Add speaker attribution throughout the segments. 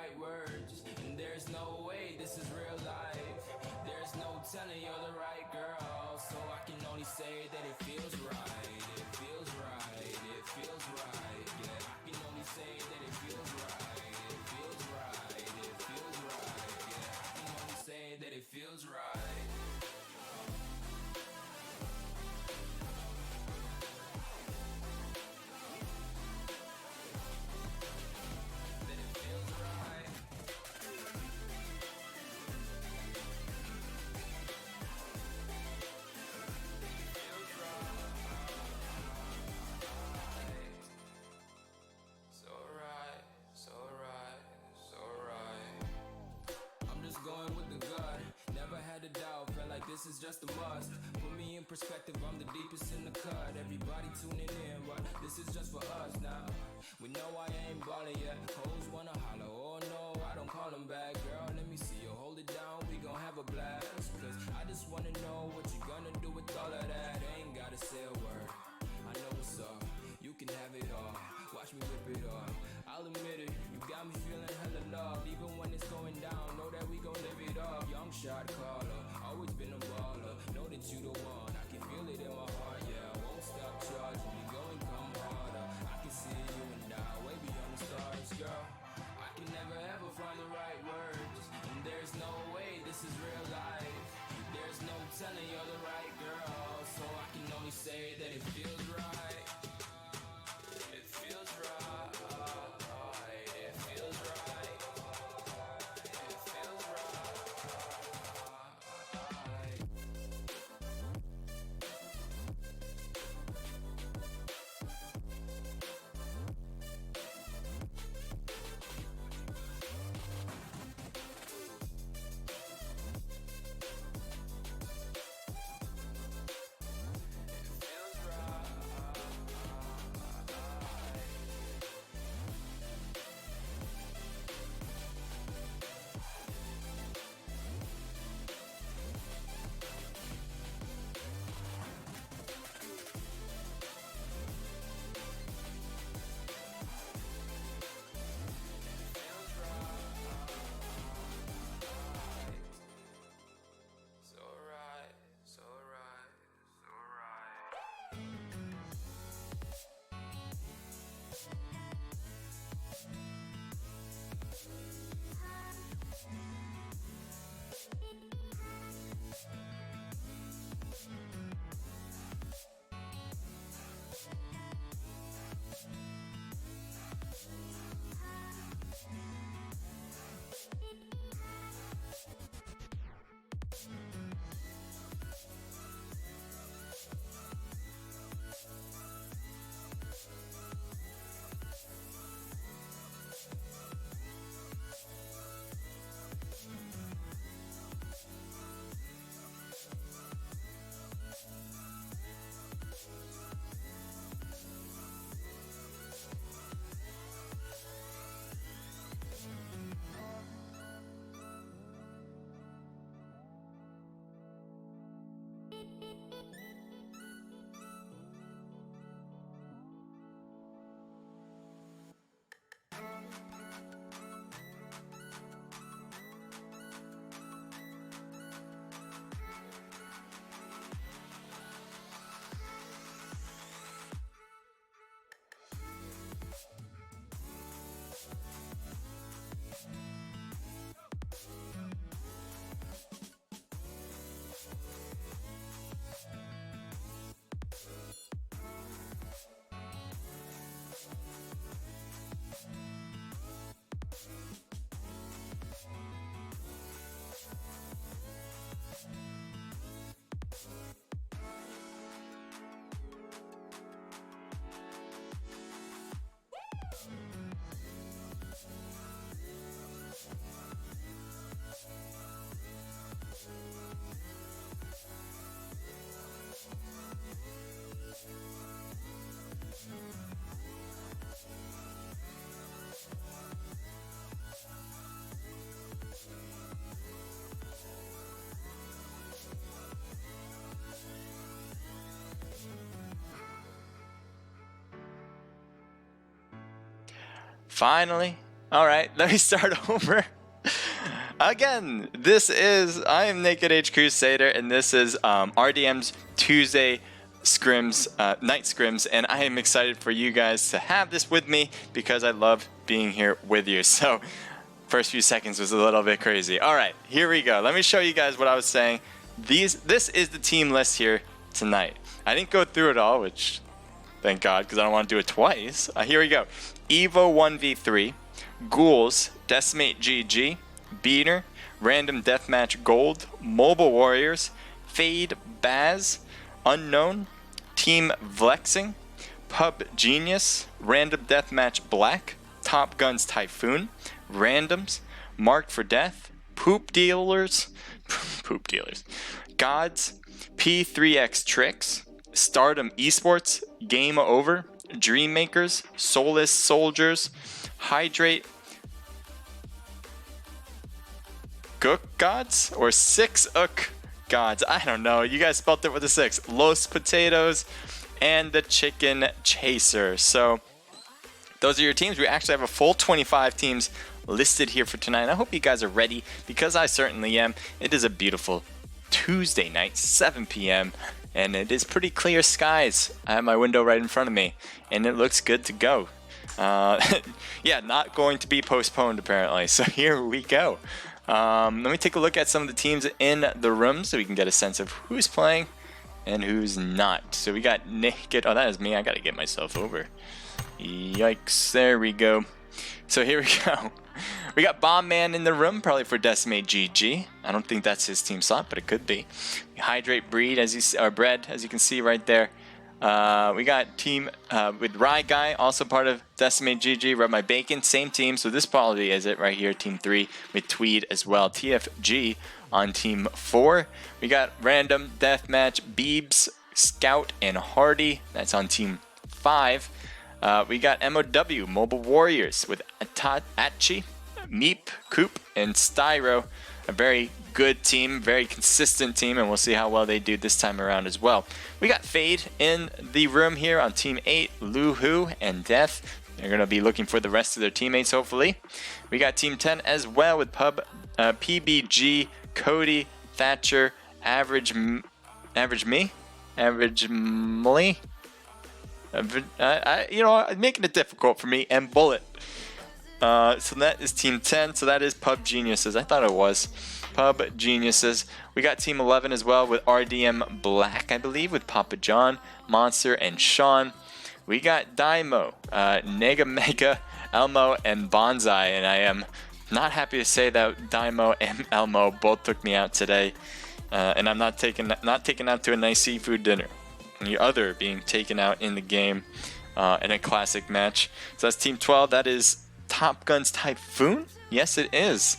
Speaker 1: right words, and there's no way this is real life. There's no telling you're the right girl, so I can only say that it feels right. It feels right, it feels right. Yeah, I can only say that it feels right. It feels right, it feels right. Yeah, I can only say that it feels right. Going with the gut, never had a doubt, felt like this is just a must. Put me in perspective, I'm the deepest in the cut. Everybody tuning in, but this is just for us now. We know I ain't ballin' yet, hoes wanna holler, oh no, I don't call them back. Girl, let me see you hold it down, we gon' have a blast. Cause I just wanna know what you gonna do with all of that. Ain't gotta say a word, I know what's up, you can have it all. Watch me rip it off, I'll admit it, you got me feeling hella love. Even when it's going down, know that we gon' live it up. Young shot caller, always been a baller. Know that you the one, I can feel it in my heart. Yeah, I won't stop charging me, go and come harder. I can see you and I, way beyond the stars, girl. I can never ever find the right words, and there's no way this is real life. There's no telling you're the right girl, so I can only say that it feels right. It feels right.
Speaker 2: Finally, All right, let me start over. Again, I am Naked Age Crusader, and this is RDM's Tuesday Scrims, Night Scrims, and I am excited for you guys to have this with me because I love being here with you. So, first few seconds was a little bit crazy. All right, here we go. Let me show you guys what I was saying. This is the team list here tonight. I didn't go through it all, which thank God, because I don't want to do it twice. Here we go. Evo 1v3, Ghouls, Decimate GG, Beater, Random Deathmatch Gold, Mobile Warriors, Fade Baz, Unknown, Team Vlexing, Pub Genius, Random Deathmatch Black, Top Guns Typhoon, Randoms, Marked for Death, Poop Dealers, Gods, P3X Tricks, Stardom Esports, Game Over, Dream Makers, Soulless Soldiers, Hydrate, Gook Gods, or 6 Ook Gods. I don't know. You guys spelled it with a 6. Los Potatoes, and the Chicken Chaser. So those are your teams. We actually have a full 25 teams listed here for tonight. I hope you guys are ready, because I certainly am. It is a beautiful Tuesday night, 7 p.m., and it is pretty clear skies. I have my window right in front of me, and it looks good to go. Yeah, not going to be postponed apparently. So here we go. Let me take a look at some of the teams in the room so we can get a sense of who's playing and who's not. So we got Naked. Oh, that is me. I gotta get myself over. Yikes. There we go. So here we go. We got Bomb Man in the room, probably for Decimate GG. I don't think that's his team slot, but it could be. Hydrate Breed, Bread, as you can see right there. We got team with Rye Guy, also part of Decimate GG. Rub My Bacon, same team. So this probably is it right here, team 3 with Tweed as well. TFG on team 4. We got Random Deathmatch Beebs, Scout, and Hardy. That's on team 5. We got MOW, Mobile Warriors, with Atchi, Meep, Coop, and Styro. A very good team, very consistent team, and we'll see how well they do this time around as well. We got Fade in the room here on team 8, Luhu and Death. They're going to be looking for the rest of their teammates, hopefully. We got team 10 as well with PBG, Cody, Thatcher, Average Molly, making it difficult for me, and Bullet. So that is team 10. So that is Pub Geniuses. I thought it was Pub Geniuses. We got team 11 as well with RDM Black, I believe, with Papa John, Monster, and Sean. We got Daimo, Nega Mega, Elmo, and Bonsai. And I am not happy to say that Daimo and Elmo both took me out today. And I'm not taken out to a nice seafood dinner. And the other being taken out in the game in a classic match. So that's team 12. That is Top Guns Typhoon? Yes, it is.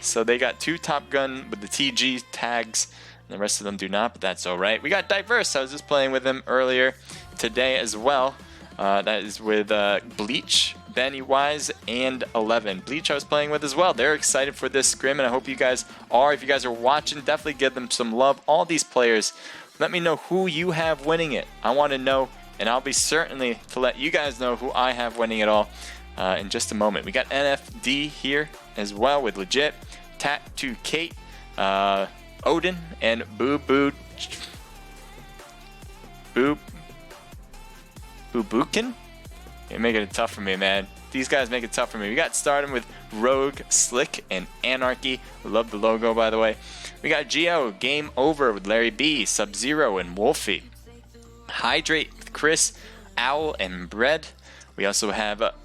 Speaker 2: So they got 2 Top Gun with the TG tags. The rest of them do not, but that's all right. We got Diverse. I was just playing with them earlier today as well. That is with Bleach, Benny Wise, and 11. Bleach I was playing with as well. They're excited for this scrim, and I hope you guys are. If you guys are watching, definitely give them some love. All these players, let me know who you have winning it. I want to know, and I'll be certainly to let you guys know who I have winning it all in just a moment. We got NFD here as well with Legit, Tattoo Kate, Odin, and Boo Bukin. You're making it tough for me, man. These guys make it tough for me. We got Stardom with Rogue, Slick, and Anarchy. Love the logo, by the way. We got Geo, Game Over with Larry B, Sub-Zero, and Wolfie. Hydrate with Chris, Owl, and Bread. We also have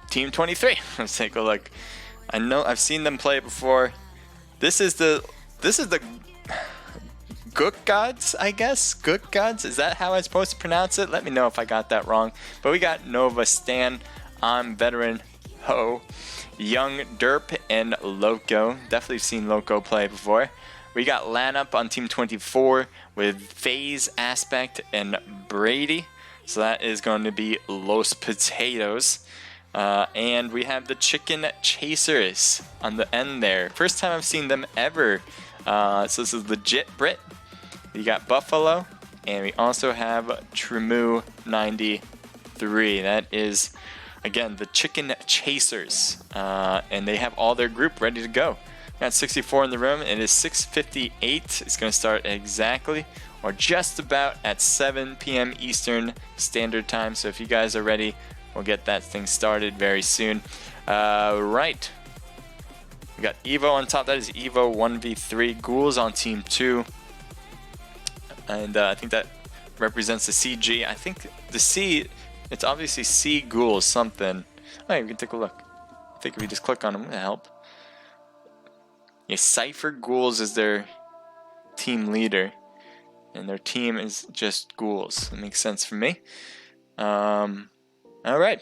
Speaker 2: Team 23. Let's take a look. I know I've seen them play before. This is the Gook Gods, I guess. Gook Gods. Is that how I'm supposed to pronounce it? Let me know if I got that wrong. But we got Nova, Stan, I'm Veteran, Ho, Young Derp, and Loco. Definitely seen Loco play before. We got Lanup on Team 24 with FaZe, Aspect, and Brady. So that is going to be Los Potatoes. And we have the Chicken Chasers on the end there. First time I've seen them ever. So this is Legit Brit. You got Buffalo. And we also have Tremu 93. That is again, the Chicken Chasers, and they have all their group ready to go. Got 64 in the room. It is 6:58. It's going to start exactly or just about at 7 p.m. Eastern Standard Time. So if you guys are ready, we'll get that thing started very soon. Right. We got Evo on top. That is Evo 1v3. Ghouls on team 2. And I think that represents the CG. I think the C, it's obviously C Ghouls something. Oh, you can take a look. I think if you just click on them, it'll help. Yeah, Cypher Ghouls is their team leader, and their team is just Ghouls. That makes sense for me. All right,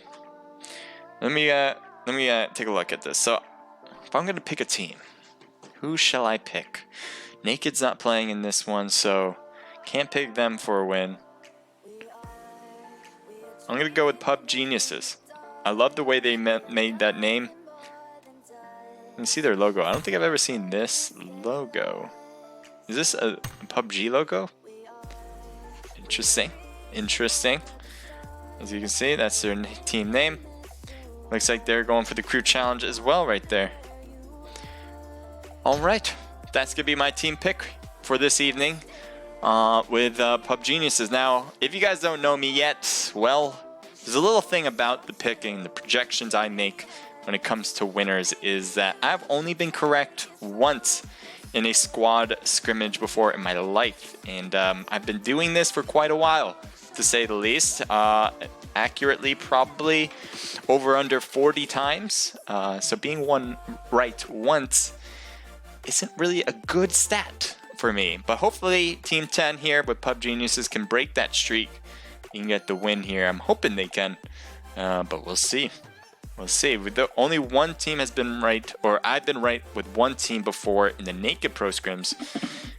Speaker 2: let me take a look at this. So, if I'm gonna pick a team, who shall I pick? Naked's not playing in this one, so can't pick them for a win. I'm gonna go with PUBG Geniuses. I love the way they made that name. You can see their logo. I don't think I've ever seen this logo. Is this a PUBG logo? Interesting. Interesting. As you can see, that's their team name. Looks like they're going for the crew challenge as well right there. Alright. That's going to be my team pick for this evening with PUBG Geniuses. Now, if you guys don't know me yet, well, there's a little thing about the picking, the projections I make when it comes to winners is that I've only been correct once in a squad scrimmage before in my life, and I've been doing this for quite a while, to say the least. Accurately, probably over under 40 times. So being one right once isn't really a good stat for me, but hopefully Team 10 here with PUBG Geniuses can break that streak. You can get the win here. I'm hoping they can, but we'll see. We'll see. Only one team has been right, or I've been right with one team before in the Naked Pro Scrims,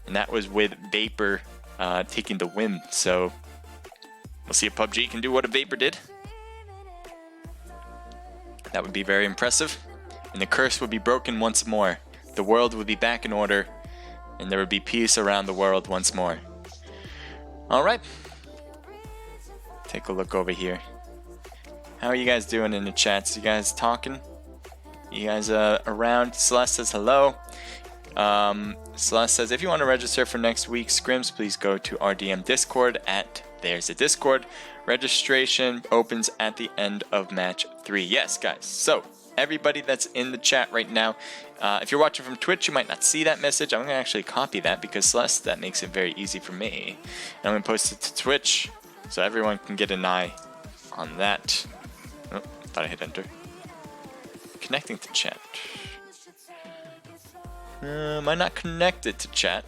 Speaker 2: and that was with Vapor taking the win. So we'll see if PUBG can do what a Vapor did. That would be very impressive, and the curse would be broken once more. The world would be back in order, and there would be peace around the world once more. All right. Take a look over here. How are you guys doing in the chats? You guys talking? You guys around? Celeste says hello. Celeste says, if you want to register for next week's scrims, please go to RDM Discord at there's a Discord. Registration opens at the end of match 3. Yes, guys. So, everybody that's in the chat right now, if you're watching from Twitch, you might not see that message. I'm going to actually copy that because Celeste, that makes it very easy for me. And I'm going to post it to Twitch so everyone can get an eye on that. Oh, thought I hit enter. Connecting to chat. Am I not connected to chat?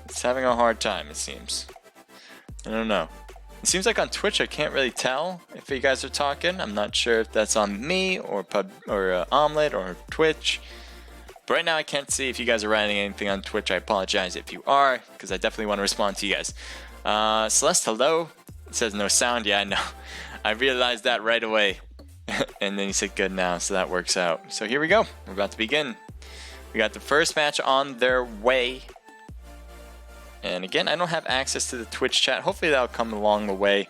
Speaker 2: It's having a hard time, it seems. I don't know. It seems like on Twitch I can't really tell if you guys are talking. I'm not sure if that's on me or Omlet or Twitch. But right now I can't see if you guys are writing anything on Twitch. I apologize if you are, because I definitely want to respond to you guys. Celeste, hello. It says no sound. Yeah, I know. I realized that right away. And then he said good now, so that works out. So here we go. We're about to begin. We got the first match on their way. And again, I don't have access to the Twitch chat. Hopefully that'll come along the way.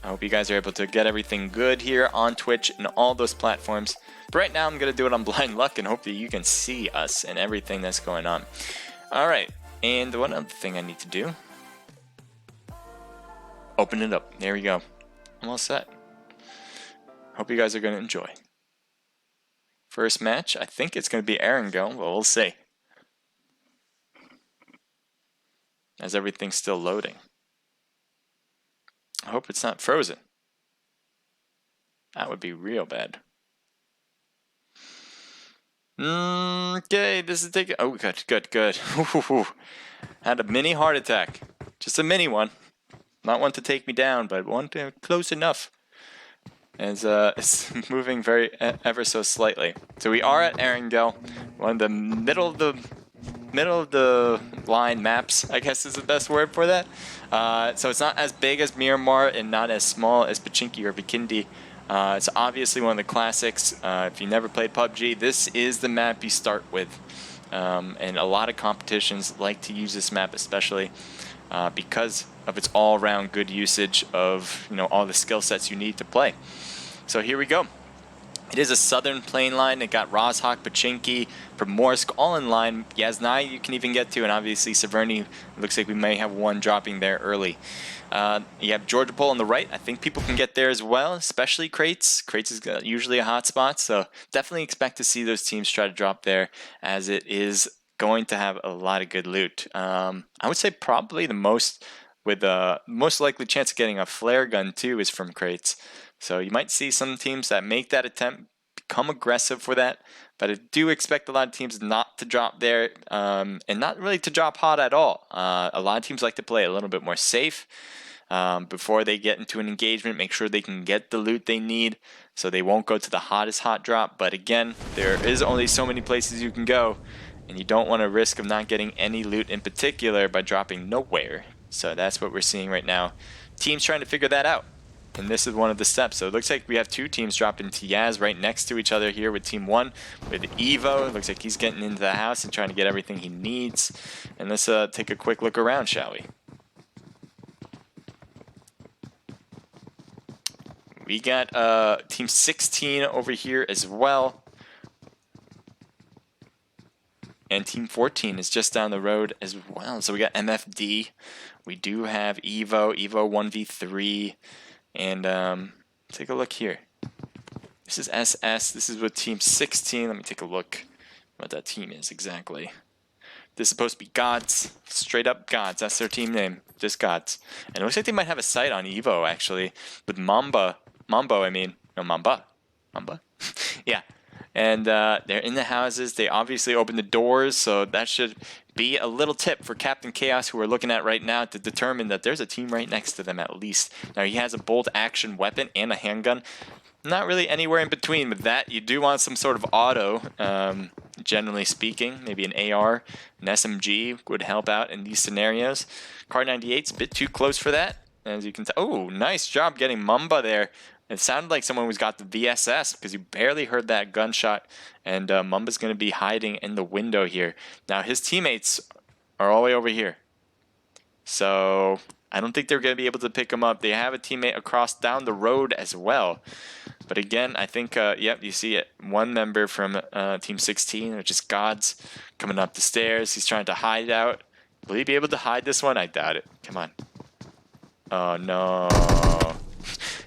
Speaker 2: I hope you guys are able to get everything good here on Twitch and all those platforms. But right now I'm going to do it on blind luck and hope that you can see us and everything that's going on. Alright, and one other thing I need to do. Open it up. There we go. I'm all set. Hope you guys are going to enjoy. First match, I think it's going to be Erangel, but we'll see. As everything's still loading. I hope it's not frozen. That would be real bad. Okay, this is taking... Oh, good. Had a mini heart attack. Just a mini one. Not one to take me down, but one to close enough. As it's moving very ever so slightly. So we are at Erangel, one of the middle of the line maps, I guess is the best word for that. So it's not as big as Miramar and not as small as Pachinki or Bikindi. It's obviously one of the classics. If you never played PUBG, this is the map you start with. And a lot of competitions like to use this map, especially because of its all-around good usage of all the skill sets you need to play. So here we go. It is a southern plane line. It got Rozhok, Pachinki, Primorsk all in line. Yasnai you can even get to, and obviously Severny. Looks like we may have one dropping there early. You have Georgia Pole on the right. I think people can get there as well, especially Crates. Crates is usually a hot spot, so definitely expect to see those teams try to drop there, as it is going to have a lot of good loot. I would say probably the most, with the most likely chance of getting a flare gun too, is from Crates. So you might see some teams that make that attempt become aggressive for that, but I do expect a lot of teams not to drop there, and not really to drop hot at all. A lot of teams like to play a little bit more safe before they get into an engagement, make sure they can get the loot they need so they won't go to the hottest hot drop. But again, there is only so many places you can go, and you don't want to risk of not getting any loot in particular by dropping nowhere. So that's what we're seeing right now. Teams trying to figure that out. And this is one of the steps. So it looks like we have two teams dropping to Yaz right next to each other here with Team 1. With Evo, it looks like he's getting into the house and trying to get everything he needs. And let's take a quick look around, shall we? We got Team 16 over here as well. And Team 14 is just down the road as well. So we got MFD. We do have Evo 1v3. And take a look here. This is SS. This is with Team 16. Let me take a look what that team is exactly. This is supposed to be Gods. Straight up Gods. That's their team name. Just Gods. And it looks like they might have a site on Evo, actually. With Mamba. Mambo, I mean. No, Mamba. Mamba? Yeah. And they're in the houses. They obviously opened the doors, so that should be a little tip for Captain Chaos, who we're looking at right now, to determine that there's a team right next to them at least. Now, he has a bolt action weapon and a handgun. Not really anywhere in between with that. You do want some sort of auto, generally speaking. Maybe an AR, an SMG would help out in these scenarios. Car 98's a bit too close for that, as you can tell. Oh, nice job getting Mamba there. It sounded like someone who's got the VSS, because you barely heard that gunshot. And Mamba's going to be hiding in the window here. Now, his teammates are all the way over here. So I don't think they're going to be able to pick him up. They have a teammate across down the road as well. But again, I think, yep, you see it. One member from Team 16, which is Gods, coming up the stairs. He's trying to hide out. Will he be able to hide this one? I doubt it. Come on. Oh, no.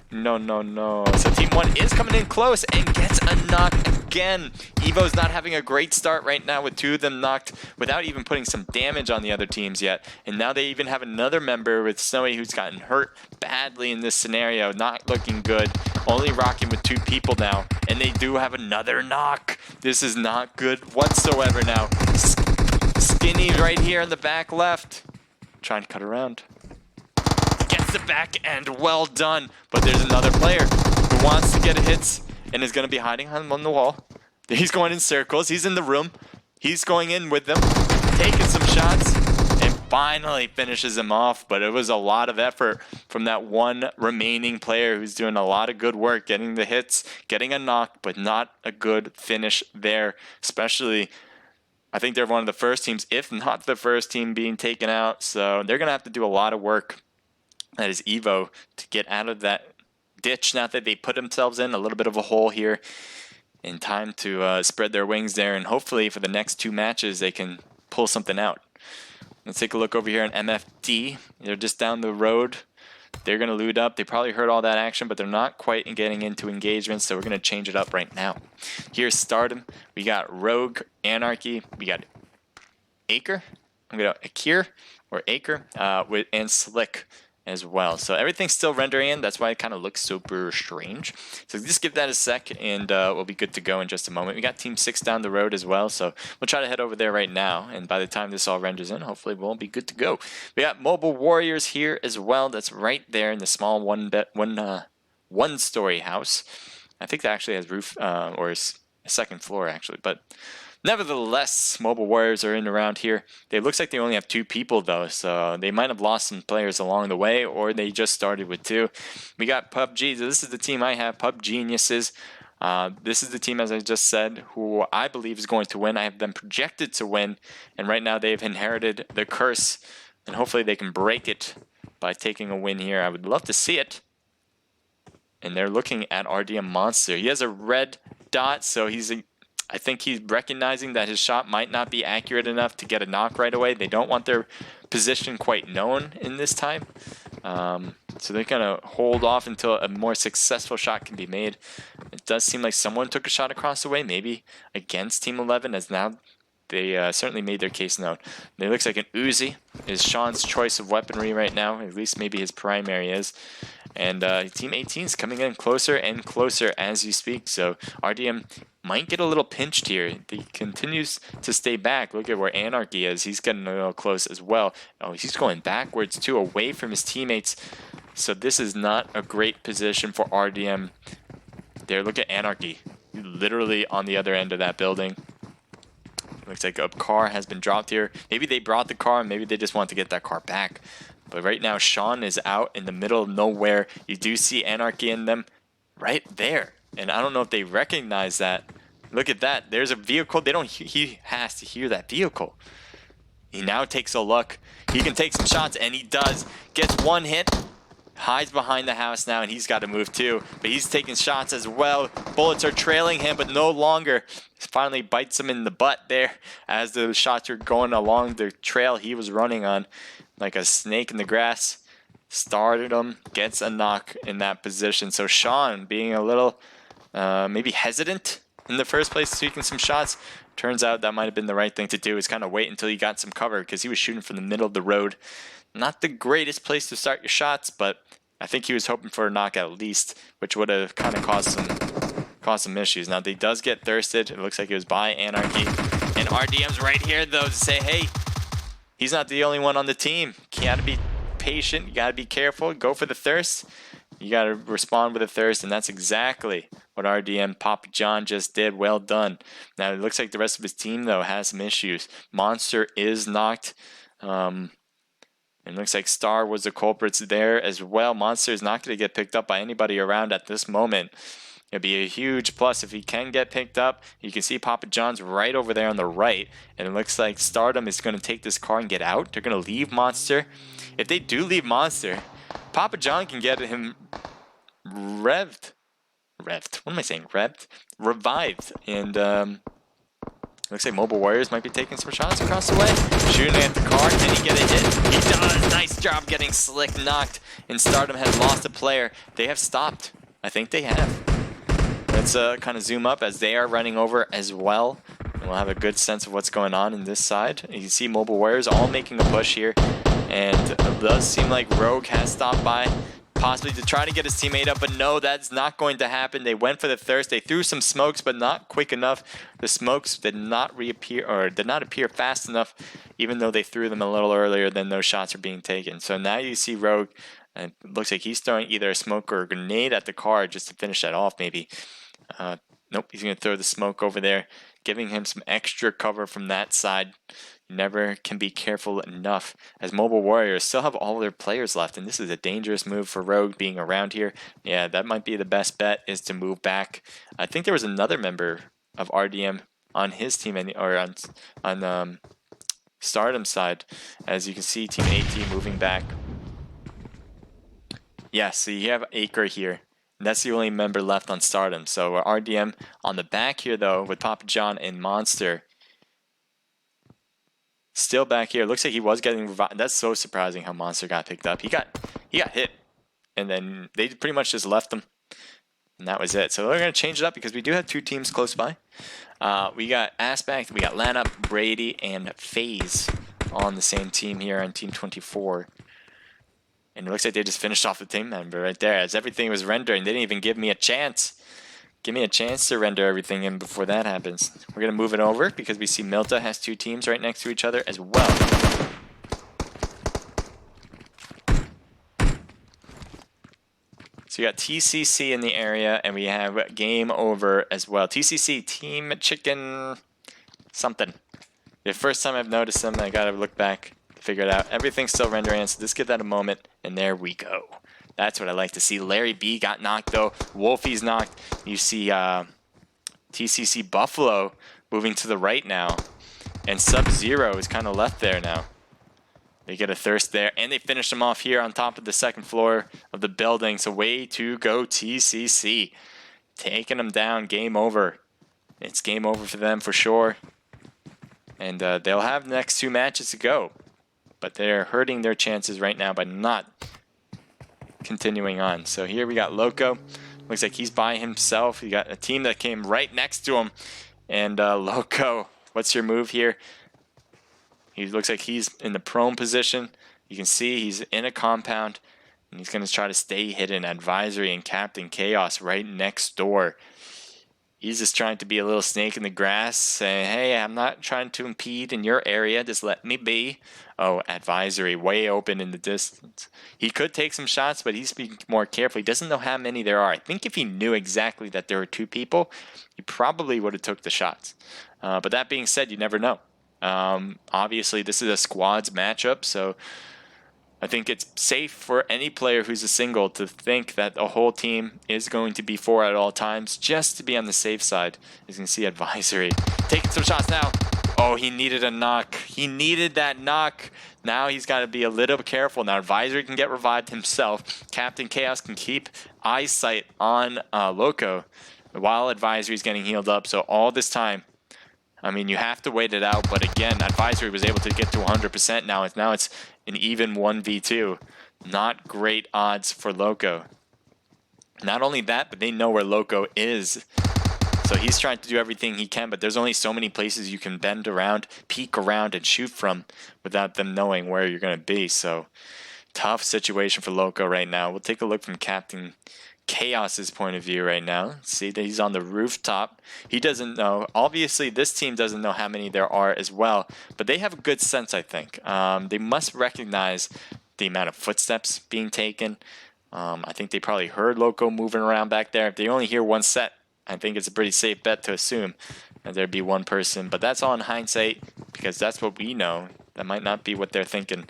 Speaker 2: No, no, no. So Team 1 is coming in close and gets a knock again. Evo's not having a great start right now with two of them knocked without even putting some damage on the other teams yet. And now they even have another member with Snowy who's gotten hurt badly in this scenario. Not looking good. Only rocking with two people now. And they do have another knock. This is not good whatsoever now. Skinny right here in the back left. Trying to cut around. Gets the back end, well done. But there's another player who wants to get hits and is going to be hiding on the wall. He's going in circles. He's in the room. He's going in with them, taking some shots, and finally finishes him off. But it was a lot of effort from that one remaining player who's doing a lot of good work, getting the hits, getting a knock, but not a good finish there. Especially, I think they're one of the first teams, if not the first team, being taken out. So they're going to have to do a lot of work. That is Evo to get out of that ditch now that they put themselves in a little bit of a hole here. In time to spread their wings there, and hopefully for the next two matches they can pull something out. Let's take a look over here on MFD. They're just down the road. They're going to loot up. They probably heard all that action, but they're not quite getting into engagement, so we're going to change it up right now. Here's Stardom. We got Rogue, Anarchy. We got Acre. I'm going to Akir or Acre and Slick as well. So everything's still rendering in. That's why it kind of looks super strange. So just give that a sec and we'll be good to go in just a moment. We got Team 6 down the road as well, so we'll try to head over there right now, and by the time this all renders in, hopefully we'll be good to go. We got Mobile Warriors here as well. That's right there in the small one-story house. I think that actually has roof or a second floor actually, but nevertheless, Mobile Warriors are in around here. It looks like they only have two people though, so they might have lost some players along the way, or they just started with two. We got PUBG. So this is the team I have, Pub Geniuses. This is the team, as I just said, who I believe is going to win. I have them projected to win, and right now they've inherited the curse, and hopefully they can break it by taking a win here. I would love to see it. And they're looking at RDM Monster. He has a red dot, so I think he's recognizing that his shot might not be accurate enough to get a knock right away. They don't want their position quite known in this time. So they're going to hold off until a more successful shot can be made. It does seem like someone took a shot across the way, maybe against Team 11, as now they certainly made their case known. It looks like an Uzi is Sean's choice of weaponry right now. At least maybe his primary is. And Team 18 is coming in closer and closer as you speak. So RDM might get a little pinched here. He continues to stay back. Look at where Anarchy is. He's getting a little close as well. Oh, he's going backwards too, away from his teammates. So this is not a great position for RDM. There, look at Anarchy. Literally on the other end of that building. Looks like a car has been dropped here. Maybe they brought the car, maybe they just want to get that car back. But right now, Sean is out in the middle of nowhere. You do see Anarchy in them right there. And I don't know if they recognize that. Look at that. There's a vehicle. He has to hear that vehicle. He now takes a look. He can take some shots, and he does. Gets one hit. Hides behind the house now, and he's got to move too. But he's taking shots as well. Bullets are trailing him, but no longer. Finally bites him in the butt there as the shots are going along the trail he was running on. Like a snake in the grass. Started him, gets a knock in that position. So Sean being a little maybe hesitant in the first place, taking some shots. Turns out that might have been the right thing to do, is kind of wait until he got some cover, because he was shooting from the middle of the road. Not the greatest place to start your shots, but I think he was hoping for a knock at least, which would have kind of caused some issues. Now, they does get thirsted. It looks like it was by Anarchy. And RDM's right here, though, to say, hey, he's not the only one on the team. You gotta be patient. You gotta be careful. Go for the thirst. You gotta respond with a thirst, and that's exactly what RDM Papa John just did. Well done. Now, it looks like the rest of his team, though, has some issues. Monster is knocked. It looks like Star was the culprits there as well. Monster is not going to get picked up by anybody around at this moment. It'd be a huge plus if he can get picked up. You can see Papa John's right over there on the right. And it looks like Stardom is going to take this car and get out. They're going to leave Monster. If they do leave Monster, Papa John can get him revved. What am I saying? Revived. And looks like Mobile Warriors might be taking some shots across the way. Shooting at the car. Can he get a hit? He does. Nice job getting slick knocked. And Stardom has lost a player. They have stopped. I think they have. Let's kind of zoom up as they are running over as well. And we'll have a good sense of what's going on in this side. You can see Mobile Warriors all making a push here. And it does seem like Rogue has stopped by, possibly to try to get his teammate up, but no, that's not going to happen. They went for the thirst. They threw some smokes, but not quick enough. The smokes did not reappear, or did not appear fast enough, even though they threw them a little earlier than those shots are being taken. So now you see Rogue, and it looks like he's throwing either a smoke or a grenade at the car just to finish that off, maybe. Nope, he's going to throw the smoke over there, giving him some extra cover from that side. Never can be careful enough, as Mobile Warriors still have all their players left, and this is a dangerous move for Rogue being around here. Yeah, that might be the best bet, is to move back. I think there was another member of RDM on his team, or on Stardom's side, as you can see Team 18 moving back. Yeah, so you have Acre here. And that's the only member left on Stardom. So RDM on the back here, though, with Papa John and Monster. Still back here. Looks like he was getting revived. That's so surprising how Monster got picked up. He got hit. And then they pretty much just left him. And that was it. So we're going to change it up because we do have two teams close by. We got Aspect, we got Lanup, Brady, and FaZe on the same team here on Team 24. And it looks like they just finished off the team member right there, as everything was rendering. They didn't even give me a chance. Give me a chance to render everything in before that happens. We're going to move it over because we see Milta has two teams right next to each other as well. So you got TCC in the area, and we have Game Over as well. TCC, Team Chicken something. The first time I've noticed them, I got to look back to figure it out. Everything's still rendering, so just give that a moment, and there we go. That's what I like to see. Larry B got knocked, though. Wolfie's knocked. You see TCC Buffalo moving to the right now. And Sub-Zero is kind of left there now. They get a thirst there, and they finish them off here on top of the second floor of the building. So way to go, TCC. Taking them down, game over. It's game over for them for sure. And they'll have the next 2 matches to go. But they're hurting their chances right now by not continuing on. So here we got Loco. Looks like he's by himself. You got a team that came right next to him. And Loco, what's your move here? He looks like he's in the prone position. You can see he's in a compound. And he's going to try to stay hidden. Advisory and Captain Chaos right next door. He's just trying to be a little snake in the grass, saying, hey, I'm not trying to impede in your area. Just let me be. Oh, Advisory way open in the distance. He could take some shots, but he's being more careful. He doesn't know how many there are. I think if he knew exactly that there were 2 people, he probably would have took the shots. But that being said, you never know. Obviously, this is a squads matchup, so I think it's safe for any player who's a single to think that the whole team is going to be 4 at all times, just to be on the safe side. As you can see, Advisory taking some shots now. Oh, he needed a knock. He needed that knock. Now he's got to be a little careful. Now Advisory can get revived himself. Captain Chaos can keep eyesight on Loco while Advisory is getting healed up. So all this time, I mean, you have to wait it out. But again, Advisory was able to get to 100% now. Now it's an even 1v2. Not great odds for Loco. Not only that, but they know where Loco is. So he's trying to do everything he can, but there's only so many places you can bend around, peek around, and shoot from without them knowing where you're going to be. So tough situation for Loco right now. We'll take a look from Captain Chaos's point of view right now. See that he's on the rooftop. He doesn't know. Obviously, this team doesn't know how many there are as well, but they have a good sense, I think. They must recognize the amount of footsteps being taken. I think they probably heard Loco moving around back there. If they only hear one set, I think it's a pretty safe bet to assume that there'd be one person. But that's all in hindsight, because that's what we know. That might not be what they're thinking.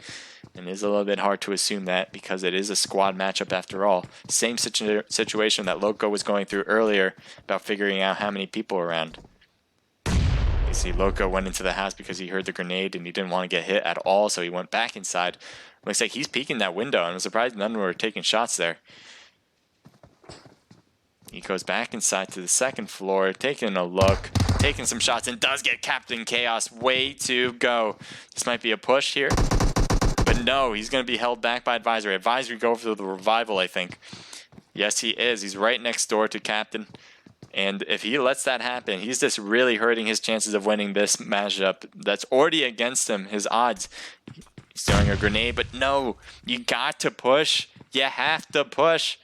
Speaker 2: And it is a little bit hard to assume that, because it is a squad matchup after all. Same situation that Loco was going through earlier about figuring out how many people are around. You see Loco went into the house because he heard the grenade and he didn't want to get hit at all, so he went back inside. Looks like he's peeking that window, and I'm surprised none were taking shots there. He goes back inside to the second floor, taking a look, taking some shots, and does get Captain Chaos. Way to go. This might be a push here. But no, he's going to be held back by Advisory. Advisory go for the revival, I think. Yes, he is. He's right next door to Captain. And if he lets that happen, he's just really hurting his chances of winning this matchup. That's already against him, his odds. He's throwing a grenade, but no, you got to push. You have to push.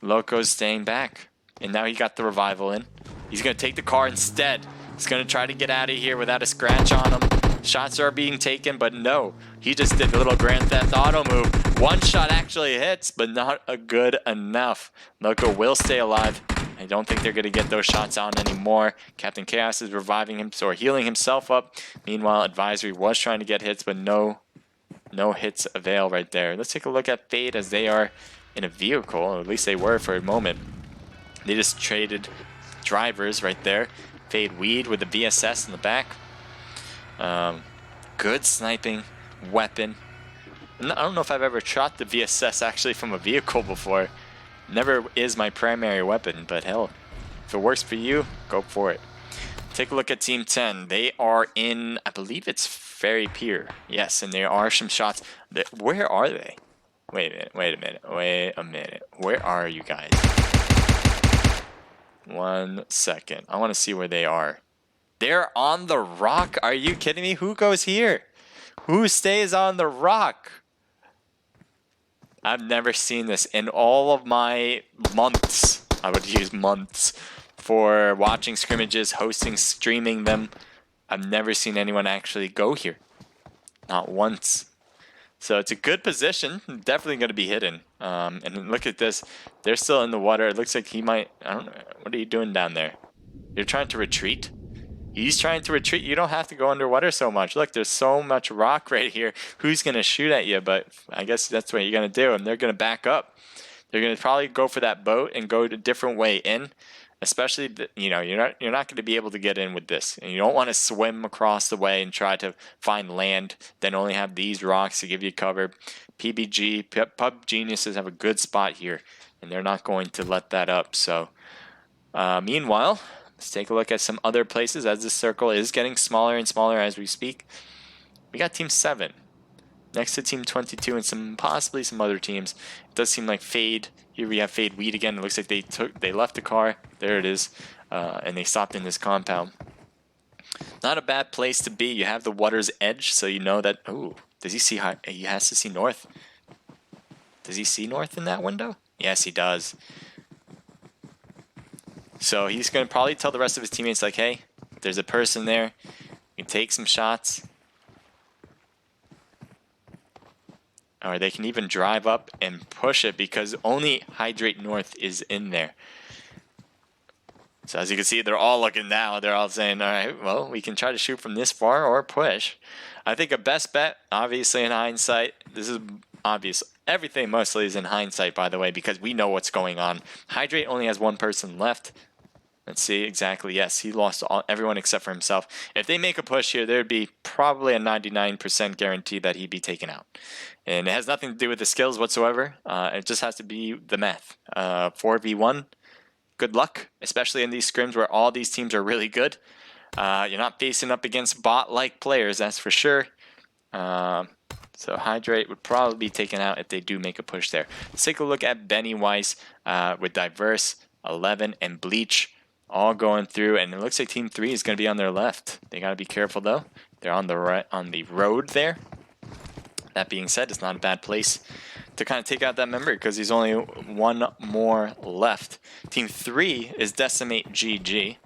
Speaker 2: Loco's staying back. And now he got the revival in. He's going to take the car instead. He's going to try to get out of here without a scratch on him. Shots are being taken, but no. He just did a little Grand Theft Auto move. One shot actually hits, but not a good enough. Loco will stay alive. I don't think they're going to get those shots on anymore. Captain Chaos is reviving him, or healing himself up. Meanwhile, Advisory was trying to get hits, but no hits avail right there. Let's take a look at Fade as they are in a vehicle, or at least they were for a moment. They just traded drivers right there. Fade Weed with the VSS in the back. Good sniping weapon. I don't know if I've ever shot the VSS actually from a vehicle before. Never is my primary weapon, but hell, if it works for you, go for it. Take a look at Team 10. They are in, I believe it's Ferry Pier. Yes, and there are some shots. Where are they? Wait a minute. Where are you guys? 1 second. I want to see where they are. They're on the rock? Are you kidding me? Who goes here? Who stays on the rock? I've never seen this in all of my months. I would use months for watching scrimmages, hosting, streaming them. I've never seen anyone actually go here. Not once. So it's a good position. Definitely going to be hidden. And look at this. They're still in the water. It looks like he might... I don't know. What are you doing down there? You're trying to retreat? He's trying to retreat. You don't have to go underwater so much. Look, there's so much rock right here. Who's going to shoot at you? But I guess that's what you're going to do. And they're going to back up. They're going to probably go for that boat and go a different way in. especially you're not going to be able to get in with this, and you don't want to swim across the way and try to find land, then only have these rocks to give you cover. PUBG geniuses have a good spot here, and they're not going to let that up. So meanwhile, let's take a look at some other places as this circle is getting smaller and smaller as we speak. We got Team 7 next to Team 22 and possibly some other teams. It does seem like Fade. Here we have Fade Weed again. It looks like they left the car. There it is. And they stopped in this compound. Not a bad place to be. You have the water's edge, so you know that. Ooh, does he see high? He has to see north. Does he see north in that window? Yes, he does. So he's going to probably tell the rest of his teammates, like, hey, there's a person there. You can take some shots. Or they can even drive up and push it because only Hydrate North is in there. So as you can see, they're all looking now. They're all saying, all right, well, we can try to shoot from this far or push. I think a best bet, obviously in hindsight, this is obvious. Everything mostly is in hindsight, by the way, because we know what's going on. Hydrate only has one person left. Let's see exactly. Yes, he lost everyone except for himself. If they make a push here, there'd be probably a 99% guarantee that he'd be taken out. And it has nothing to do with the skills whatsoever. It just has to be the math. 4v1, good luck, especially in these scrims where all these teams are really good. You're not facing up against bot-like players, that's for sure. So Hydrate would probably be taken out if they do make a push there. Let's take a look at Benny Weiss with Diverse, 11, and Bleach. All going through, and it looks like Team 3 is going to be on their left. They got to be careful, though. They're on the road there. That being said, it's not a bad place to kind of take out that member because there's only one more left. Team 3 is Decimate GG.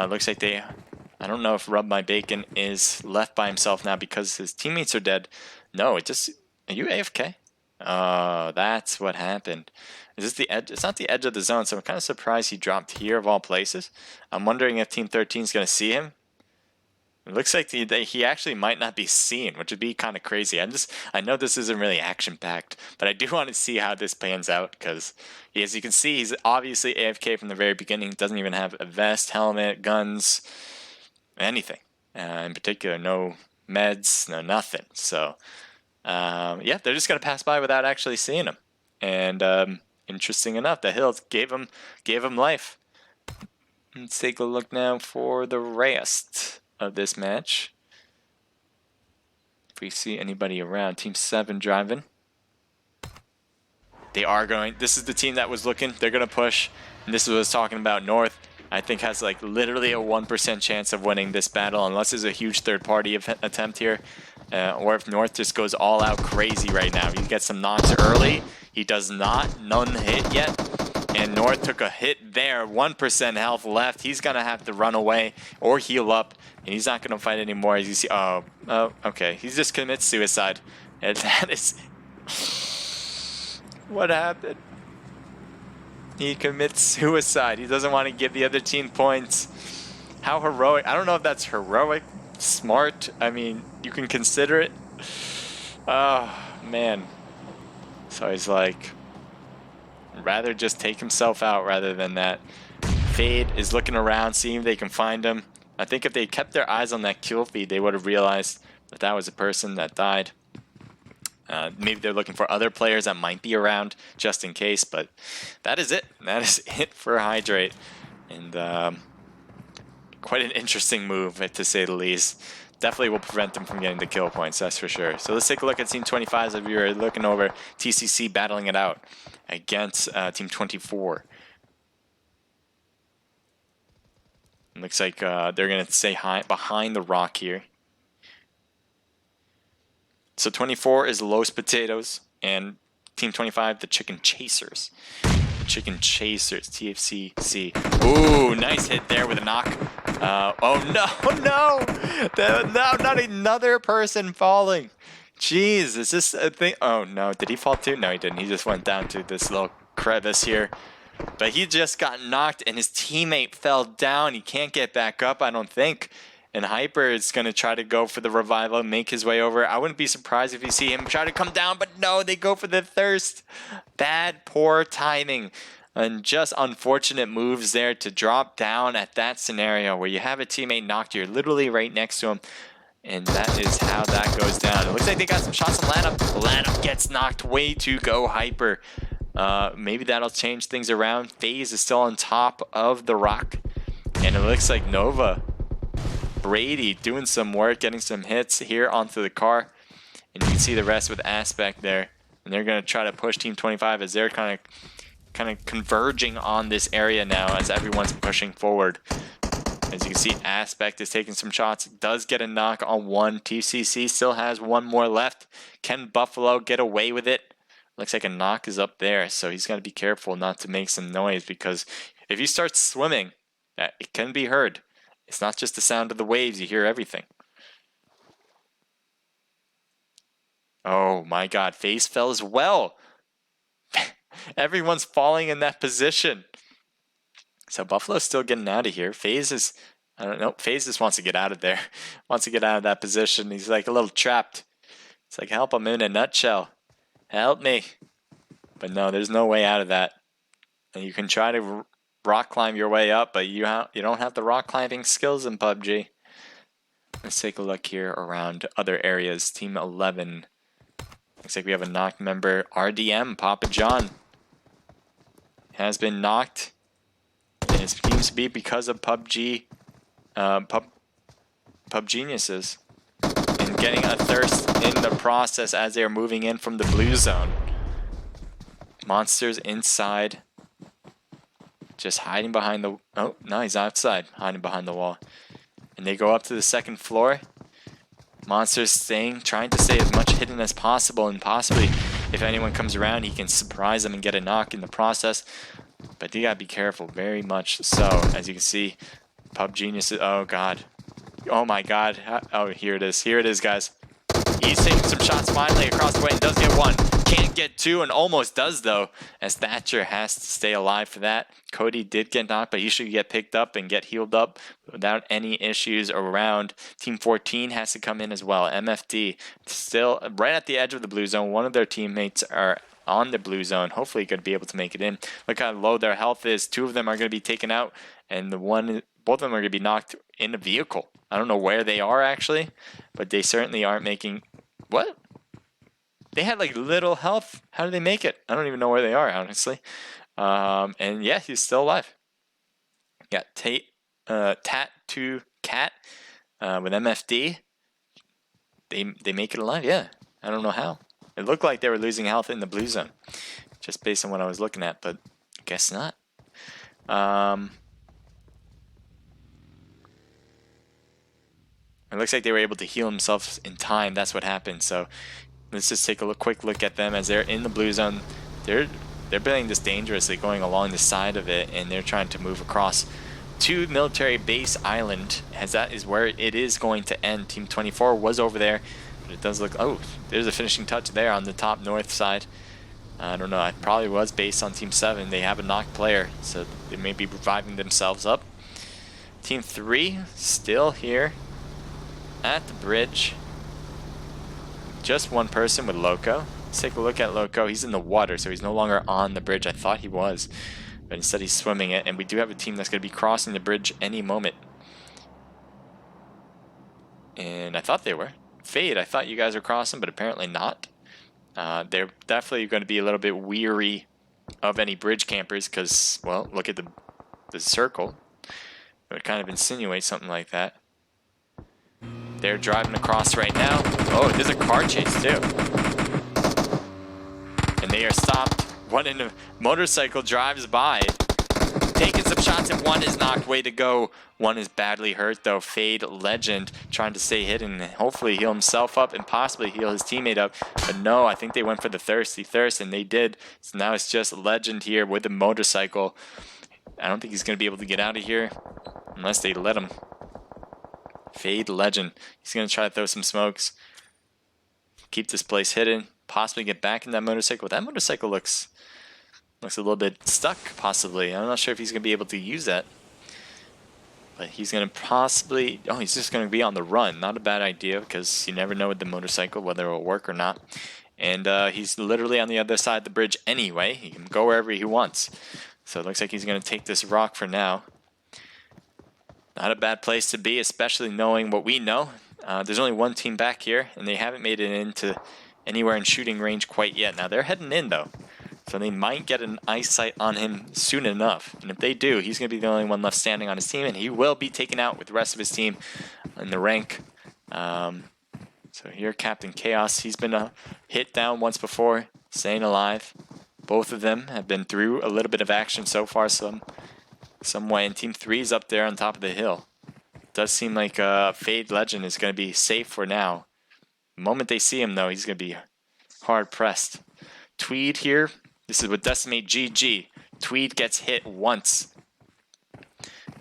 Speaker 2: Looks like I don't know if Rub My Bacon is left by himself now because his teammates are dead. No, are you AFK? Oh, that's what happened. Is this the edge? It's not the edge of the zone, so I'm kind of surprised he dropped here of all places. I'm wondering if Team 13 is going to see him. It looks like he actually might not be seen, which would be kind of crazy. I know this isn't really action-packed, but I do want to see how this pans out because, as you can see, he's obviously AFK from the very beginning. Doesn't even have a vest, helmet, guns, anything. In particular, no meds, no nothing. So, yeah, they're just going to pass by without actually seeing him. And interesting enough, the Hills gave him life. Let's take a look now for the rest of this match. If we see anybody around, Team 7 driving. They are going. This is the team that was looking. They're going to push. And this is what I was talking about. North, I think, has like literally a 1% chance of winning this battle unless there's a huge third-party attempt here. Or if North just goes all out crazy right now. He gets some knocks early. He does not. None hit yet. And North took a hit there. 1% health left. He's going to have to run away or heal up. And he's not going to fight anymore. As you see, oh, okay. He just commits suicide. And that is... What happened? He commits suicide. He doesn't want to give the other team points. How heroic. I don't know if that's heroic, smart. I mean, you can consider it. Oh, man. So he's like, rather just take himself out rather than that. Fade is looking around, seeing if they can find him. I think if they kept their eyes on that kill feed, they would have realized that that was a person that died. Maybe they're looking for other players that might be around just in case, but that is it. That is it for Hydrate. And quite an interesting move, to say the least. Definitely will prevent them from getting the kill points, that's for sure. So let's take a look at Team 25 as we were looking over TCC battling it out against Team 24. It looks like they're going to stay behind the rock here. So 24 is Los Potatoes, and Team 25, the Chicken Chasers. The Chicken Chasers, TFCC. Ooh, nice hit there with a knock. Oh, no, not another person falling. Jeez, is this a thing? Oh, no, did he fall too? No, he didn't. He just went down to this little crevice here. But he just got knocked, and his teammate fell down. He can't get back up, I don't think. And Hyper is going to try to go for the revival, make his way over. I wouldn't be surprised if you see him try to come down, but no, they go for the thirst. Bad, poor timing. And just unfortunate moves there to drop down at that scenario where you have a teammate knocked, you're literally right next to him. And that is how that goes down. It looks like they got some shots on Lannup. Lannup gets knocked way to go hyper. Maybe that'll change things around. FaZe is still on top of the rock. And it looks like Nova, Brady doing some work, getting some hits here onto the car. And you can see the rest with Aspect there. And they're going to try to push Team 25 as they're kind of converging on this area now as everyone's pushing forward. As you can see, Aspect is taking some shots. Does get a knock on one. TCC still has one more left. Can Buffalo get away with it? Looks like a knock is up there, so he's got to be careful not to make some noise, because if you start swimming, it can be heard. It's not just the sound of the waves, you hear everything. Oh my god, FaZe fell as well. Everyone's falling in that position. So Buffalo's still getting out of here. FaZe is, I don't know, FaZe just wants to get out of there. Wants to get out of that position. He's like a little trapped. It's like, help, I'm in a nutshell. Help me. But no, there's no way out of that. And you can try to rock climb your way up, but you don't have the rock climbing skills in PUBG. Let's take a look here around other areas. Team 11. Looks like we have a knocked member. RDM, Papa John, has been knocked. And it seems to be because of PUBG, PUBGeniuses, and getting a thirst in the process as they are moving in from the blue zone. Monsters inside, just hiding behind the, oh no, he's outside, hiding behind the wall. And they go up to the second floor. Monsters trying to stay as much hidden as possible, and possibly if anyone comes around, he can surprise them and get a knock in the process. But you gotta be careful, very much so. As you can see, PUBGenius, oh god. Oh my god. Oh, here it is, guys. He's taking some shots finally across the way and does get one. Can't get two, and almost does though, as Thatcher has to stay alive for that. Cody did get knocked, but he should get picked up and get healed up without any issues around. Team 14 has to come in as well. MFD still right at the edge of the blue zone. One of their teammates are on the blue zone. Hopefully going to be able to make it in. Look how low their health is. Two of them are going to be taken out, and both of them are going to be knocked in a vehicle. I don't know where they are actually, but they certainly aren't making... What? They had like little health. How did they make it? I don't even know where they are, honestly. And yeah, he's still alive. Got Tattoo Cat with MFD. They make it alive, yeah. I don't know how. It looked like they were losing health in the blue zone, just based on what I was looking at, but I guess not. It looks like they were able to heal themselves in time. That's what happened. So let's just take a quick look at them as they're in the blue zone. They're playing this dangerously, going along the side of it, and they're trying to move across to Military Base Island, as that is where it is going to end. Team 24 was over there, but it does look... Oh, there's a finishing touch there on the top north side. I don't know. It probably was based on Team 7. They have a knocked player, so they may be reviving themselves up. Team 3 still here at the bridge. Just one person with Loco. Let's take a look at Loco. He's in the water, so he's no longer on the bridge. I thought he was, but instead he's swimming it. And we do have a team that's going to be crossing the bridge any moment. And I thought they were. Fade, I thought you guys were crossing, but apparently not. They're definitely going to be a little bit weary of any bridge campers because, well, look at the circle. It would kind of insinuate something like that. They're driving across right now. Oh, there's a car chase too. And they are stopped. One in a motorcycle drives by, taking some shots, and one is knocked. Way to go. One is badly hurt though. Fade Legend trying to stay hidden and hopefully heal himself up and possibly heal his teammate up. But no, I think they went for the thirsty thirst, and they did. So now it's just Legend here with the motorcycle. I don't think he's going to be able to get out of here unless they let him. Fade Legend. He's going to try to throw some smokes. Keep this place hidden. Possibly get back in that motorcycle. That motorcycle looks a little bit stuck, possibly. I'm not sure if he's going to be able to use that. But he's going to possibly... Oh, he's just going to be on the run. Not a bad idea, because you never know with the motorcycle whether it will work or not. And he's literally on the other side of the bridge anyway. He can go wherever he wants. So it looks like he's going to take this rock for now. Not a bad place to be, especially knowing what we know. There's only one team back here, and they haven't made it into anywhere in shooting range quite yet. Now they're heading in though, so they might get an eyesight on him soon enough. And if they do, he's going to be the only one left standing on his team, and he will be taken out with the rest of his team in the rank. So here, Captain Chaos, he's been hit down once before, staying alive. Both of them have been through a little bit of action so far, some way. And Team 3 is up there on top of the hill. Does seem like Fade Legend is going to be safe for now. The moment they see him, though, he's going to be hard pressed. Tweed here. This is with Decimate GG. Tweed gets hit once,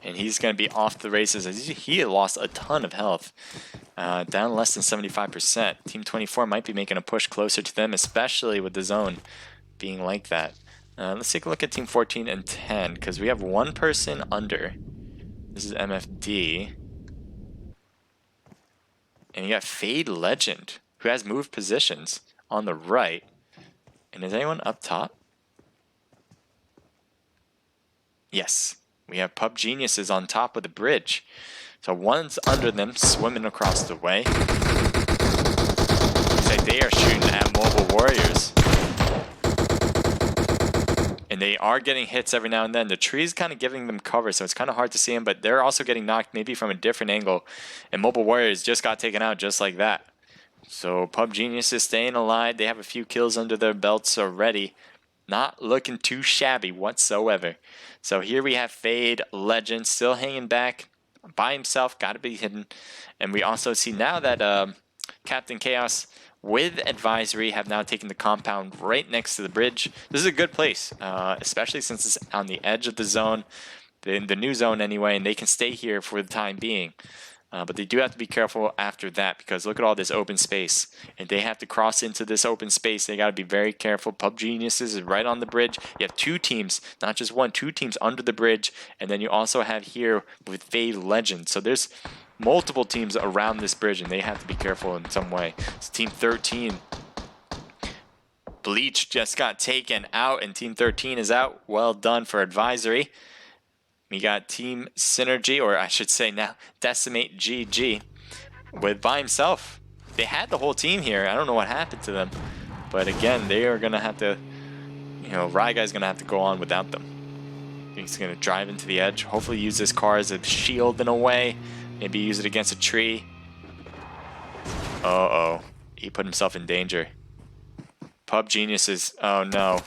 Speaker 2: and he's going to be off the races. He lost a ton of health, down less than 75%. Team 24 might be making a push closer to them, especially with the zone being like that. Let's take a look at Team 14 and 10, because we have one person under. This is MFD. And you got Fade Legend, who has moved positions on the right. And is anyone up top? Yes. We have Pub Geniuses on top of the bridge. So one's under them, swimming across the way. Looks like they are shooting at Mobile Warriors. And they are getting hits every now and then. The tree is kind of giving them cover, so it's kind of hard to see them, but they're also getting knocked maybe from a different angle. And Mobile Warriors just got taken out just like that. So Pub Genius is staying alive. They have a few kills under their belts already. Not looking too shabby whatsoever. So here we have Fade Legend still hanging back by himself. Got to be hidden. And we also see now that Captain Chaos with Advisory have now taken the compound right next to the bridge. This is a good place, especially since it's on the edge of the zone, the new zone anyway, and they can stay here for the time being. But they do have to be careful after that, because look at all this open space. And they have to cross into this open space. They got to be very careful. Pub Geniuses is right on the bridge. You have two teams, not just one, two teams under the bridge. And then you also have here with Fade Legend. So there's multiple teams around this bridge, and they have to be careful in some way. It's Team 13. Bleach just got taken out, and Team 13 is out. Well done for Advisory. We got Team Synergy, or I should say now Decimate GG, with by himself. They had the whole team here. I don't know what happened to them, but again, they are gonna have to, Ryguy's gonna have to go on without them. He's gonna drive into the edge. Hopefully, use this car as a shield in a way. Maybe use it against a tree. Uh-oh. He put himself in danger. Pub Geniuses. Oh, no.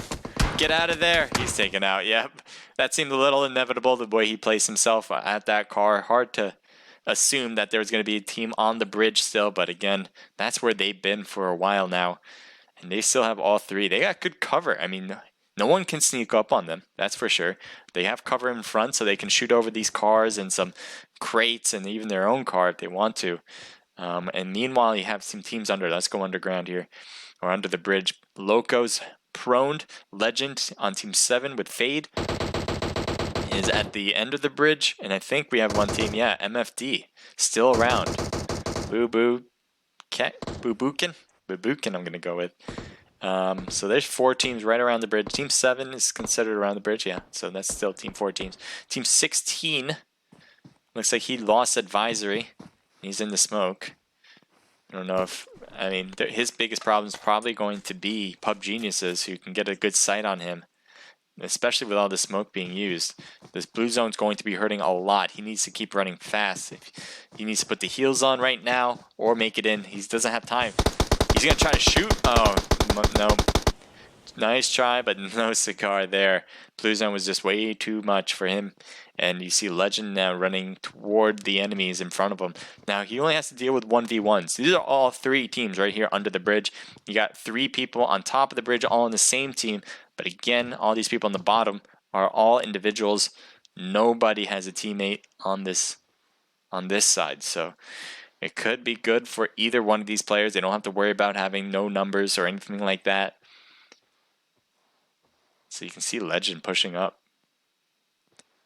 Speaker 2: Get out of there. He's taken out. Yep. That seemed a little inevitable, the way he placed himself at that car. Hard to assume that there was going to be a team on the bridge still. But again, that's where they've been for a while now. And they still have all three. They got good cover. I mean, no one can sneak up on them, that's for sure. They have cover in front, so they can shoot over these cars and some crates and even their own car if they want to. And meanwhile, you have some teams under. Let's go underground here, or under the bridge. Loco's proned. Legend on Team 7 with Fade is at the end of the bridge. And I think we have one team, yeah, MFD, still around. Boo-Boo. Boo-Bookin? Boo-Bookin I'm going to go with. So there's 4 teams right around the bridge. Team 7 is considered around the bridge, yeah. So that's still Team 4 teams. Team 16, looks like he lost Advisory. He's in the smoke. I don't know if, I mean, his biggest problem is probably going to be Pub Geniuses, who can get a good sight on him, especially with all the smoke being used. This blue zone's going to be hurting a lot. He needs to keep running fast. He needs to put the heels on right now or make it in. He doesn't have time. He's going to try to shoot. Oh, no. Nice try, but no cigar there. Blue zone was just way too much for him. And you see Legend now running toward the enemies in front of him. Now, he only has to deal with 1v1s. These are all 3 teams right here under the bridge. You got 3 people on top of the bridge, all on the same team. But again, all these people on the bottom are all individuals. Nobody has a teammate on this side. So it could be good for either one of these players. They don't have to worry about having no numbers or anything like that. So you can see Legend pushing up.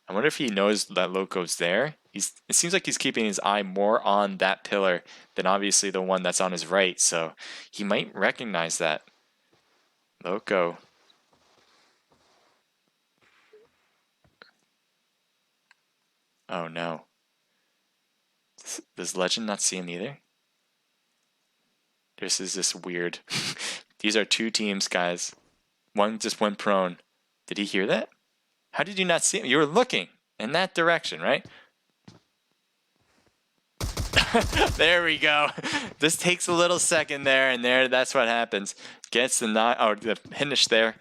Speaker 2: I wonder if he knows that Loco's there. It seems like he's keeping his eye more on that pillar than obviously the one that's on his right. So he might recognize that. Loco. Oh no. Does Legend not see him either? This is just weird. These are two teams, guys. One just went prone. Did he hear that? How did you not see him? You were looking in that direction, right? There we go. This takes a little second there, and that's what happens. Gets the finish there.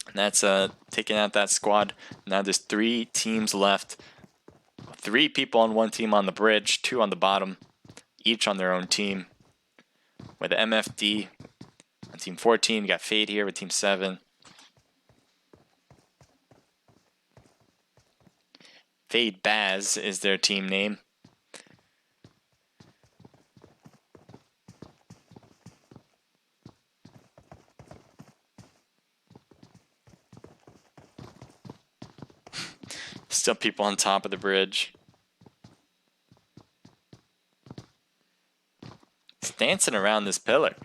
Speaker 2: And that's taking out that squad. Now there's 3 teams left. 3 people on one team on the bridge, 2 on the bottom, each on their own team. With MFD on team 14, you got Fade here with team 7. Fade Baz is their team name. Still people on top of the bridge. He's dancing around this pillar.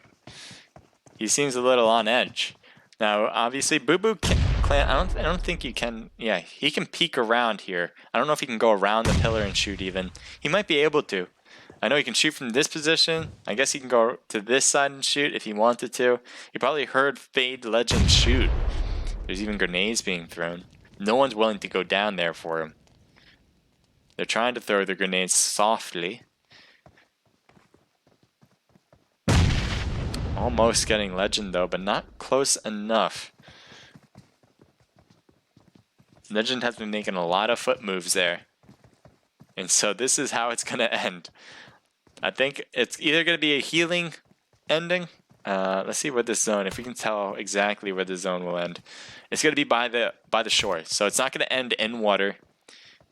Speaker 2: He seems a little on edge. Now, obviously, Boo Boo Clan. I don't think you can. Yeah, he can peek around here. I don't know if he can go around the pillar and shoot. Even he might be able to. I know he can shoot from this position. I guess he can go to this side and shoot if he wanted to. He probably heard Fade Legend shoot. There's even grenades being thrown. No one's willing to go down there for him. They're trying to throw the grenades softly. Almost getting Legend though, but not close enough. Legend has been making a lot of foot moves there. And so this is how it's going to end. I think it's either going to be a healing ending. Let's see where this zone, if we can tell exactly where the zone will end. It's going to be by the shore. So it's not going to end in water.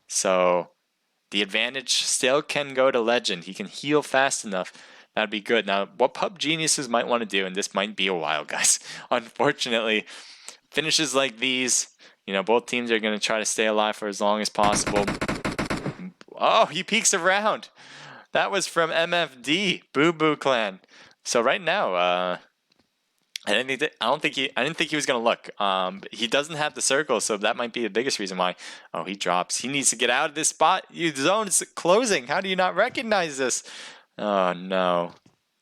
Speaker 2: So the advantage still can go to Legend. He can heal fast enough. That'd be good. Now, what PUBG geniuses might want to do, and this might be a while, guys. Unfortunately, finishes like these, you know, both teams are going to try to stay alive for as long as possible. Oh, he peeks around. That was from MFD, Boo Boo Clan. So right now, I didn't think he was gonna look. He doesn't have the circle, so that might be the biggest reason why. Oh, he drops. He needs to get out of this spot. Your zone is closing. How do you not recognize this? Oh no,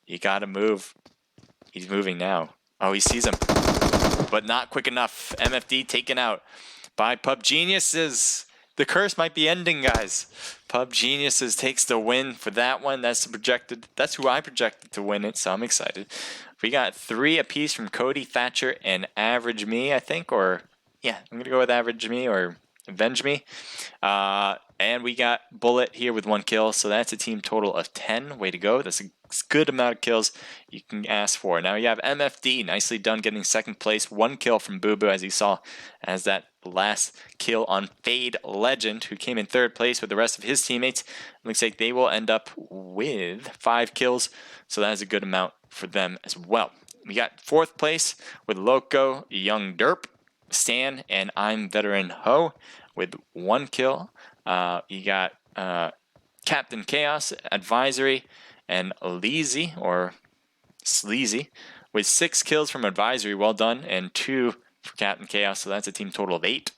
Speaker 2: you gotta move. He's moving now. Oh, he sees him, but not quick enough. MFD taken out by PUBG Geniuses. The curse might be ending, guys. PUBG Geniuses takes the win for that one. That's projected. That's who I projected to win it, so I'm excited. We got 3 apiece from Cody, Thatcher, and Average Me, I think. Or, yeah, I'm going to go with Average Me or Avenge Me. And we got Bullet here with 1 kill, so that's a team total of 10. Way to go. That's a good amount of kills you can ask for. Now you have MFD, nicely done, getting 2nd place. 1 kill from Boo Boo, as you saw, as that last kill on Fade Legend, who came in 3rd place with the rest of his teammates. It looks like they will end up with 5 kills, so that is a good amount for them as well. We got 4th place with Loco, Young Derp, Stan, and I'm Veteran Ho with 1 kill. You got Captain Chaos, Advisory, and Leezy, or Sleazy, with 6 kills from Advisory. Well done, and 2 for Captain Chaos, so that's a team total of 8.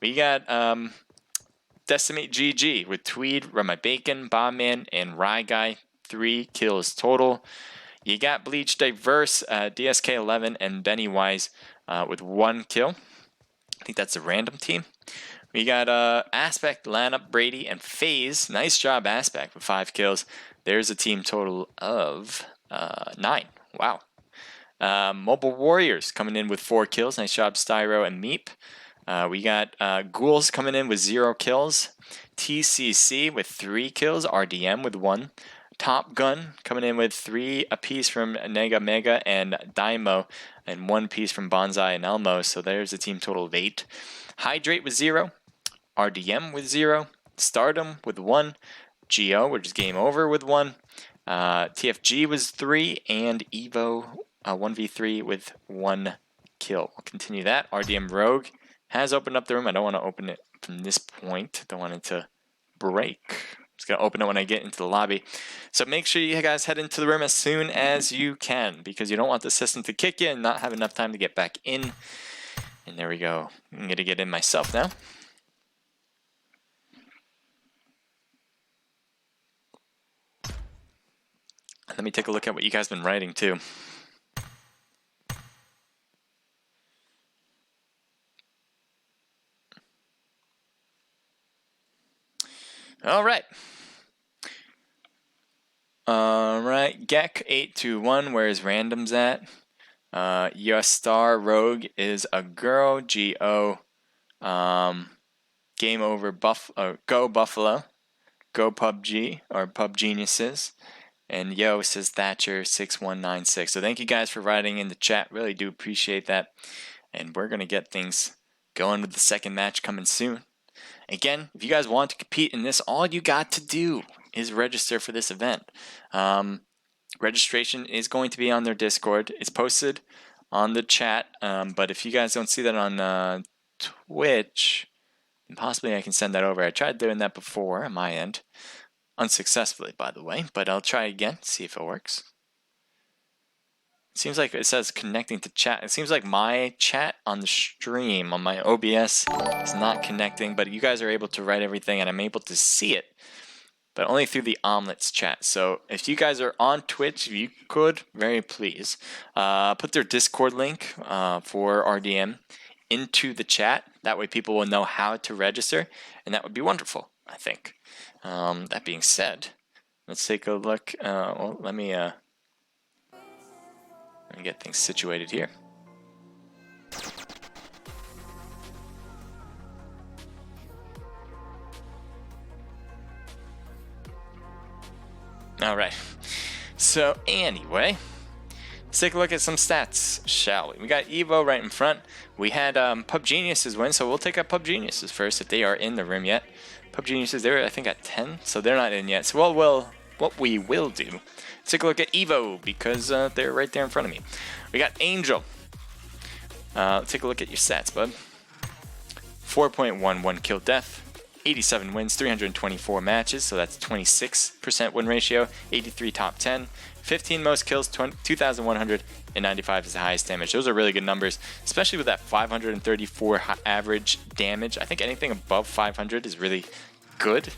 Speaker 2: We got Decimate GG with Tweed, Run My Bacon, Bombman, and Rye Guy. 3 kills total. You got Bleach Diverse, DSK11, and Benny Wise with 1 kill. I think that's a random team. We got Aspect, Lana, Brady, and FaZe. Nice job, Aspect, with 5 kills. There's a team total of 9. Wow. Mobile Warriors coming in with 4 kills. Nice job, Styro and Meep. We got Ghouls coming in with 0 kills. TCC with 3 kills. RDM with 1. Top Gun coming in with 3 apiece from Nega Mega and Daimo, and 1 piece from Bonsai and Elmo. So there's a team total of 8. Hydrate with 0. RDM with 0. Stardom with 1. Geo, which is game over, with 1. TFG was 3. And Evo 1v3 with 1 kill. We'll continue that. RDM Rogue has opened up the room. I don't want to open it from this point. Don't want it to break. Just going to open it when I get into the lobby. So make sure you guys head into the room as soon as you can, because you don't want the system to kick you and not have enough time to get back in. And there we go. I'm going to get in myself now. Let me take a look at what you guys been writing too. All right. Gek821, where's randoms at? Your star rogue is a girl. Go. Game over. Go Buffalo. Go PUBG or Pub Geniuses. And Yo says Thatcher6196. So thank you guys for writing in the chat. Really do appreciate that. And we're gonna get things going with the second match coming soon. Again, if you guys want to compete in this, all you got to do is register for this event. Registration is going to be on their Discord. It's posted on the chat, but if you guys don't see that on Twitch, then possibly I can send that over. I tried doing that before on my end, unsuccessfully, by the way, but I'll try again, see if it works. It seems like it says connecting to chat. It seems like my chat on the stream, on my OBS, is not connecting, but you guys are able to write everything, and I'm able to see it, but only through the Omlet's chat. So if you guys are on Twitch, if you could, very please, put their Discord link for RDM into the chat. That way people will know how to register, and that would be wonderful, I think. That being said, let's take a look. Well, let me get things situated here. All right. So anyway, let's take a look at some stats, shall we? We got Evo right in front. We had Pub Geniuses win, so we'll take up Pub Geniuses first if they are in the room yet. Pub Geniuses, they're I think at 10, so they're not in yet. So what we will do, let's take a look at Evo because they're right there in front of me. We got Angel. Let's take a look at your stats, bud. 4.11 kill death. 87 wins, 324 matches, so that's 26% win ratio, 83 top 10, 15 most kills, 2,195 is the highest damage. Those are really good numbers, especially with that 534 average damage. I think anything above 500 is really good.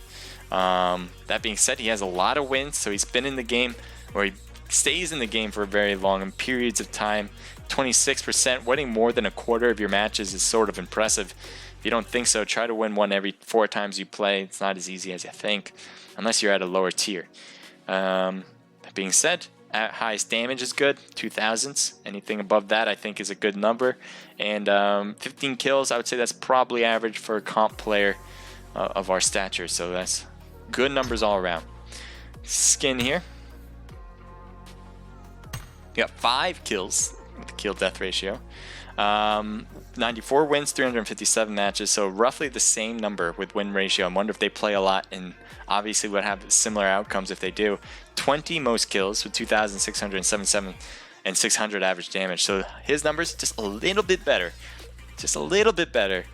Speaker 2: That being said, he has a lot of wins, so he's been in the game, or he stays in the game for very long periods of time. 26%, winning more than a quarter of your matches is sort of impressive. If you don't think so, try to win one every 4 times you play. It's not as easy as you think, unless you're at a lower tier. That being said, highest damage is good, 2000s. Anything above that I think is a good number. And 15 kills, I would say that's probably average for a comp player of our stature. So that's good numbers all around. Skin here. You got 5 kills with the kill death ratio. 94 wins, 357 matches, so roughly the same number with win ratio. I wonder if they play a lot and obviously would have similar outcomes if they do. 20 most kills with 2,677 and 600 average damage. So his numbers just a little bit better. Just a little bit better.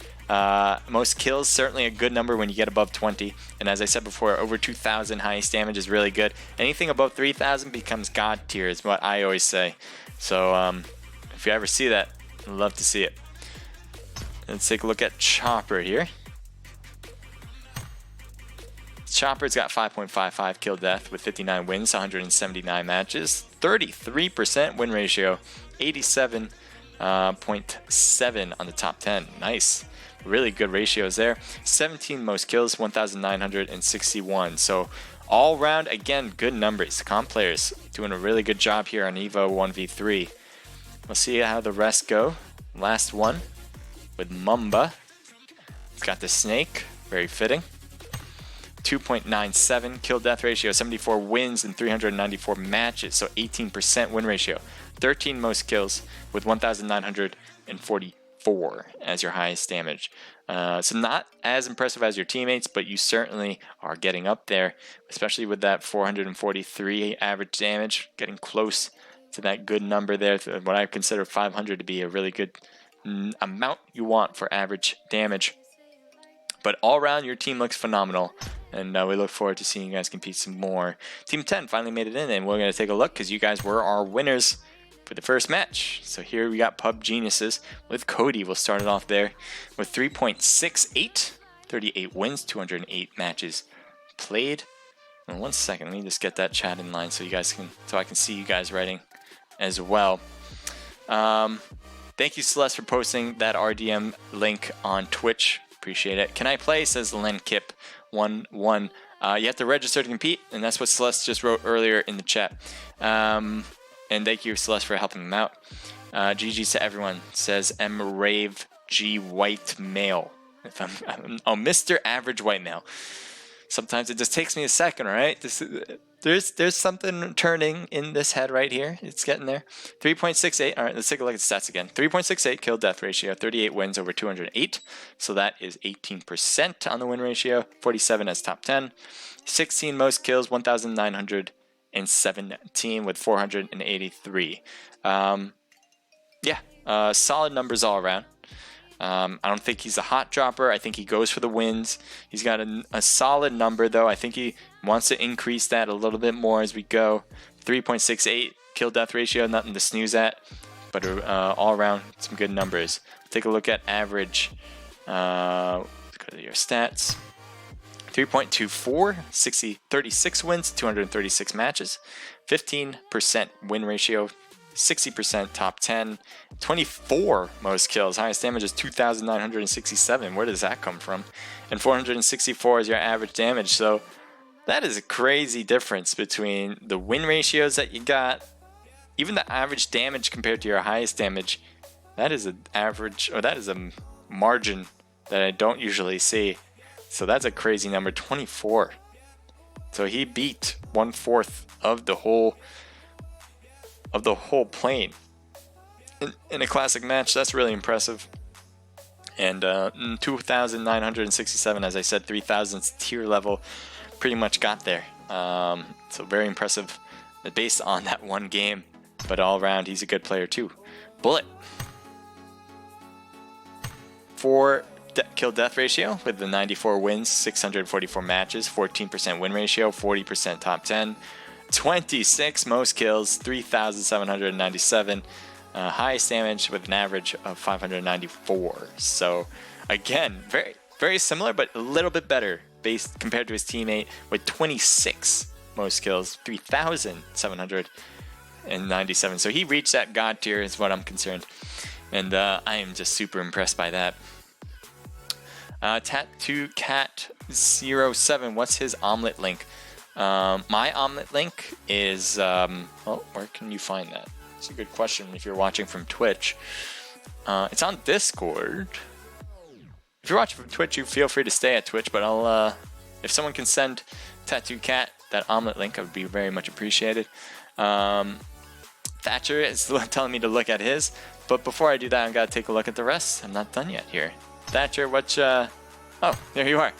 Speaker 2: Most kills, certainly a good number when you get above 20. And as I said before, over 2,000 highest damage is really good. Anything above 3,000 becomes God tier is what I always say. So if you ever see that, I'd love to see it. Let's take a look at Chopper here. Chopper's got 5.55 kill death with 59 wins, 179 matches, 33% win ratio, 87.7 on the top 10. Nice. Really good ratios there. 17 most kills, 1,961. So all around, again, good numbers. Comp players doing a really good job here on Evo 1v3. We'll see how the rest go. Last one with Mumba. It's got the snake, very fitting. 2.97 kill death ratio, 74 wins in 394 matches, so 18% win ratio. 13 most kills with 1,944 as your highest damage. So not as impressive as your teammates, but you certainly are getting up there, especially with that 443 average damage, getting close to that good number there. What I consider 500 to be a really good amount you want for average damage. But all around, your team looks phenomenal, and we look forward to seeing you guys compete some more. Team 10 finally made it in, and we're going to take a look because you guys were our winners for the first match. So here we got Pub Geniuses with Cody. We'll start it off there with 3.68, 38 wins, 208 matches played. 1 second, let me just get that chat in line so you guys can, so I can see you guys writing as well. Thank you, Celeste, for posting that RDM link on Twitch. Appreciate it. Can I play? Says Len Kip 11. You have to register to compete, and that's what Celeste just wrote earlier in the chat. And thank you, Celeste, for helping them out. GG's to everyone, says M Rave G White Male. If oh, Mr. Average White Male. Sometimes it just takes me a second, all right? There's something turning in this head right here. It's getting there. 3.68. All right, let's take a look at the stats again. 3.68 kill death ratio, 38 wins over 208. So that is 18% on the win ratio. 47 as top 10. 16 most kills, 1,917 with 483. Solid numbers all around. I don't think he's a hot dropper. I think he goes for the wins. He's got a solid number, though. I think he wants to increase that a little bit more as we go. 3.68 kill death ratio, nothing to snooze at, but all around some good numbers. Take a look at average. Let's go to your stats. 3.24, 36 wins, 236 matches, 15% win ratio, 60% top 10, 24 most kills. Highest damage is 2,967. Where does that come from? And 464 is your average damage. So that is a crazy difference between the win ratios that you got, even the average damage compared to your highest damage. That is an average, or that is a margin that I don't usually see. So that's a crazy number, 24. So he beat 1/4 of the whole plane in a classic match. That's really impressive. And 2,967, as I said, 3,000 tier level, pretty much got there. So very impressive based on that one game. But all around, he's a good player too. Bullet. 4 kill death ratio with the 94 wins, 644 matches, 14% win ratio, 40% top 10. 26 most kills, 3,797. Highest damage with an average of 594. So again, very, very similar, but a little bit better based compared to his teammate with 26 most kills, 3,797. So he reached that god tier, is what I'm concerned, and I am just super impressed by that. Tattoo Cat 07. What's his Omlet link? My Omlet link is, where can you find that? It's a good question if you're watching from Twitch. It's on Discord. If you're watching from Twitch, you feel free to stay at Twitch, but I'll, if someone can send Tattoo Cat that Omlet link, I would be very much appreciated. Thatcher is telling me to look at his, but before I do that, I've got to take a look at the rest. I'm not done yet here. Thatcher, oh, there you are.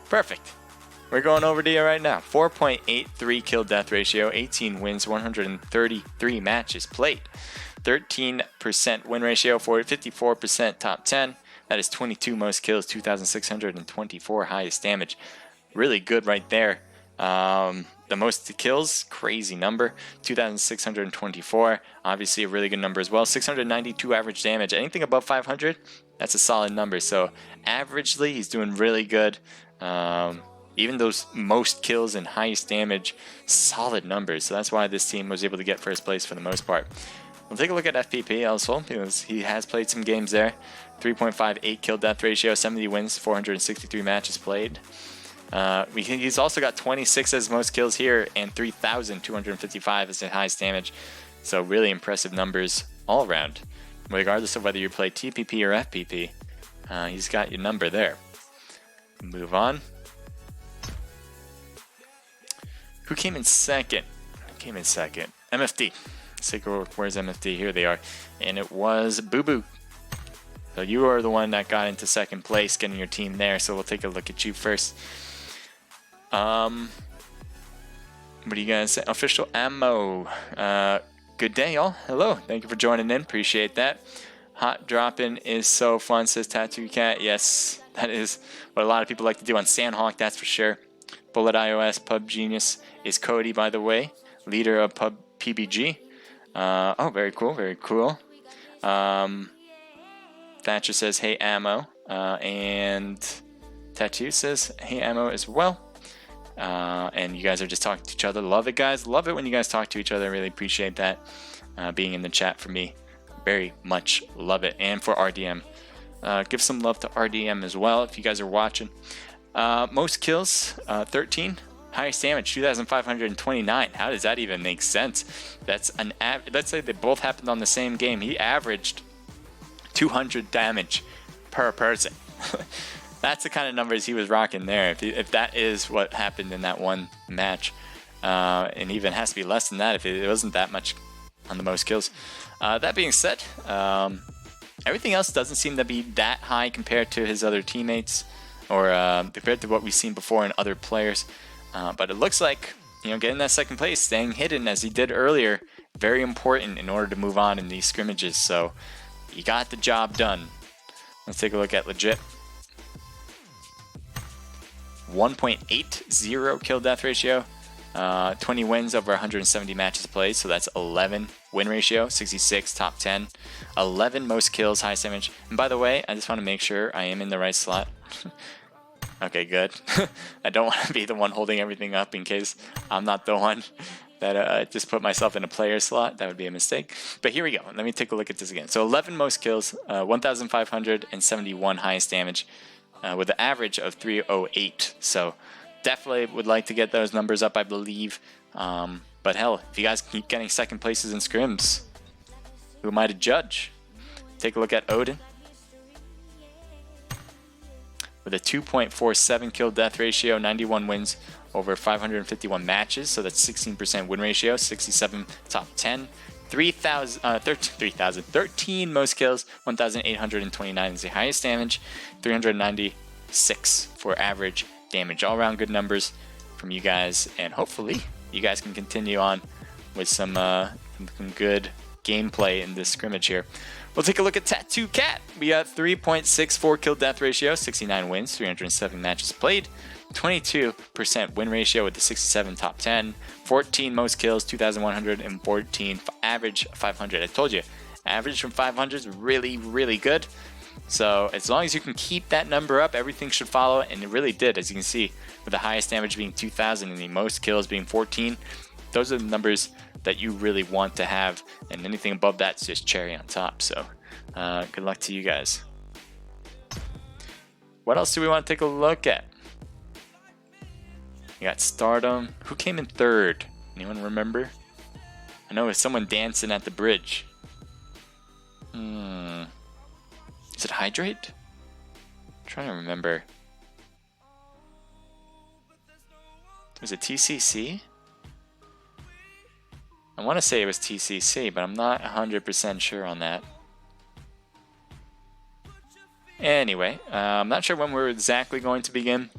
Speaker 2: Perfect. We're going over to you right now. 4.83 kill death ratio, 18 wins, 133 matches played. 13% win ratio, 54% top 10. That is 22 most kills, 2,624 highest damage. Really good right there. The most kills, crazy number, 2,624. Obviously a really good number as well. 692 average damage. Anything above 500, that's a solid number. So averagely, he's doing really good. Even those most kills and highest damage, solid numbers. So that's why this team was able to get first place for the most part. We'll take a look at FPP also, because he has played some games there. 3.58 kill death ratio, 70 wins, 463 matches played. He's also got 26 as most kills here and 3,255 as the highest damage. So really impressive numbers all around. Regardless of whether you play TPP or FPP, he's got your number there. Move on. Who came in second? MFD. Where's MFD? Here they are. And it was Boo Boo. So you are the one that got into second place, getting your team there. So we'll take a look at you first. What do you guys say? Official ammo. Good day, y'all. Hello. Thank you for joining in. Appreciate that. Hot dropping is so fun, says Tattoo Cat. Yes, that is what a lot of people like to do on Sandhawk, that's for sure. Bullet iOS, Pub Genius is Cody, by the way, leader of PUBG. Oh, very cool, very cool. Thatcher says, hey, ammo. And Tattoo says, hey, ammo as well. and you guys are just talking to each other. Love it, guys. Love it when you guys talk to each other. I really appreciate that being in the chat for me. Very much love it. And for RDM, give some love to RDM as well if you guys are watching. Most kills, 13. Highest damage, 2,529. How does that even make sense? That's an let's say they both happened on the same game. He averaged 200 damage per person. That's the kind of numbers he was rocking there. If that is what happened in that one match, and even has to be less than that if it wasn't that much on the most kills. That being said, everything else doesn't seem to be that high compared to his other teammates, or compared to what we've seen before in other players. But it looks like, you know, getting that second place, staying hidden as he did earlier, very important in order to move on in these scrimmages. So he got the job done. Let's take a look at legit. 1.80 kill death ratio, 20 wins over 170 matches played, so that's 11 win ratio, 66 top 10, 11 most kills, highest damage. And by the way, I just want to make sure I am in the right slot. Okay, good. I don't want to be the one holding everything up in case I'm not the one that just put myself in a player slot. That would be a mistake. But here we go. Let me take a look at this again. So 11 most kills, 1,571 highest damage, with an average of 308. So definitely would like to get those numbers up, I believe. But hell, if you guys keep getting second places in scrims, who am I to judge? Take a look at Odin. With a 2.47 kill death ratio, 91 wins over 551 matches, so that's 16% win ratio, 67 top 10, 13 most kills, 1,829 is the highest damage, 396 for average damage. All around good numbers from you guys, and hopefully you guys can continue on with some good gameplay in this scrimmage here. We'll take a look at Tattoo Cat. We got 3.64 kill death ratio, 69 wins, 307 matches played, 22% win ratio with the 67 top 10, 14 most kills, 2,114, average 500. I told you, average from 500 is really, really good. So as long as you can keep that number up, everything should follow, and it really did, as you can see, with the highest damage being 2,000 and the most kills being 14. Those are the numbers that you really want to have, and anything above that's just cherry on top. So good luck to you guys. What else do we want to take a look at? We got Stardom. Who came in third? Anyone remember? I know it's someone dancing at the bridge. Is it Hydrate? I'm trying to remember. Was it TCC? I want to say it was TCC, but I'm not 100% sure on that. Anyway, I'm not sure when we're exactly going to begin.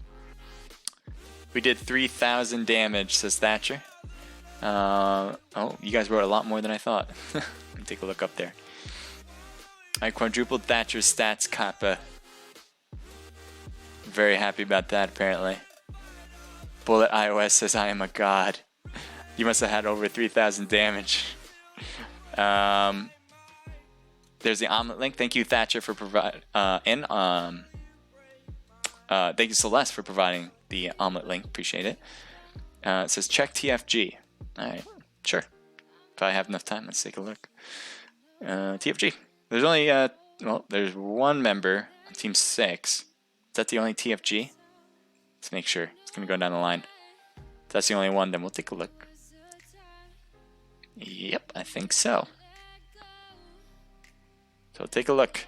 Speaker 2: We did 3,000 damage, says Thatcher. Oh, you guys wrote a lot more than I thought. Let me take a look up there. I quadrupled Thatcher's stats, Kappa. Very happy about that, apparently. Bullet iOS says I am a god. You must have had over 3,000 damage. There's the Omlet link. Thank you, Thatcher, for providing. Thank you, Celeste, for providing the Omlet link. Appreciate it. It says check TFG. All right, sure. If I have enough time, let's take a look. TFG. There's only well, there's one member on Team 6. Is that the only TFG? Let's make sure. It's gonna go down the line. If that's the only one, then we'll take a look. Yep, I think so. So take a look.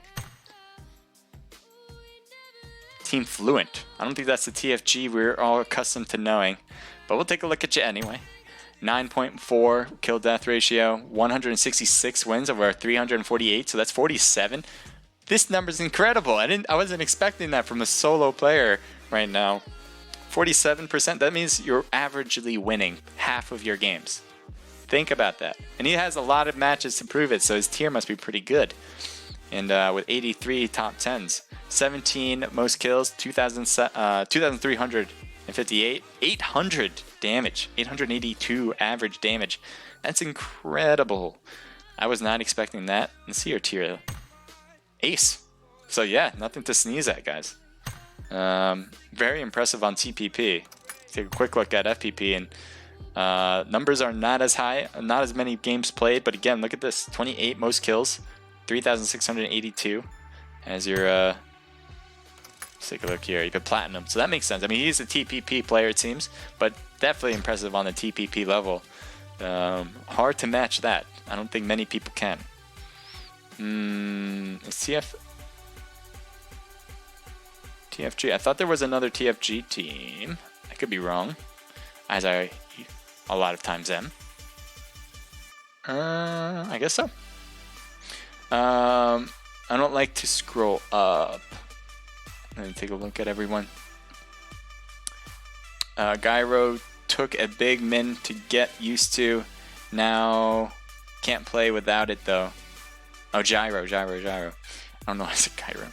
Speaker 2: Team Fluent. I don't think that's the TFG we're all accustomed to knowing, but we'll take a look at you anyway. 9.4 kill death ratio, 166 wins over 348, so that's 47. This number's incredible. I wasn't expecting that from a solo player right now. 47%, that means you're averagely winning half of your games. Think about that. And he has a lot of matches to prove it, so his tier must be pretty good. And with 83 top 10s, 17 most kills, 2,358, 800 damage, 882 average damage. That's incredible. I was not expecting that. Let's see your tier. Ace. So yeah, nothing to sneeze at, guys. Very impressive on TPP. take a quick look at FPP, and numbers are not as high, not as many games played. But again, look at this: 28 most kills, 3,682 as your. Let's take a look here. You put platinum, so that makes sense. I mean, he's a TPP player, it seems, but definitely impressive on the TPP level. Hard to match that. I don't think many people can. TFG. I thought there was another TFG team. I could be wrong, as I a lot of times am. I guess so. I don't like to scroll up. Let me take a look at everyone. Gyro took a big min to get used to. Now can't play without it though. Oh, gyro. I don't know why I said gyro.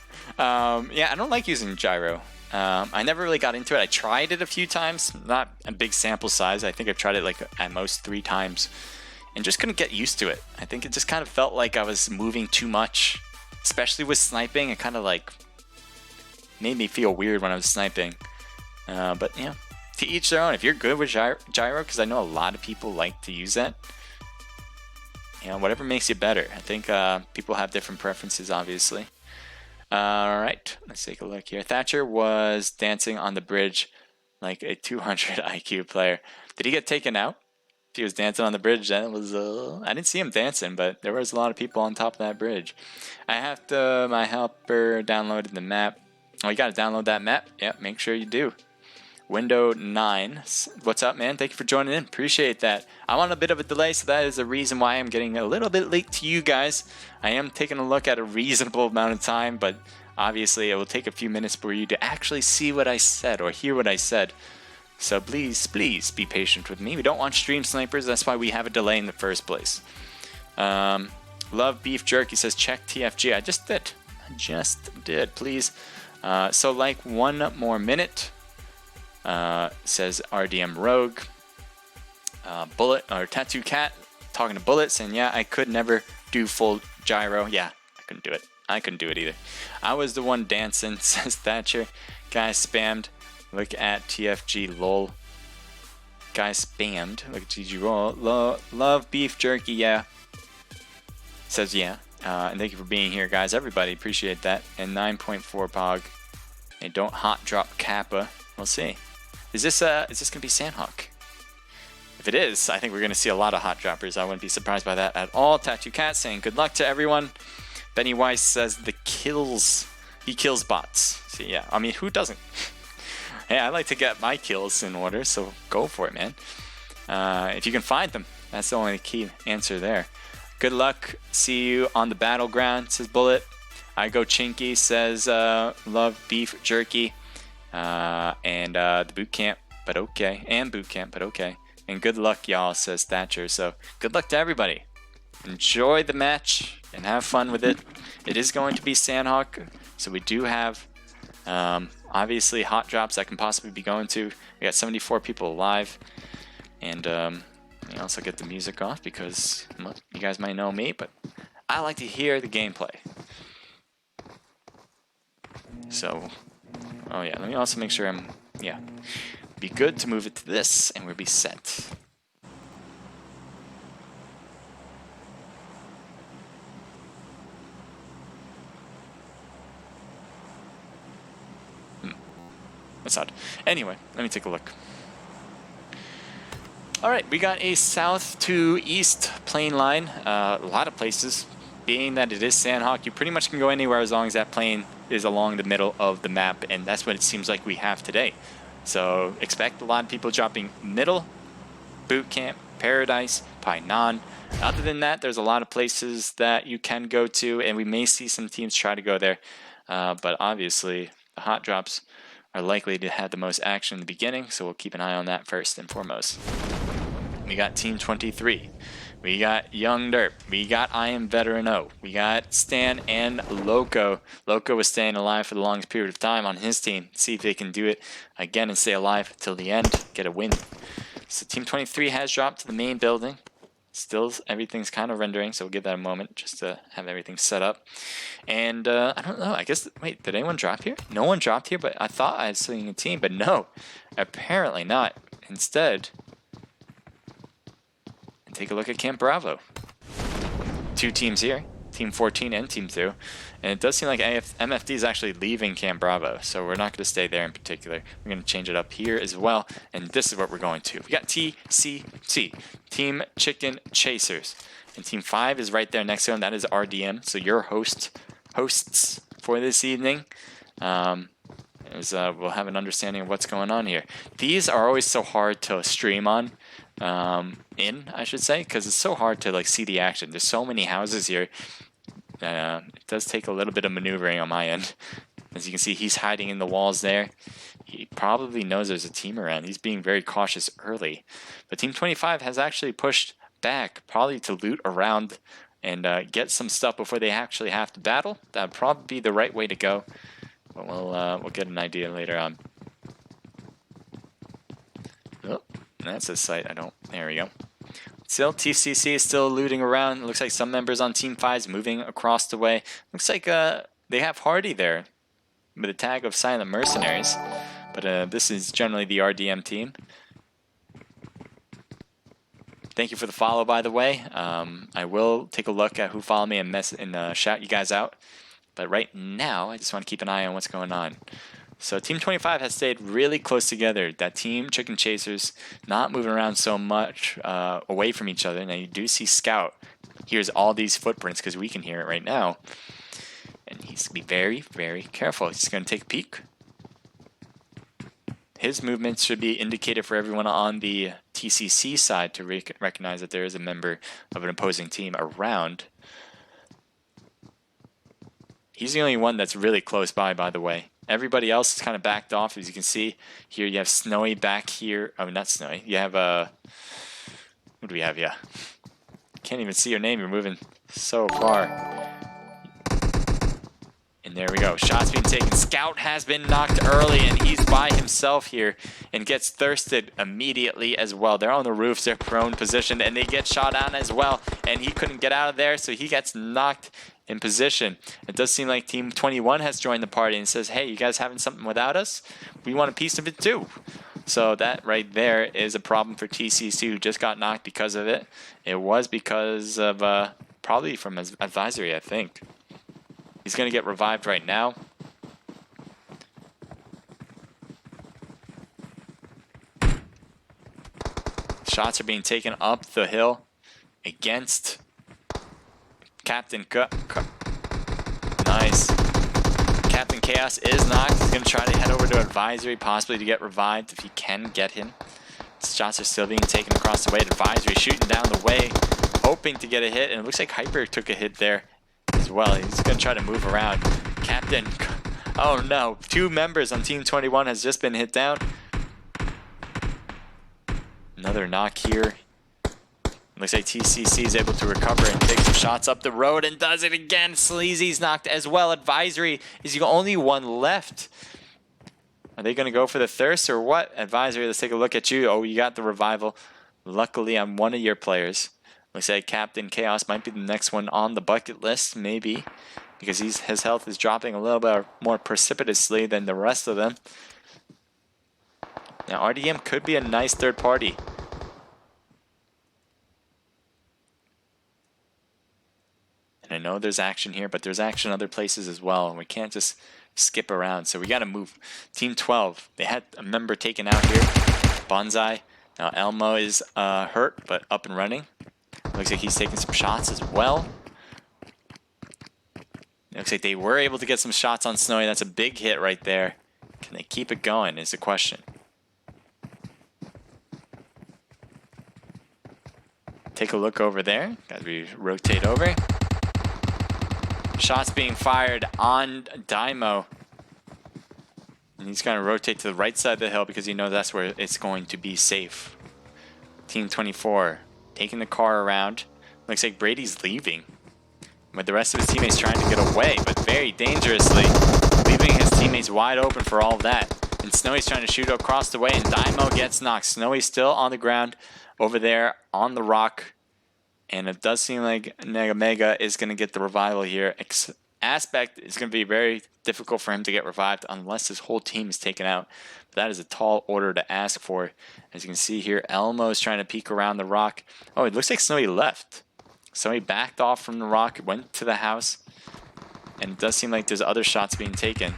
Speaker 2: Yeah, I don't like using gyro. I never really got into it. I tried it a few times, not a big sample size. I think I've tried it like at most 3 times and just couldn't get used to it. I think it just kind of felt like I was moving too much, especially with sniping. It kind of like made me feel weird when I was sniping. But yeah, to each their own. If you're good with gyro, because I know a lot of people like to use that, you know, whatever makes you better. I think people have different preferences, obviously. Alright, let's take a look here. Thatcher was dancing on the bridge like a 200 IQ player. Did he get taken out? If he was dancing on the bridge, then it was I didn't see him dancing, but there was a lot of people on top of that bridge. I have to, my helper downloaded the map. Oh, you gotta download that map. Yep, make sure you do. Window 9. What's up, man? Thank you for joining in. Appreciate that. I'm on a bit of a delay, so that is the reason why I'm getting a little bit late to you guys. I am taking a look at a reasonable amount of time, but obviously it will take a few minutes for you to actually see what I said or hear what I said. So please be patient with me. We don't want stream snipers. That's why we have a delay in the first place. Love Beef Jerky says, check TFG. I just did. Please. So like 1 more minute. Says RDM Rogue. Bullet or Tattoo Cat talking to Bullet saying, yeah, I could never do full gyro. Yeah, I couldn't do it. I couldn't do it either. I was the one dancing, says Thatcher. Guys spammed. Look at TFG lol. Guys spammed. Look at TG roll. Love Beef Jerky, yeah. Says yeah. And thank you for being here, guys. Everybody, appreciate that. And 9.4 Pog. And don't hot drop Kappa. We'll see. Is this gonna be Sandhawk? If it is, I think we're gonna see a lot of hot droppers. I wouldn't be surprised by that at all. Tattoo Cat saying good luck to everyone. Benny Weiss says he kills bots. See, yeah, I mean, who doesn't? Hey, I like to get my kills in order, so go for it, man. If you can find them, that's the only key answer there. Good luck. See you on the battleground, says Bullet. I go Chinky, says love Beef Jerky. And the boot camp, but okay. And boot camp, but okay. And good luck, y'all, says Thatcher. So good luck to everybody. Enjoy the match and have fun with it. It is going to be Sandhawk, so we do have obviously hot drops that can possibly be going to. We got 74 people alive, and we also get the music off because you guys might know me, but I like to hear the gameplay. So, oh yeah, let me also make sure be good to move it to this, and we'll be set. That's odd. Anyway, let me take a look. Alright, we got a south to east plane line. A lot of places. Being that it is Sandhawk, you pretty much can go anywhere as long as that plane is along the middle of the map, and that's what it seems like we have today. So expect a lot of people dropping middle, boot camp, paradise, Painan. Other than that, there's a lot of places that you can go to, and we may see some teams try to go there. But obviously, the hot drops are likely to have the most action in the beginning, so we'll keep an eye on that first and foremost. We got Team 23. We got Young Derp. We got I Am Veteran O. We got Stan and Loco. Loco was staying alive for the longest period of time on his team. See if they can do it again and stay alive till the end. Get a win. So Team 23 has dropped to the main building. Still, everything's kind of rendering, so we'll give that a moment just to have everything set up. And I don't know, I guess, wait, did anyone drop here? No one dropped here, but I thought I had seen a team, but no, apparently not. Instead, take a look at Camp Bravo. 2 teams here, Team 14 and Team 2. And it does seem like MFD is actually leaving Camp Bravo, so we're not going to stay there in particular. We're going to change it up here as well, and this is what we're going to. We got TCC, Team Chicken Chasers. And Team 5 is right there next to them. That is RDM, so your hosts for this evening. We'll have an understanding of what's going on here. These are always so hard to stream on. I should say, because it's so hard to like see the action. There's so many houses here. It does take a little bit of maneuvering on my end. As you can see, he's hiding in the walls there. He probably knows there's a team around. He's being very cautious early. But Team 25 has actually pushed back, probably to loot around and get some stuff before they actually have to battle. That would probably be the right way to go. But we'll get an idea later on. Oh, that's a site. There we go. Still, TCC is still looting around. It looks like some members on Team 5 is moving across the way. Looks like they have Hardy there with a tag of Silent Mercenaries. But this is generally the RDM team. Thank you for the follow, by the way. I will take a look at who followed me and shout you guys out. But right now, I just want to keep an eye on what's going on. So Team 25 has stayed really close together. That Team Chicken Chasers not moving around so much away from each other. Now you do see Scout hears all these footprints because we can hear it right now. And he's going to be very, very careful. He's going to take a peek. His movements should be indicated for everyone on the TCC side to recognize that there is a member of an opposing team around. He's the only one that's really close by the way. Everybody else is kind of backed off, as you can see. Here you have Snowy back here. Oh, not Snowy. You have what do we have? Yeah. Can't even see your name. You're moving so far. And there we go. Shots being taken. Scout has been knocked early, and he's by himself here and gets thirsted immediately as well. They're on the roofs. They're prone positioned, and they get shot down as well. And he couldn't get out of there, so he gets knocked in position. It does seem like Team 21 has joined the party and says, hey, you guys having something without us? We want a piece of it too. So that right there is a problem for TCC, who just got knocked because of it. It was because of probably from his advisory, I think. He's going to get revived right now. Shots are being taken up the hill against Captain Nice. Captain Chaos is knocked. He's going to try to head over to advisory, possibly to get revived if he can get him. Shots are still being taken across the way. Advisory shooting down the way, hoping to get a hit, and it looks like Hyper took a hit there as well. He's going to try to move around. Captain, oh no, 2 members on Team 21 has just been hit down. Another knock here. Looks like TCC is able to recover and take some shots up the road and does it again. Sleazy's knocked as well. Advisory is the only one left. Are they going to go for the thirst or what? Advisory, let's take a look at you. Oh, you got the revival. Luckily, I'm one of your players. Looks like Captain Chaos might be the next one on the bucket list, maybe, because his health is dropping a little bit more precipitously than the rest of them. Now, RDM could be a nice third party. And I know there's action here, but there's action other places as well, and we can't just skip around, so we got to move. Team 12, they had a member taken out here, Bonsai. Now Elmo is hurt, but up and running. Looks like he's taking some shots as well. Looks like they were able to get some shots on Snowy. That's a big hit right there. Can they keep it going is the question. Take a look over there as we rotate over. Shots being fired on Daimo. And he's going to rotate to the right side of the hill because he knows that's where it's going to be safe. Team 24 taking the car around. Looks like Brady's leaving, with the rest of his teammates trying to get away, but very dangerously, leaving his teammates wide open for all of that. And Snowy's trying to shoot across the way, and Daimo gets knocked. Snowy's still on the ground over there on the rock. And it does seem like Mega is going to get the revival here. Aspect is going to be very difficult for him to get revived unless his whole team is taken out. But that is a tall order to ask for. As you can see here, Elmo is trying to peek around the rock. Oh, it looks like Snowy left. Snowy backed off from the rock, went to the house. And it does seem like there's other shots being taken.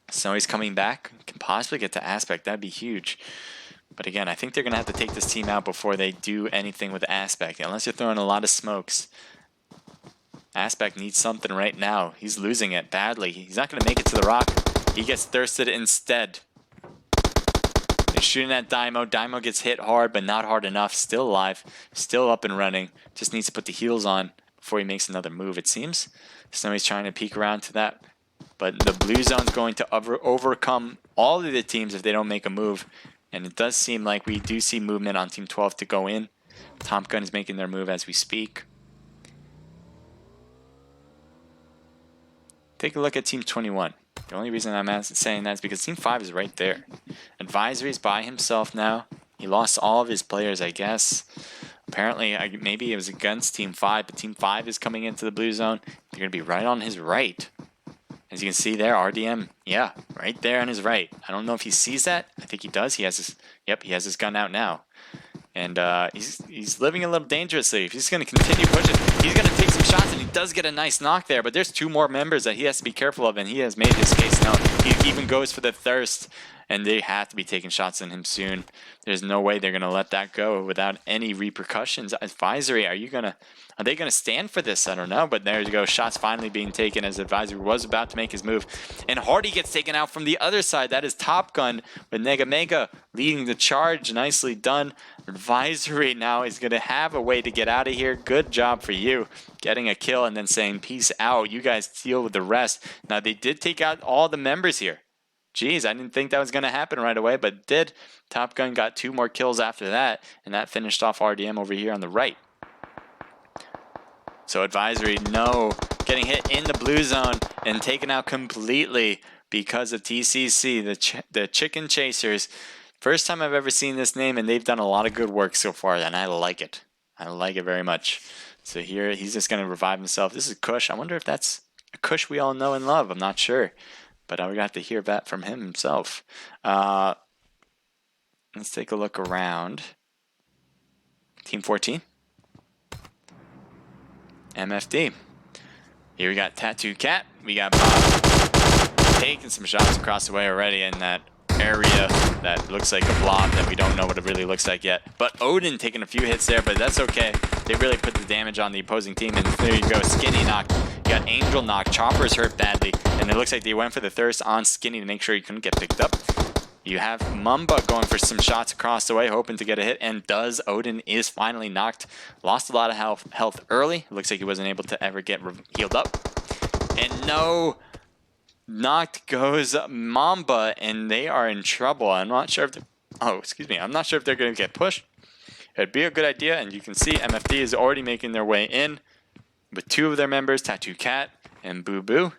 Speaker 2: Snowy's coming back. Can possibly get to Aspect. That'd be huge. But again, I think they're going to have to take this team out before they do anything with Aspect. Unless you're throwing a lot of smokes. Aspect needs something right now. He's losing it badly. He's not going to make it to the rock. He gets thirsted instead. They're shooting at Daimo. Daimo gets hit hard, but not hard enough. Still alive. Still up and running. Just needs to put the heels on before he makes another move, it seems. Snowy's trying to peek around to that. But the blue zone's going to overcome all of the teams if they don't make a move. And it does seem like we do see movement on Team 12 to go in. Top Gun is making their move as we speak. Take a look at Team 21. The only reason I'm saying that is because Team 5 is right there. Advisory's by himself now. He lost all of his players, I guess. Apparently, maybe it was against Team 5, but Team 5 is coming into the blue zone. They're going to be right on his right. As you can see there, RDM, yeah, right there on his right. I don't know if he sees that. I think he does. He has his, yep, he has his gun out now. And he's living a little dangerously. If he's going to continue pushing, he's going to take some shots, and he does get a nice knock there. But there's two more members that he has to be careful of, and he has made his case known. He even goes for the thirst, and they have to be taking shots on him soon. There's no way they're going to let that go without any repercussions. Advisory, are they going to stand for this? I don't know, but there you go. Shots finally being taken as Advisory was about to make his move. And Hardy gets taken out from the other side. That is Top Gun with Mega leading the charge. Nicely done. Advisory now is going to have a way to get out of here. Good job for you. Getting a kill and then saying peace out. You guys deal with the rest. Now, they did take out all the members here. Jeez, I didn't think that was going to happen right away, but it did. Top Gun got 2 more kills after that, and that finished off RDM over here on the right. So Advisory, no, getting hit in the blue zone and taken out completely because of TCC, the Chicken Chasers. First time I've ever seen this name, and they've done a lot of good work so far, and I like it. I like it very much. So here, he's just going to revive himself. This is Kush. I wonder if that's a Kush we all know and love. I'm not sure. But we're going to have to hear that from him himself. Let's take a look around. Team 14. MFD. Here we got Tattoo Cat. We got Bob taking some shots across the way already in that area that looks like a blob that we don't know what it really looks like yet. But Odin taking a few hits there, but that's okay. They really put the damage on the opposing team. And there you go. Skinny knocked. You got Angel knocked. Chopper's hurt badly. And it looks like they went for the thirst on Skinny to make sure he couldn't get picked up. You have Mamba going for some shots across the way, hoping to get a hit, and does. Odin is finally knocked. Lost a lot of health early. It looks like he wasn't able to ever get healed up. And no, knocked goes Mamba, and they are in trouble. I'm not sure if I'm not sure if they're going to get pushed. It'd be a good idea, and you can see MFD is already making their way in with 2 of their members, Tattoo Cat and Boo Boo.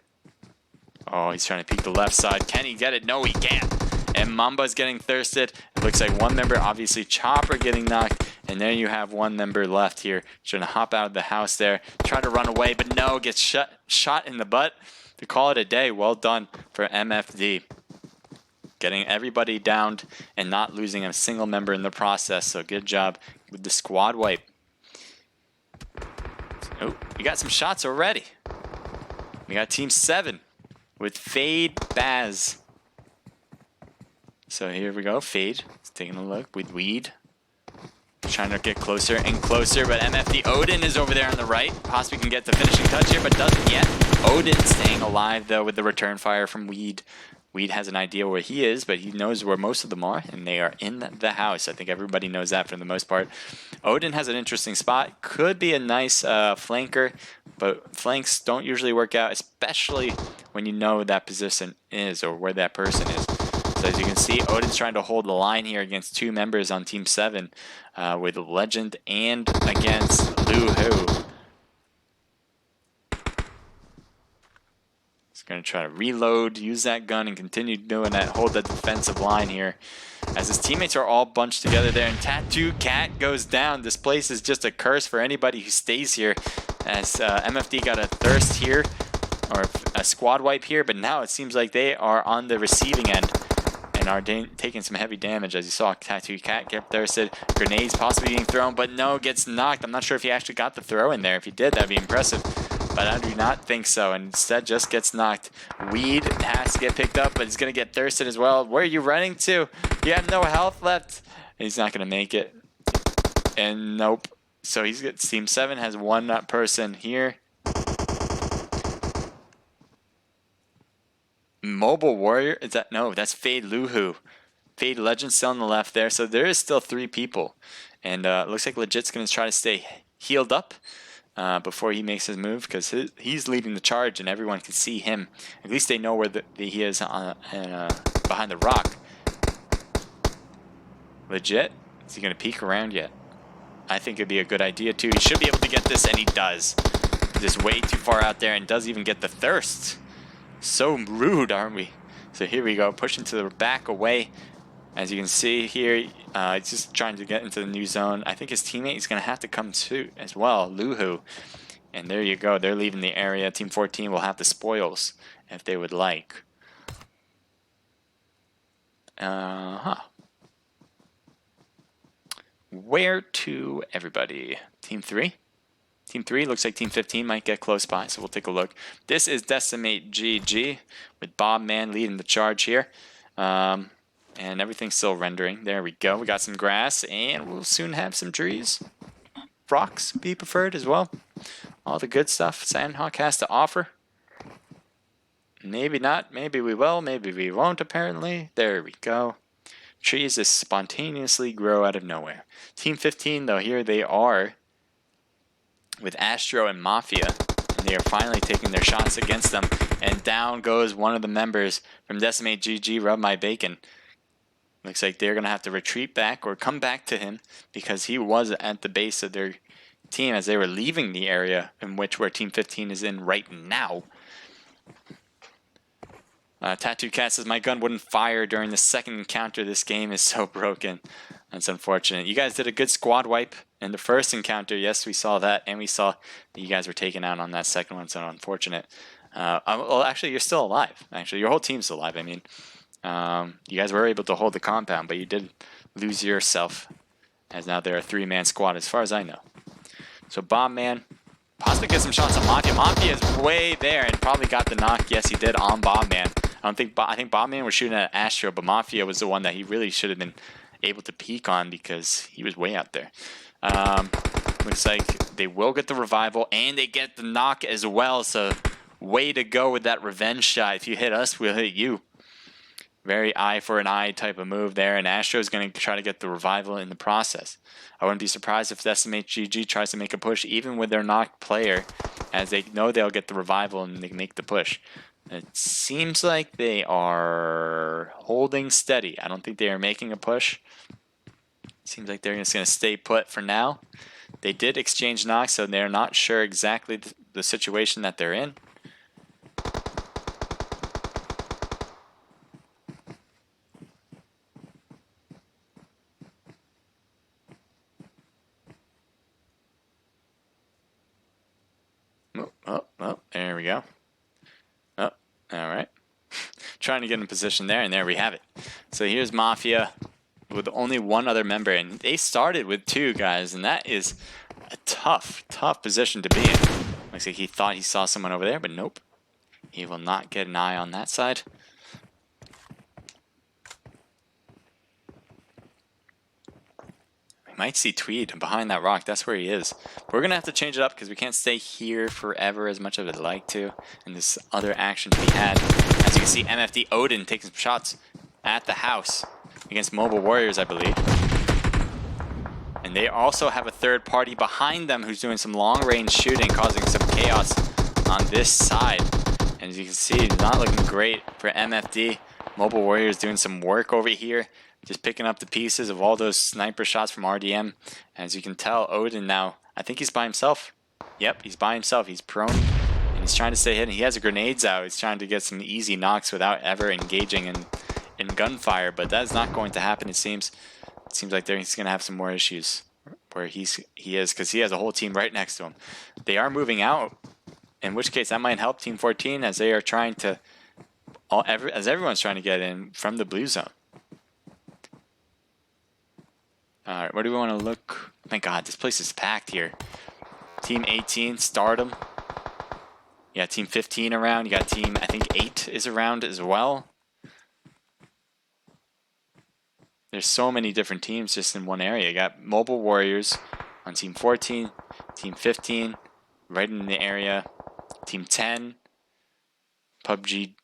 Speaker 2: Oh, he's trying to peek the left side. Can he get it? No, he can't. And Mamba's getting thirsted. It looks like one member, obviously Chopper, getting knocked. And there you have one member left here. Trying to hop out of the house there. Try to run away, but no, gets shot in the butt. To call it a day, well done for MFD. Getting everybody downed and not losing a single member in the process. So good job with the squad wipe. Oh, we got some shots already. We got Team 7 with Fade Baz. So here we go, Fade. Let's taking a look with Weed. Trying to get closer and closer, but MFD Odin is over there on the right. Possibly can get the finishing touch here, but doesn't yet. Odin staying alive, though, with the return fire from Weed. Weed has an idea where he is, but he knows where most of them are, and they are in the house. I think everybody knows that for the most part. Odin has an interesting spot. Could be a nice flanker, but flanks don't usually work out, especially when you know that position is or where that person is. So as you can see, Odin's trying to hold the line here against 2 members on Team 7 with Legend and against Lu Hu. Let's Going to try to reload, use that gun, and continue doing that, hold the defensive line here. As his teammates are all bunched together there, and Tattoo Cat goes down. This place is just a curse for anybody who stays here, as MFD got a thirst here, or a squad wipe here, but now it seems like they are on the receiving end and are taking some heavy damage. As you saw, Tattoo Cat get thirsted, grenades possibly being thrown, but no, gets knocked. I'm not sure if he actually got the throw in there. If he did, that'd be impressive, but I do not think so, and instead just gets knocked. Weed has to get picked up, but he's going to get thirsted as well. Where are you running to? You have no health left. He's not going to make it. And nope. So he's got Team 7 has one person here. Mobile Warrior, is that? No, that's Fade Luhu. Fade Legend still on the left there. So there is still 3 people. And looks like Legit's going to try to stay healed up before he makes his move, because he's leading the charge and everyone can see him. At least they know where he is behind the rock. Legit? Is he going to peek around yet? I think it'd be a good idea too. He should be able to get this, and he does. Just way too far out there, and does even get the thirst. So rude, aren't we? So here we go, pushing to the back away. As you can see here, he's just trying to get into the new zone. I think his teammate is going to have to come too as well, Luhu. And there you go, they're leaving the area. Team 14 will have the spoils if they would like. Where to, everybody? Team 3? Team 3 looks like Team 15 might get close by, so we'll take a look. This is Decimate GG with Bob Man leading the charge here. And everything's still rendering. There we go. We got some grass, and we'll soon have some trees. Rocks be preferred as well. All the good stuff Sandhawk has to offer. Maybe not. Maybe we will. Maybe we won't, apparently. There we go. Trees just spontaneously grow out of nowhere. Team 15, though, here they are with Astro and Mafia, and they are finally taking their shots against them, and down goes one of the members from Decimate GG, Rub My Bacon. Looks like they're going to have to retreat back or come back to him, because he was at the base of their team as they were leaving the area in which where Team 15 is in right now. Tattoo Cat says, my gun wouldn't fire during the second encounter. This game is so broken. That's unfortunate. You guys did a good squad wipe in the first encounter. Yes, we saw that, and we saw that you guys were taken out on that second one, so unfortunate. Well, actually, you're still alive. Actually, your whole team's still alive. I mean, you guys were able to hold the compound, but you did lose yourself, as now they're a 3-man squad as far as I know. So Bomb Man possibly get some shots on Mafia. Mafia is way there and probably got the knock. Yes, he did on Bomb Man. I think Bomb Man was shooting at Astro, but Mafia was the one that he really should have been able to peek on, because he was way out there. Looks like they will get the revival, and they get the knock as well. So way to go with that revenge shot. If you hit us, we'll hit you. Very eye for an eye type of move there, and Astro is going to try to get the revival in the process. I wouldn't be surprised if Decimate GG tries to make a push even with their knocked player, as they know they'll get the revival and they can make the push. It seems like they are holding steady. I don't think they are making a push. Seems like they're just going to stay put for now. They did exchange knocks, so they're not sure exactly the situation that they're in. Oh, there we go. Oh, all right. Trying to get in position there, and there we have it. So here's Mafia with only one other member, and they started with 2 guys, and that is a tough position to be in. Looks like he thought he saw someone over there, but nope. He will not get an eye on that side. Might see Tweed behind that rock. That's where he is. But we're going to have to change it up, because we can't stay here forever as much as I'd like to. And this other action to be had. As you can see, MFD Odin taking some shots at the house against Mobile Warriors, I believe. And they also have a third party behind them who's doing some long-range shooting, causing some chaos on this side. And as you can see, it's not looking great for MFD. Mobile Warriors doing some work over here. Just picking up the pieces of all those sniper shots from RDM. As you can tell, Odin now, I think he's by himself. Yep, he's by himself. He's prone, And he's trying to stay hidden. He has grenades out. He's trying to get some easy knocks without ever engaging in gunfire, but that's not going to happen, it seems. It seems like he's going to have some more issues where he is, because he has a whole team right next to him. They are moving out, in which case that might help Team 14 as they are trying to, as everyone's trying to get in from the blue zone. Alright, where do we want to look? My god, this place is packed here. Team 18, Stardom. You got Team 15 around. You got Team, I think 8 is around as well. There's so many different teams just in one area. You got Mobile Warriors on Team 14, Team 15, right in the area. Team 10, PUBG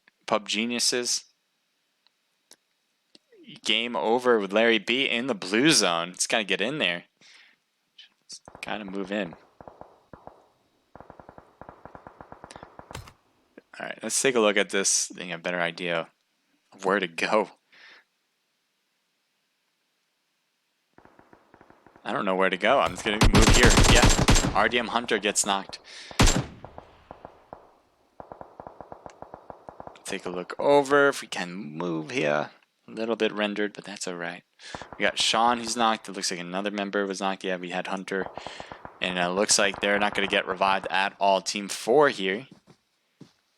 Speaker 2: Geniuses. Game over with Larry B in the blue zone. It's got to get in there. Got to move in. All right, let's take a look at this. I think a better idea of where to go. I don't know where to go. I'm just going to move here. Yeah, RDM Hunter gets knocked. Take a look over if we can move here. A little bit rendered, but that's alright. We got Sean who's knocked. It looks like another member was knocked. Yeah, we had Hunter. And it looks like they're not going to get revived at all. Team 4 here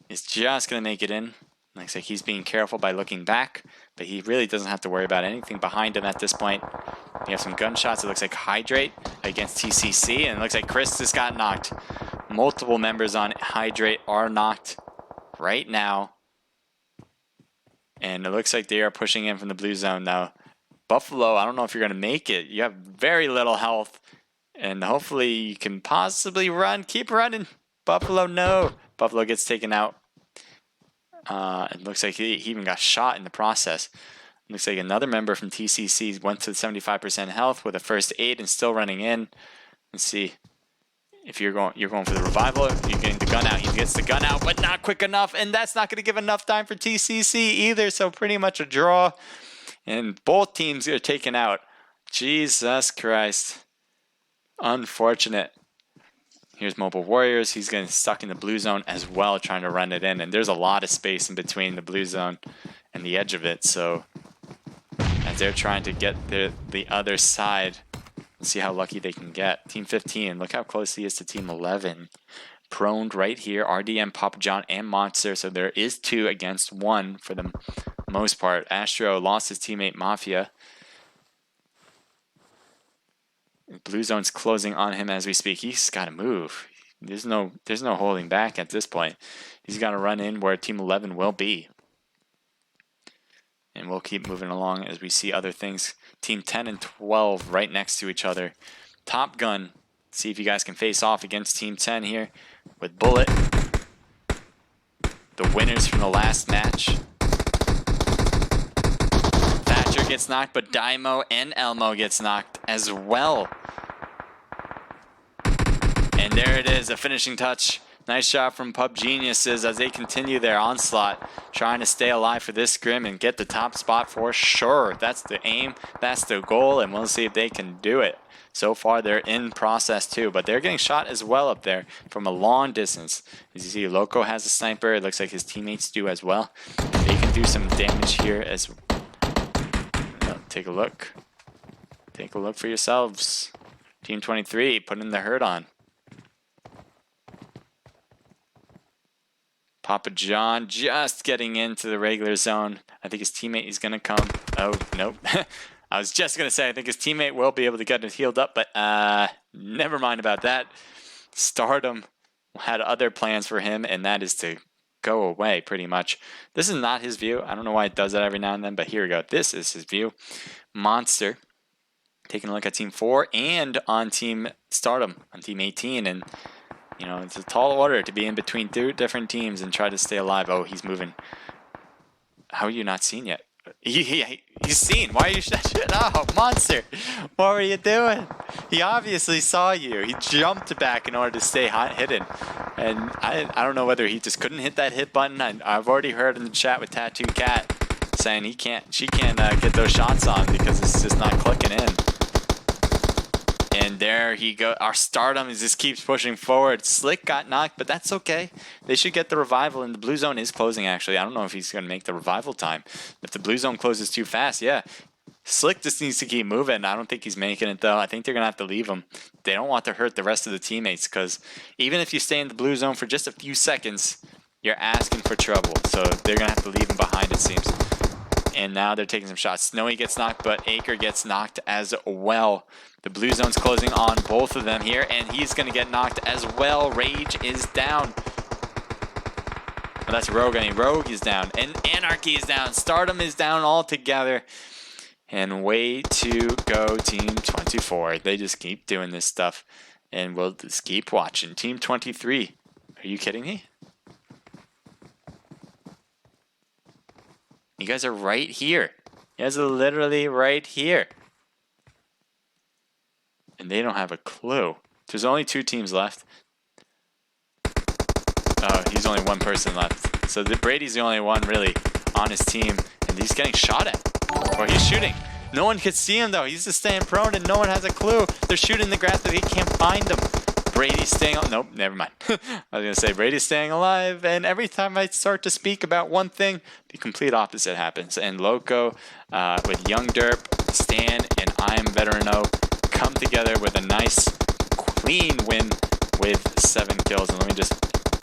Speaker 2: is just going to make it in. Looks like he's being careful by looking back, but he really doesn't have to worry about anything behind him at this point. We have some gunshots. It looks like Hydrate against TCC, and it looks like Chris just got knocked. Multiple members on Hydrate are knocked right now. And it looks like they are pushing in from the blue zone now. Buffalo, I don't know if you're going to make it. You have very little health. And hopefully you can possibly run. Keep running. Buffalo, no. Buffalo gets taken out. It looks like he even got shot in the process. Looks like another member from TCC went to 75% health with a first aid and still running in. Let's see. If you're going for the revival, you're getting the gun out. He gets the gun out, but not quick enough, and that's not going to give enough time for TCC either. So pretty much a draw, and both teams are taken out. Jesus Christ, unfortunate. Here's Mobile Warriors. He's getting stuck in the blue zone as well, trying to run it in, and there's a lot of space in between the blue zone and the edge of it. So as they're trying to get the other side. Let's see how lucky they can get. Team 15, look how close he is to Team 11. Proned right here, RDM, Papa John, and Monster. So there is 2 against 1 for the most part. Astro lost his teammate Mafia. Blue zone's closing on him as we speak. He's got to move. There's no holding back at this point. He's got to run in where Team 11 will be. And we'll keep moving along as we see other things. Team 10 and 12 right next to each other. Top Gun. See if you guys can face off against Team 10 here with Bullet. The winners from the last match. Thatcher gets knocked, but Daimo and Elmo gets knocked as well. And there it is, a finishing touch. Nice shot from PUBG Geniuses as they continue their onslaught, trying to stay alive for this scrim and get the top spot for sure. That's the aim, that's the goal, and we'll see if they can do it. So far, they're in process too, but they're getting shot as well up there from a long distance. As you see, Loco has a sniper. It looks like his teammates do as well. They can do some damage here as well. Take a look. Take a look for yourselves. Team 23 putting the hurt on. Papa John just getting into the regular zone. I think his teammate is going to come. Oh, nope. I was just going to say, I think his teammate will be able to get it healed up, but never mind about that. Stardom had other plans for him, and that is to go away pretty much. This is not his view. I don't know why it does that every now and then, but here we go. This is his view. Monster taking a look at Team 4 and on Team Stardom, on Team 18, and you know, it's a tall order to be in between 2 different teams and try to stay alive. Oh, he's moving. How are you not seen yet? He's seen. Why are you shut Oh, Monster. What were you doing? He obviously saw you. He jumped back in order to stay hidden. And I don't know whether he just couldn't hit that hit button. I've already heard in the chat with Tattoo Cat saying she can't get those shots on because it's just not clicking in. And there he goes. Our Stardom just keeps pushing forward. Slick got knocked, but that's okay. They should get the revival, and the blue zone is closing, actually. I don't know if he's going to make the revival time. If the blue zone closes too fast, yeah. Slick just needs to keep moving. I don't think he's making it, though. I think they're going to have to leave him. They don't want to hurt the rest of the teammates, because even if you stay in the blue zone for just a few seconds, you're asking for trouble. So they're going to have to leave him behind, it seems. And now they're taking some shots. Snowy gets knocked, but Acre gets knocked as well. The blue zone's closing on both of them here, and he's going to get knocked as well. Rage is down. Well, that's Rogue, and Rogue is down. And Anarchy is down. Stardom is down altogether. And way to go, Team 24. They just keep doing this stuff. And we'll just keep watching. Team 23. Are you kidding me? You guys are right here. You guys are literally right here. And they don't have a clue. There's only 2 teams left. Oh, he's only 1 person left. So Brady's the only one really on his team. And he's getting shot at. Or he's shooting. No one can see him though. He's just staying prone and no one has a clue. They're shooting the grass but he can't find them. Brady's staying alive. Nope, never mind. I was going to say Brady's staying alive, and every time I start to speak about one thing, the complete opposite happens. And Loco with Young Derp, Stan, and I Am Veteran O come together with a nice, clean win with 7 kills. And let me just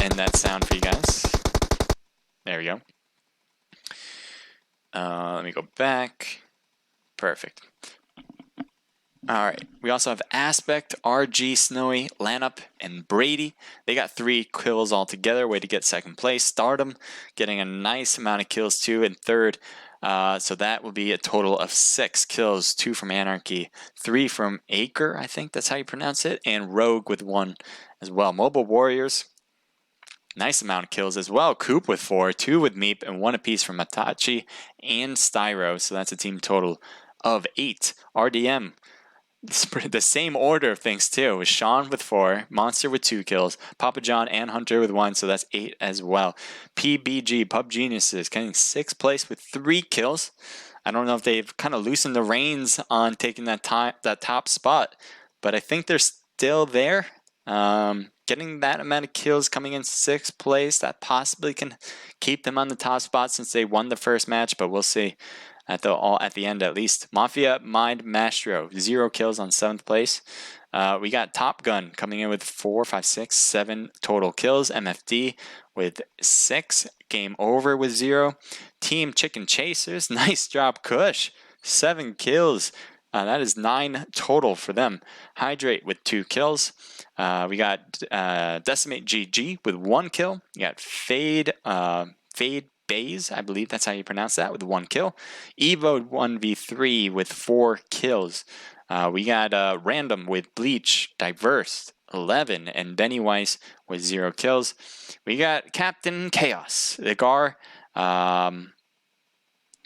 Speaker 2: end that sound for you guys. There we go. Let me go back. Perfect. Alright, we also have Aspect, RG, Snowy, Lanup, and Brady. They got 3 kills altogether, way to get 2nd place. Stardom getting a nice amount of kills too in 3rd. So that will be a total of 6 kills, 2 from Anarchy, 3 from Acre, I think that's how you pronounce it, and Rogue with 1 as well. Mobile Warriors, nice amount of kills as well. Coop with 4, 2 with Meep, and 1 apiece from Matachi and Styro. So that's a team total of 8. RDM, the same order of things too, with Sean with 4, Monster with 2 kills, Papa John and Hunter with 1, so that's 8 as well. PBG, Pub Geniuses, getting 6th place with 3 kills. I don't know if they've kind of loosened the reins on taking that top spot, but I think they're still there. Getting that amount of kills, coming in 6th place, that possibly can keep them on the top spot since they won the first match, but we'll see. At the end at least. Mafia Mind Mastro, 0 kills on 7th place. We got Top Gun coming in with 4, 5, 6, 7 total kills. MFD with 6. Game Over with 0. Team Chicken Chasers, nice job, Kush. 7 kills. That is 9 total for them. Hydrate with 2 kills. We got Decimate GG with 1 kill. You got Fade Bays, I believe that's how you pronounce that, with 1 kill. Evo 1v3 with 4 kills. We got Random with Bleach, Diverse, 11, and Benny Weiss with 0 kills. We got Captain Chaos, the Gar. Yeah,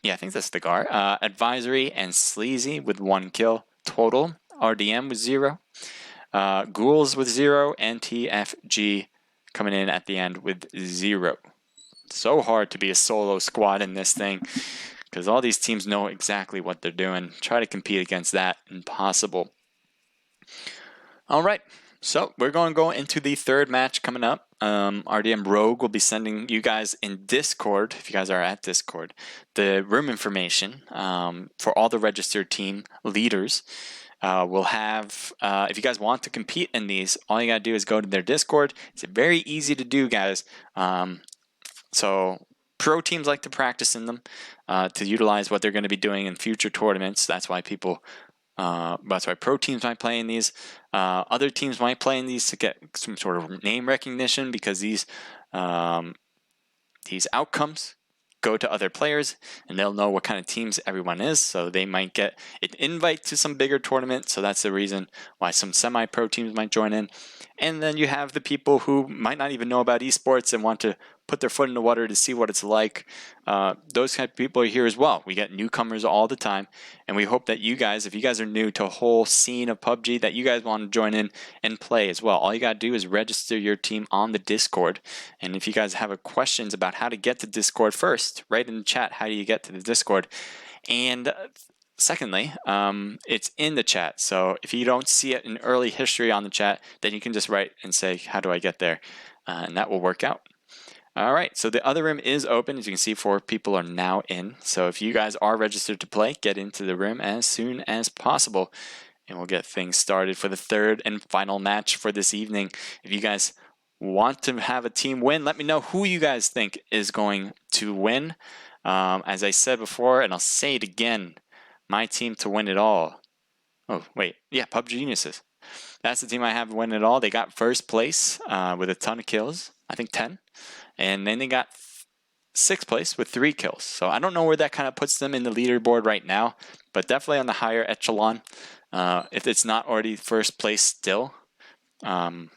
Speaker 2: I think that's the Gar. Advisory and Sleazy with 1 kill total. RDM with 0. Ghouls with 0. And TFG coming in at the end with 0. So hard to be a solo squad in this thing because all these teams know exactly what they're doing. Try to compete against that, impossible. All right, so we're going to go into the 3rd match coming up. RDM Rogue will be sending you guys in Discord, if you guys are at Discord, the room information for all the registered team leaders. We'll have, if you guys want to compete in these, all you got to do is go to their Discord. It's very easy to do, guys. So pro teams like to practice in them to utilize what they're going to be doing in future tournaments. That's why pro teams might play in these. Other teams might play in these to get some sort of name recognition because these outcomes go to other players and they'll know what kind of teams everyone is. So they might get an invite to some bigger tournament. So that's the reason why some semi-pro teams might join in. And then you have the people who might not even know about esports and want to put their foot in the water to see what it's like. Those kind of people are here as well. We get newcomers all the time, and we hope that you guys, if you guys are new to a whole scene of PUBG, that you guys want to join in and play as well. All you got to do is register your team on the Discord, and if you guys have questions about how to get to Discord first, write in the chat how do you get to the Discord. And secondly, it's in the chat. So if you don't see it in early history on the chat, then you can just write and say, how do I get there? And that will work out. All right, so the other room is open. As you can see, 4 people are now in. So if you guys are registered to play, get into the room as soon as possible, and we'll get things started for the third and final match for this evening. If you guys want to have a team win, let me know who you guys think is going to win. As I said before, and I'll say it again, my team to win it all. Oh, wait. Yeah, PUBG Geniuses. That's the team I have win it all. They got first place with a ton of kills. I think 10. And then they got 6th place with 3 kills. So I don't know where that kind of puts them in the leaderboard right now, but definitely on the higher echelon. If it's not already first place still. But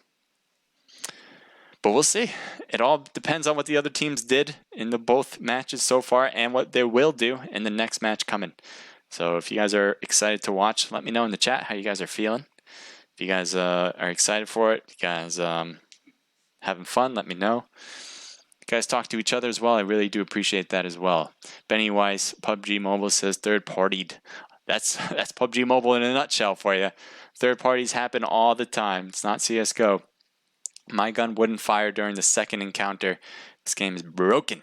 Speaker 2: we'll see. It all depends on what the other teams did in the both matches so far and what they will do in the next match coming. So if you guys are excited to watch, let me know in the chat how you guys are feeling. If you guys are excited for it, if you guys having fun, let me know. You guys talk to each other as well. I really do appreciate that as well. Benny Weiss, PUBG Mobile says third-partied. That's PUBG Mobile in a nutshell for you. Third parties happen all the time. It's not CSGO. My gun wouldn't fire during the second encounter. This game is broken.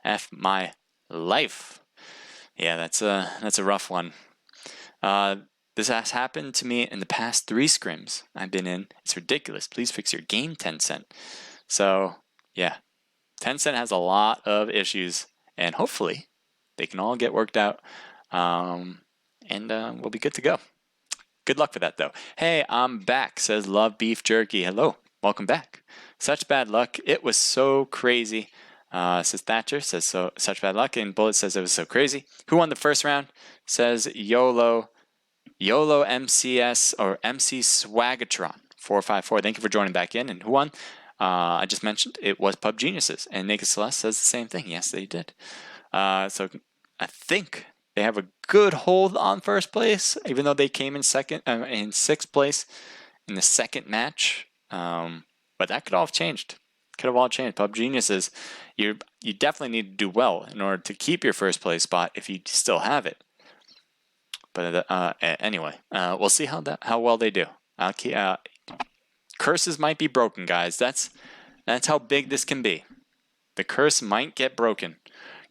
Speaker 2: F my life. Yeah, that's a rough one. This has happened to me in the past 3 scrims I've been in. It's ridiculous. Please fix your game, Tencent. So, yeah. Tencent has a lot of issues, and hopefully they can all get worked out, and we'll be good to go. Good luck for that, though. Hey, I'm back, says Love Beef Jerky. Hello. Welcome back. Such bad luck. It was so crazy. Says Thatcher. Says such bad luck. And Bullet says it was so crazy. Who won the first round? Says YOLO MCS or MC Swagatron 454. Thank you for joining back in. And who won? I just mentioned it was PUBG Geniuses. And Naked Celeste says the same thing. Yes, they did. So I think they have a good hold on first place, even though they came in 6th place in the second match. But that could all have changed. Could have all changed. PUBG Geniuses, you definitely need to do well in order to keep your first place spot if you still have it. But anyway, we'll see how well they do. Curses might be broken, guys. That's how big this can be. The curse might get broken.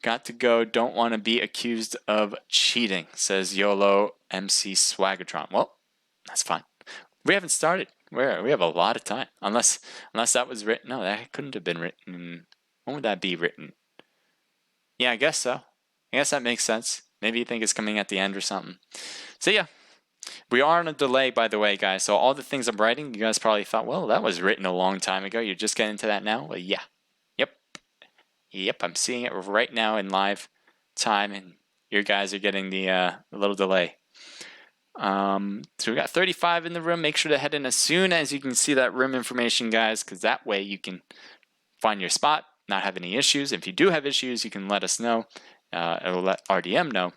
Speaker 2: Got to go. Don't want to be accused of cheating, says YOLO MC Swagatron. Well, that's fine. We haven't started. We have a lot of time. Unless that was written. No, that couldn't have been written. When would that be written? Yeah, I guess so. I guess that makes sense. Maybe you think it's coming at the end or something. So yeah. We are on a delay, by the way, guys. So all the things I'm writing, you guys probably thought, well, that was written a long time ago. You're just getting to that now? Well, yeah. Yep, I'm seeing it right now in live time, and you guys are getting the little delay. So we got 35 in the room. Make sure to head in as soon as you can see that room information, guys, because that way you can find your spot, not have any issues. If you do have issues, you can let us know. It will let RDM know,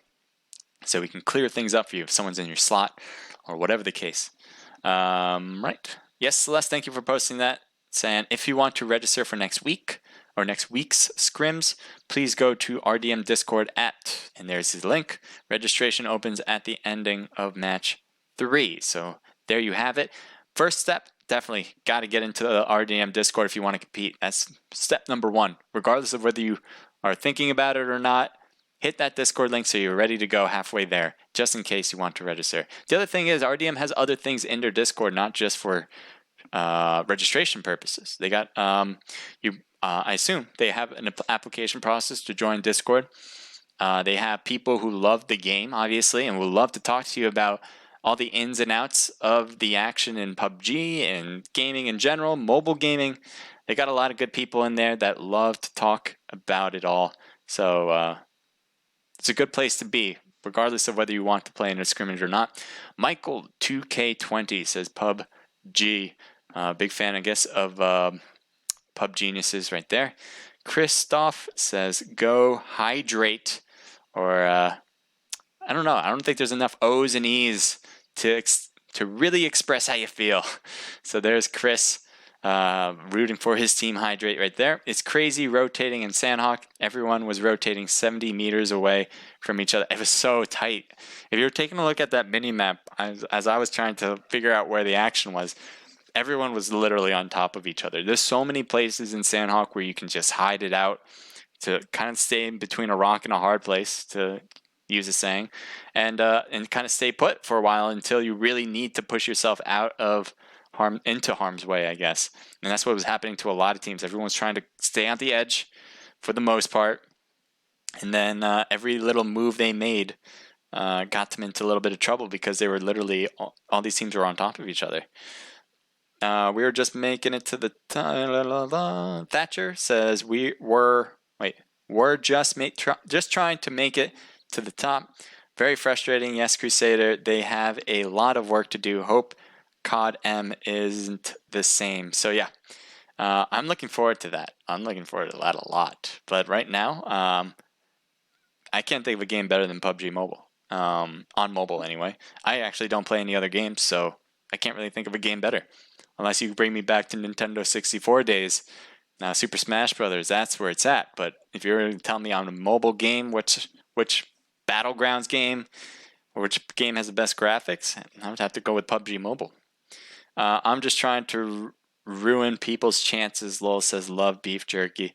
Speaker 2: so we can clear things up for you if someone's in your slot or whatever the case. Right. Yes, Celeste, thank you for posting that. Saying if you want to register for next week or next week's scrims, please go to RDM Discord and there's his link. Registration opens at the ending of match 3. So there you have it. First step, definitely got to get into the RDM Discord if you want to compete. That's step number 1. Regardless of whether you are thinking about it or not, hit that Discord link so you're ready to go halfway there, just in case you want to register. The other thing is RDM has other things in their Discord, not just for registration purposes. They got I assume they have an application process to join Discord. They have people who love the game, obviously, and will love to talk to you about all the ins and outs of the action in PUBG and gaming in general, mobile gaming. They got a lot of good people in there that love to talk about it all. So it's a good place to be, regardless of whether you want to play in a scrimmage or not. Michael 2K20 says PUBG. Big fan, I guess, of PUBG Geniuses right there. Christoph says go hydrate, or I don't know. I don't think there's enough O's and E's to really express how you feel. So there's Chris. Rooting for his team Hydrate right there. It's crazy rotating in Sandhawk. Everyone was rotating 70 meters away from each other. It was so tight. If you're taking a look at that mini map, as I was trying to figure out where the action was, everyone was literally on top of each other. There's so many places in Sandhawk where you can just hide it out to kind of stay in between a rock and a hard place, to use a saying, and kind of stay put for a while until you really need to push yourself out of into harm's way, I guess. And that's what was happening to a lot of teams. Everyone was trying to stay on the edge for the most part, and then every little move they made got them into a little bit of trouble because they were literally all these teams were on top of each other. We were just making it to the Thatcher says we're just trying to make it to the top. Very frustrating. Yes, Crusader, they have a lot of work to do. Hope COD M isn't the same. So yeah, I'm looking forward to that. I'm looking forward to that a lot. But right now, I can't think of a game better than PUBG Mobile. On mobile anyway. I actually don't play any other games, so I can't really think of a game better. Unless you bring me back to Nintendo 64 days. Now, Super Smash Brothers, that's where it's at. But if you're going to tell me on a mobile game, which Battlegrounds game, or which game has the best graphics, I would have to go with PUBG Mobile. I'm just trying to ruin people's chances. Lol says love beef jerky.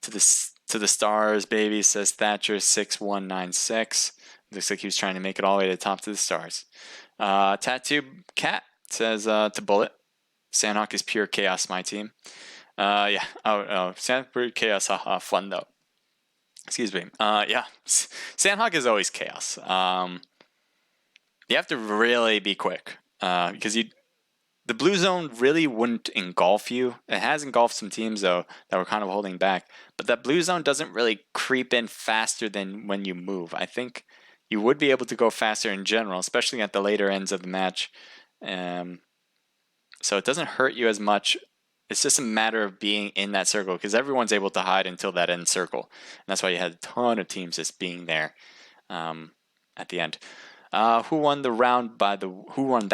Speaker 2: To the stars, baby, says Thatcher 6196. Looks like he was trying to make it all the way to the top to the stars. Tattoo Cat says to Bullet. Sandhawk is pure chaos, my team. Yeah. Oh, Sandhawk pure chaos. Haha, fun though. Excuse me. Yeah. Sandhawk is always chaos. You have to really be quick because the blue zone really wouldn't engulf you. It has engulfed some teams though that were kind of holding back, but that blue zone doesn't really creep in faster than when you move. I think you would be able to go faster in general, especially at the later ends of the match. So it doesn't hurt you as much. It's just a matter of being in that circle because everyone's able to hide until that end circle. And that's why you had a ton of teams just being there at the end. Who won that round, by the way? Who won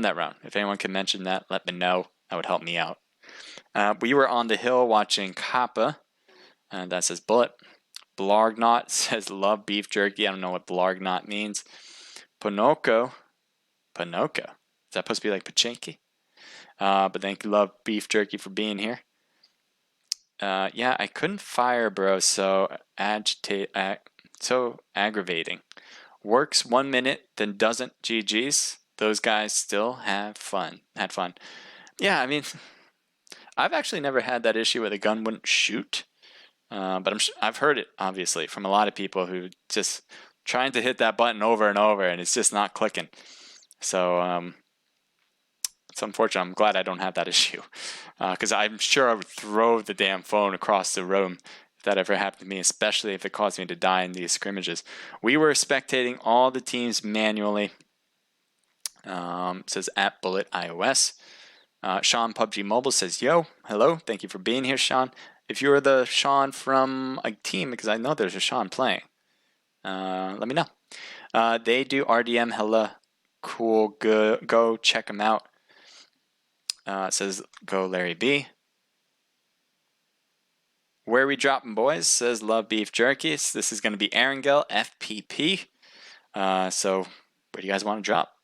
Speaker 2: that round? If anyone can mention that, let me know. That would help me out. We were on the hill watching Kappa. That says Bullet. Blargnot says love beef jerky. I don't know what Blargnot means. Ponoko. Is that supposed to be like Pachinki? But thank you, love beef jerky, for being here. Yeah, I couldn't fire, bro. So aggravating. Works 1 minute, then doesn't. GG's. Those guys still had fun. Yeah, I mean, I've actually never had that issue where the gun wouldn't shoot. But I've heard it, obviously, from a lot of people who just trying to hit that button over and over, and it's just not clicking. So it's unfortunate. I'm glad I don't have that issue because I'm sure I would throw the damn phone across the room if that ever happened to me, especially if it caused me to die in these scrimmages. We were spectating all the teams manually. Says at Bullet iOS. Sean PUBG Mobile says, yo, hello. Thank you for being here, Sean. If you're the Sean from a team, because I know there's a Sean playing, let me know. They do RDM hella cool. Go check them out. It says go Larry B. Where we dropping, boys? Says love beef jerky. So this is going to be Erangel FPP. So where do you guys want to drop?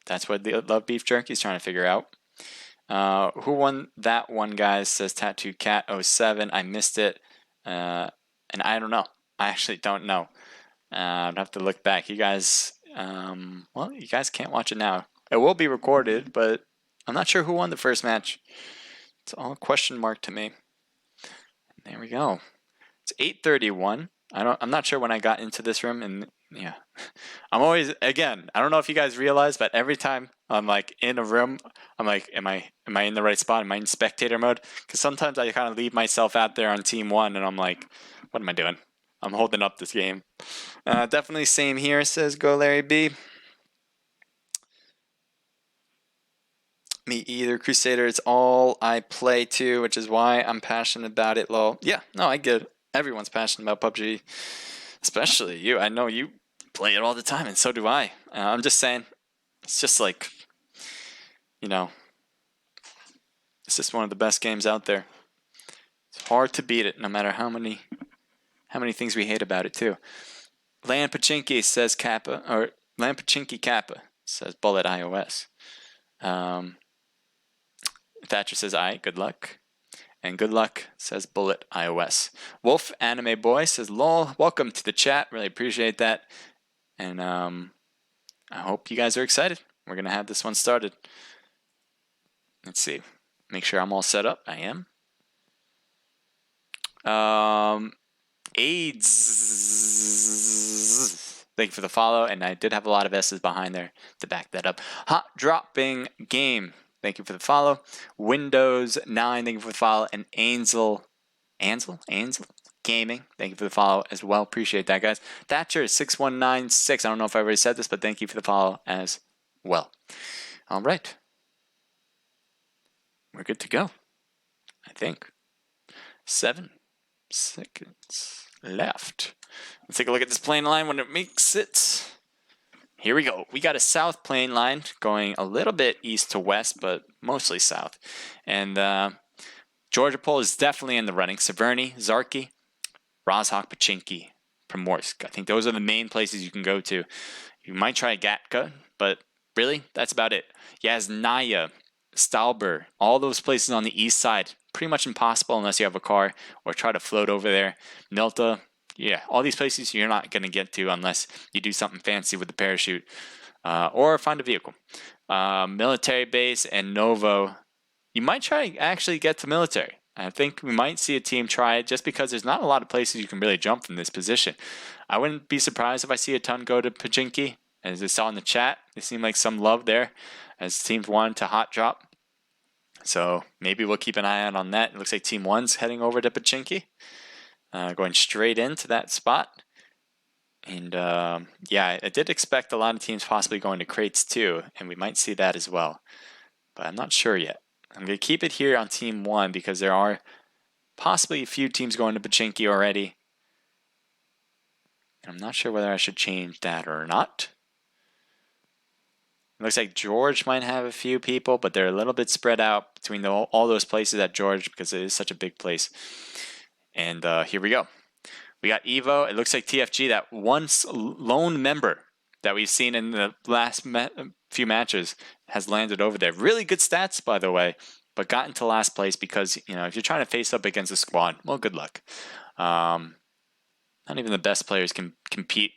Speaker 2: That's what the love beef jerky is trying to figure out. Who won that one, guys? Says Tattoo Cat 07. I missed it, and I don't know. I actually don't know. I'd have to look back. You guys, well, you guys can't watch it now. It will be recorded, but I'm not sure who won the first match. It's all a question mark to me. There we go. It's 8:31. I'm not sure when I got into this room, and yeah, I'm always, again, I don't know if you guys realize, but every time I'm like in a room, I'm like, am I in the right spot? Am I in spectator mode? Because sometimes I kind of leave myself out there on team one, and I'm like, what am I doing? I'm holding up this game. Definitely same here, says Go Larry B. Me either, Crusader. It's all I play too, which is why I'm passionate about it, lol. Yeah, no, I get it. Everyone's passionate about PUBG, especially you. I know you play it all the time, and so do I. I'm just saying, it's just like, you know, It's just one of the best games out there. It's hard to beat it, no matter how many things we hate about it too. Land Pachinki says Kappa, or Land Pachinki Kappa says Bullet iOS. Thatcher says good luck. And good luck says Bullet iOS. Wolf Anime Boy says lol, welcome to the chat. Really appreciate that. And I hope you guys are excited. We're gonna have this one started. Let's see. Make sure I'm all set up. I am. AIDS. Thank you for the follow, and I did have a lot of S's behind there to back that up. Hot Dropping Game. Thank you for the follow. Windows 9, thank you for the follow. And Ansel Gaming, thank you for the follow as well. Appreciate that, guys. Thatcher 6196. I don't know if I already said this, but thank you for the follow as well. All right. We're good to go, I think. 7 seconds left. Let's take a look at this plane line when it makes it. Here we go. We got a south plane line going a little bit east to west, but mostly south. And Georgia Pole is definitely in the running. Severny, Zarki, Rozhok, Pachinki, Primorsk. I think those are the main places you can go to. You might try Gatka, but really, that's about it. Yasnaya, Stalber, all those places on the east side, pretty much impossible unless you have a car or try to float over there. Milta, yeah, all these places you're not going to get to unless you do something fancy with the parachute or find a vehicle. Military base and Novo, you might try actually get to military. I think we might see a team try it just because there's not a lot of places you can really jump from this position. I wouldn't be surprised if I see a ton go to Pachinki. As I saw in the chat, there seemed like some love there as teams wanted to hot drop. So maybe we'll keep an eye out on that. It looks like Team 1's heading over to Pachinki. Going straight into that spot. And yeah, I did expect a lot of teams possibly going to crates too, and we might see that as well. But I'm not sure yet. I'm going to keep it here on Team 1 because there are possibly a few teams going to Pachinki already. And I'm not sure whether I should change that or not. It looks like George might have a few people, but they're a little bit spread out between all those places at George because it is such a big place. And here we go. We got Evo. It looks like TFG, that once lone member that we've seen in the last few matches, has landed over there. Really good stats, by the way, but got into last place because, you know, if you're trying to face up against a squad, well, good luck. Not even the best players can compete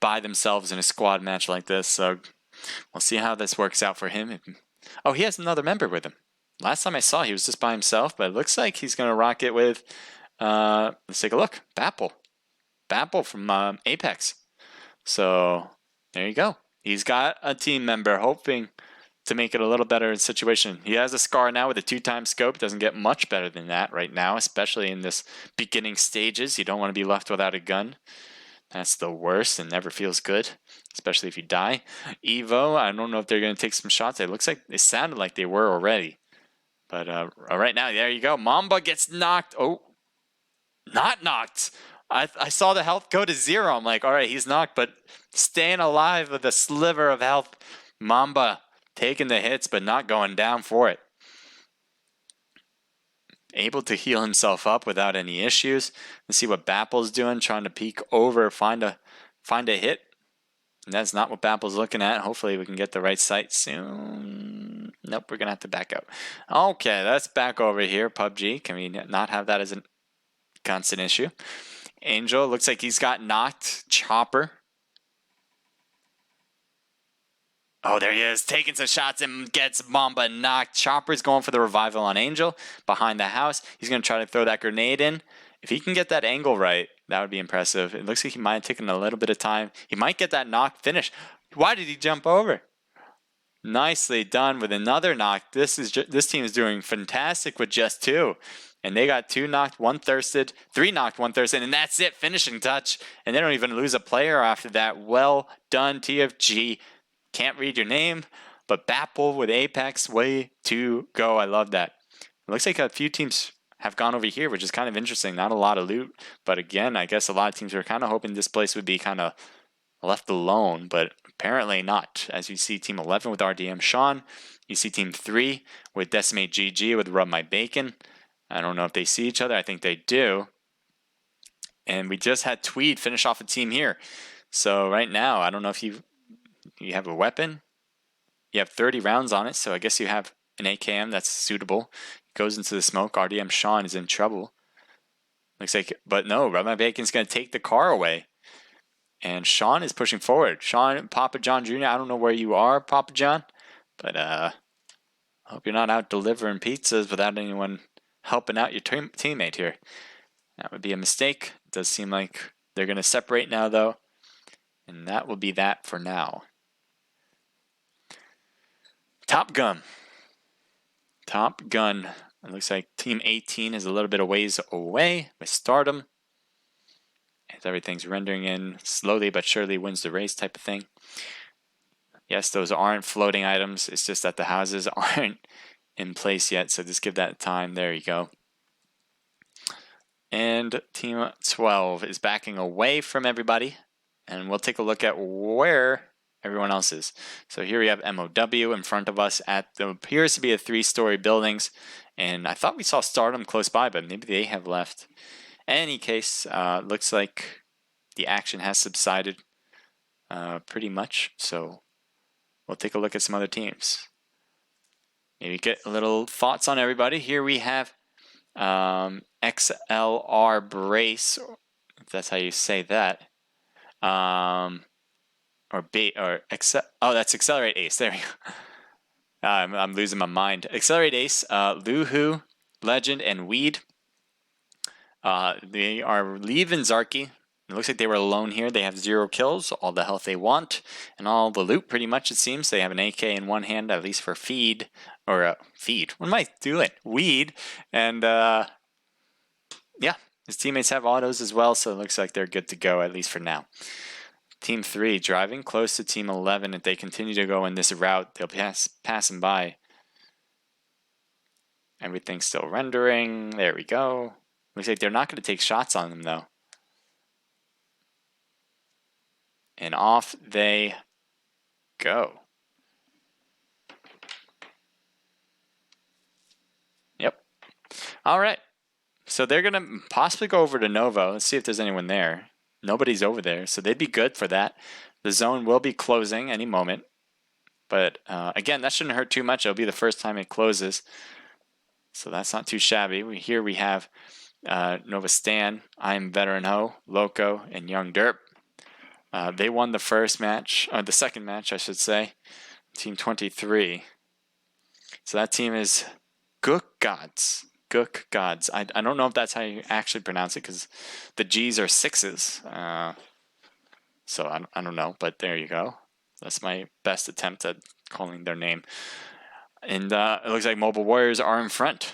Speaker 2: by themselves in a squad match like this. So we'll see how this works out for him. Oh, he has another member with him. Last time I saw, he was just by himself, but it looks like he's going to rock it with, let's take a look, Bapple from Apex. So there you go. He's got a team member hoping to make it a little better situation. He has a Scar now with a 2-time scope. Doesn't get much better than that right now, especially in this beginning stages. You don't want to be left without a gun. That's the worst and never feels good, especially if you die. Evo, I don't know if they're going to take some shots. It looks like it sounded like they were already. But right now, there you go. Mamba gets knocked. Oh, not knocked. I saw the health go to 0. I'm like, all right, he's knocked, but staying alive with a sliver of health. Mamba taking the hits, but not going down for it. Able to heal himself up without any issues. Let's see what Bapple's doing, trying to peek over, find a hit. And that's not what Bapple's looking at. Hopefully we can get the right sight soon. Nope, we're going to have to back out. Okay, let's back over here. PUBG, can we not have that as a constant issue? Angel, looks like he's got knocked. Chopper. Oh, there he is, taking some shots and gets Mamba knocked. Chopper's going for the revival on Angel behind the house. He's going to try to throw that grenade in. If he can get that angle right, that would be impressive. It looks like he might have taken a little bit of time. He might get that knock finish. Why did he jump over? Nicely done with another knock. This team is doing fantastic with just 2. And they got 2 knocked, 1 thirsted, 3 knocked, 1 thirsted, and that's it. Finishing touch. And they don't even lose a player after that. Well done, TFG. Can't read your name, but Bapple with Apex, way to go. I love that. It looks like a few teams have gone over here, which is kind of interesting. Not a lot of loot, but again, I guess a lot of teams are kind of hoping this place would be kind of left alone, but Apparently not. As you see Team 11 with RDM Sean. You see Team 3 with Decimate GG with Rub My Bacon. I don't know if they see each other. I think they do. And we just had Tweed finish off a team here. So right now, I don't know if you have a weapon. You have 30 rounds on it, so I guess you have an AKM that's suitable. Goes into the smoke. RDM Sean is in trouble. Looks like, but no, Rub My Bacon's going to take the car away. And Sean is pushing forward. Sean, Papa John Jr., I don't know where you are, Papa John, but I hope you're not out delivering pizzas without anyone helping out your teammate here. That would be a mistake. It does seem like they're going to separate now, though. And that will be that for now. Top Gun. Top Gun. It looks like Team 18 is a little bit of ways away with Stardom. As everything's rendering in slowly but surely wins the race type of thing. Yes, those aren't floating items. It's just that the houses aren't in place yet. So just give that time. There you go. And Team 12 is backing away from everybody. And we'll take a look at where everyone else is. So here we have MOW in front of us at what appears to be a 3-story buildings. And I thought we saw Stardom close by, but maybe they have left. In any case, looks like the action has subsided pretty much. So we'll take a look at some other teams. Maybe get a little thoughts on everybody. Here we have XLR Brace, if that's how you say that. That's Accelerate Ace. There we go. I'm losing my mind. Accelerate Ace, Luhu, Legend, and Weed. They are leaving Zarky. It looks like they were alone here. They have 0 kills, all the health they want, and all the loot pretty much it seems. They have an AK in one hand, at least for feed. Or feed. What am I doing? Weed. And yeah, his teammates have autos as well, so it looks like they're good to go, at least for now. Team 3 driving close to Team 11. If they continue to go in this route, they'll pass them by. Everything's still rendering. There we go. Looks like they're not going to take shots on them, though. And off they go. Yep. All right. So they're going to possibly go over to Novo. Let's see if there's anyone there. Nobody's over there, so they'd be good for that. The zone will be closing any moment. But again, that shouldn't hurt too much. It'll be the first time it closes. So that's not too shabby. Here we have Nova Stan, I'm Veteran Ho, Loco, and Young Derp. They won the first match, or the second match, I should say. Team 23. So that team is Gook Gods. Gook Gods. I don't know if that's how you actually pronounce it, because the G's are 6s. So I don't know, but there you go. That's my best attempt at calling their name. And it looks like Mobile Warriors are in front.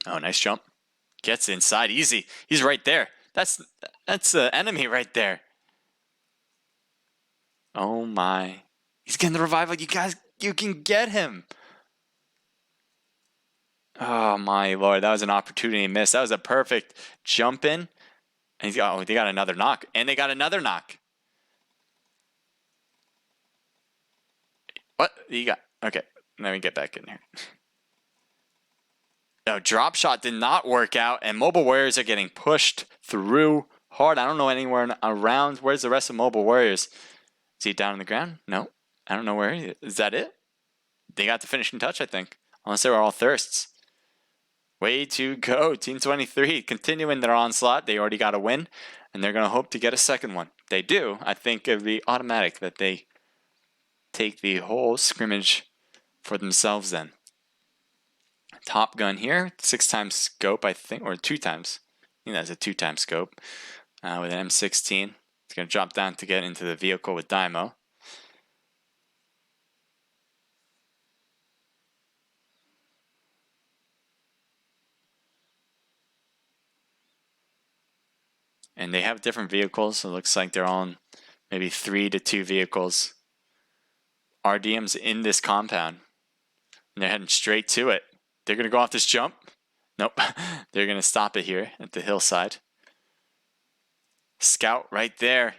Speaker 2: Oh, nice jump. Gets inside easy. He's right there. That's the enemy right there. Oh my. He's getting the revival. You guys, you can get him. Oh my lord, that was an opportunity missed. That was a perfect jump in. And they got another knock. And they got another knock. What? You got? Okay, let me get back in here. No, drop shot did not work out, and Mobile Warriors are getting pushed through hard. I don't know anywhere around. Where's the rest of Mobile Warriors? Is he down on the ground? No, I don't know where he is. Is that it? They got the finishing touch, I think. Unless they were all thirsts. Way to go, Team 23. Continuing their onslaught. They already got a win, and they're going to hope to get a second one. If they do, I think it would be automatic that they take the whole scrimmage for themselves then. Top Gun here, 6x scope, I think, or 2x. I think that's a 2x scope with an M16. It's going to drop down to get into the vehicle with Dymo. And they have different vehicles, so it looks like they're on maybe 3 to 2 vehicles. RDM's in this compound, and they're heading straight to it. They're going to go off this jump. Nope. They're going to stop it here at the hillside. Scout right there.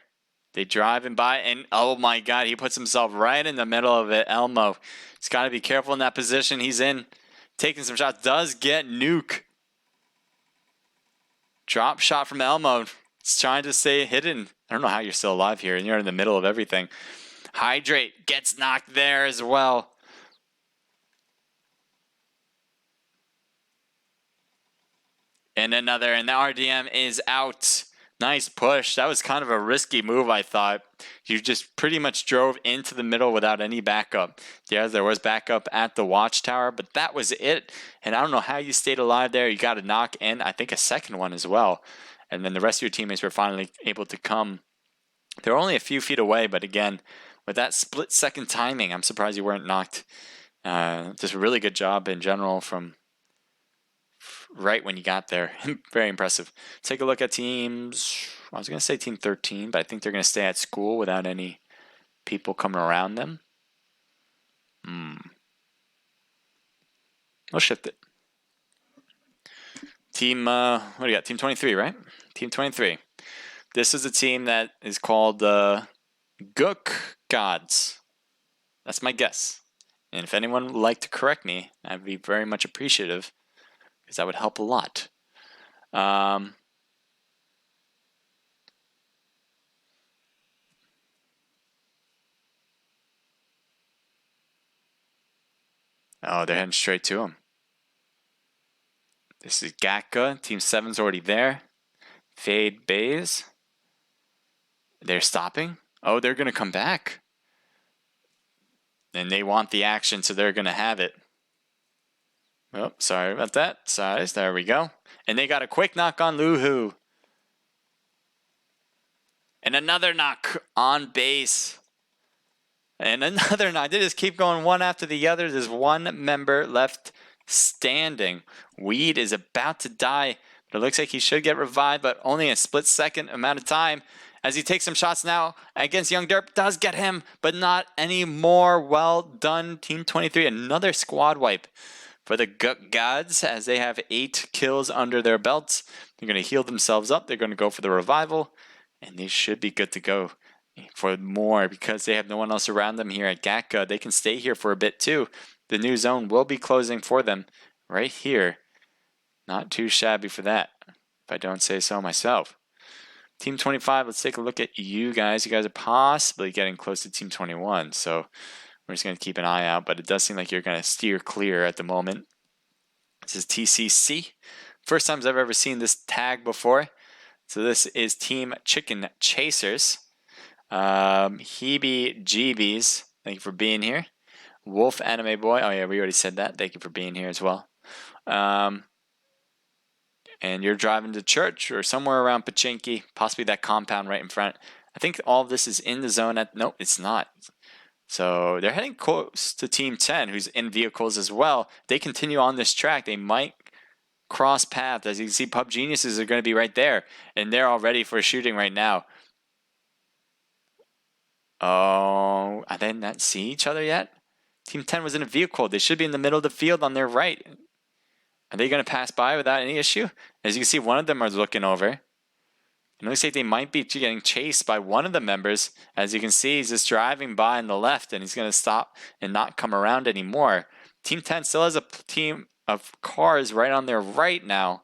Speaker 2: They driving by, and oh my god, he puts himself right in the middle of it. Elmo, he's got to be careful in that position he's in. Taking some shots, does get nuke. Drop shot from Elmo. He's trying to stay hidden. I don't know how you're still alive here, and you're in the middle of everything. Hydrate gets knocked there as well. And another, and the RDM is out. Nice push. That was kind of a risky move, I thought. You just pretty much drove into the middle without any backup. Yeah, there was backup at the watchtower, but that was it. And I don't know how you stayed alive there. You got a knock and I think a second one as well. And then the rest of your teammates were finally able to come. They were only a few feet away, but again, with that split-second timing, I'm surprised you weren't knocked. Just a really good job in general from right when you got there. Very impressive. Take a look at teams. I was going to say team 13, but I think they're going to stay at school without any people coming around them. We'll shift it. Team, what do you got? Team 23, right? Team 23. This is a team that is called the Gook Gods. That's my guess. And if anyone would like to correct me, I'd be very much appreciative, because that would help a lot. Oh, they're heading straight to him. This is Gatka. Team 7's already there. Fade Bays. They're stopping. Oh, they're going to come back. And they want the action, so they're going to have it. Oh, sorry about that. Sorry, there we go. And they got a quick knock on Luhu. And another knock on base. And another knock. They just keep going one after the other. There's one member left standing. Weed is about to die. But it looks like he should get revived, but only a split-second amount of time. As he takes some shots now against Young Derp. Does get him, but not anymore. Well done, Team 23. Another squad wipe for the Gods, as they have 8 kills under their belts. They're going to heal themselves up. They're going to go for the revival, and they should be good to go for more because they have no one else around them here at Gatka. They can stay here for a bit too. The new zone will be closing for them right here. Not too shabby for that, if I don't say so myself. Team 25, let's take a look at you guys. You guys are possibly getting close to Team 21, so we're just going to keep an eye out, but it does seem like you're going to steer clear at the moment. This is TCC. First time I've ever seen this tag before. So this is Team Chicken Chasers. Hebe Jeebies, thank you for being here. Wolf Anime Boy, oh yeah, we already said that. Thank you for being here as well. And you're driving to church or somewhere around Pachinki, possibly that compound right in front. I think all of this is in the zone. Nope, it's not. So they're heading close to Team 10, who's in vehicles as well. They continue on this track. They might cross paths. As you can see, Pub Geniuses are going to be right there, and they're all ready for shooting right now. Oh, are they not see each other yet? Team 10 was in a vehicle. They should be in the middle of the field on their right. Are they going to pass by without any issue? As you can see, one of them is looking over. It looks like they might be getting chased by one of the members. As you can see, he's just driving by on the left, and he's going to stop and not come around anymore. Team 10 still has a team of cars right on their right now.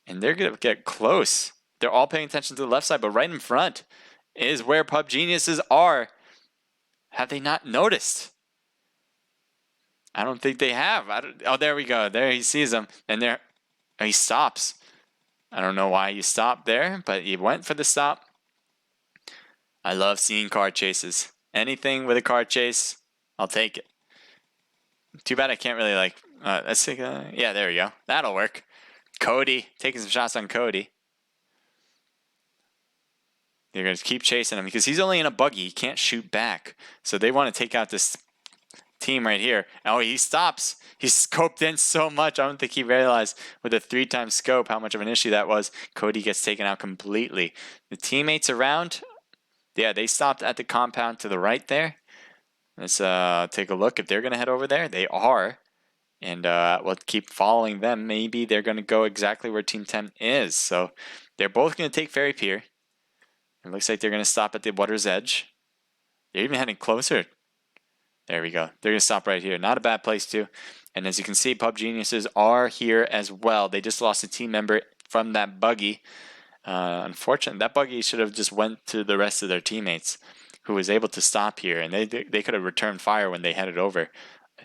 Speaker 2: And they're going to get close. They're all paying attention to the left side, but right in front is where Pub Geniuses are. Have they not noticed? I don't think they have. Oh, there we go. There he sees them. And there he stops. I don't know why you stopped there, but he went for the stop. I love seeing car chases. Anything with a car chase, I'll take it. Too bad I can't really let's take yeah, there we go. That'll work. Cody, taking some shots on Cody. They're going to keep chasing him because he's only in a buggy. He can't shoot back. So they want to take out this team right here. Oh, he stops. He's scoped in so much. I don't think he realized with a 3-time scope how much of an issue that was. Cody gets taken out completely. The teammates around, yeah, they stopped at the compound to the right there. Let's take a look if they're going to head over there. They are. And we'll keep following them. Maybe they're going to go exactly where Team 10 is. So they're both going to take Ferry Pier. It looks like they're going to stop at the water's edge. They're even heading closer. There we go. They're going to stop right here. Not a bad place too. And as you can see, PUBG Geniuses are here as well. They just lost a team member from that buggy. Unfortunately, that buggy should have just went to the rest of their teammates, who was able to stop here. And they could have returned fire when they headed over.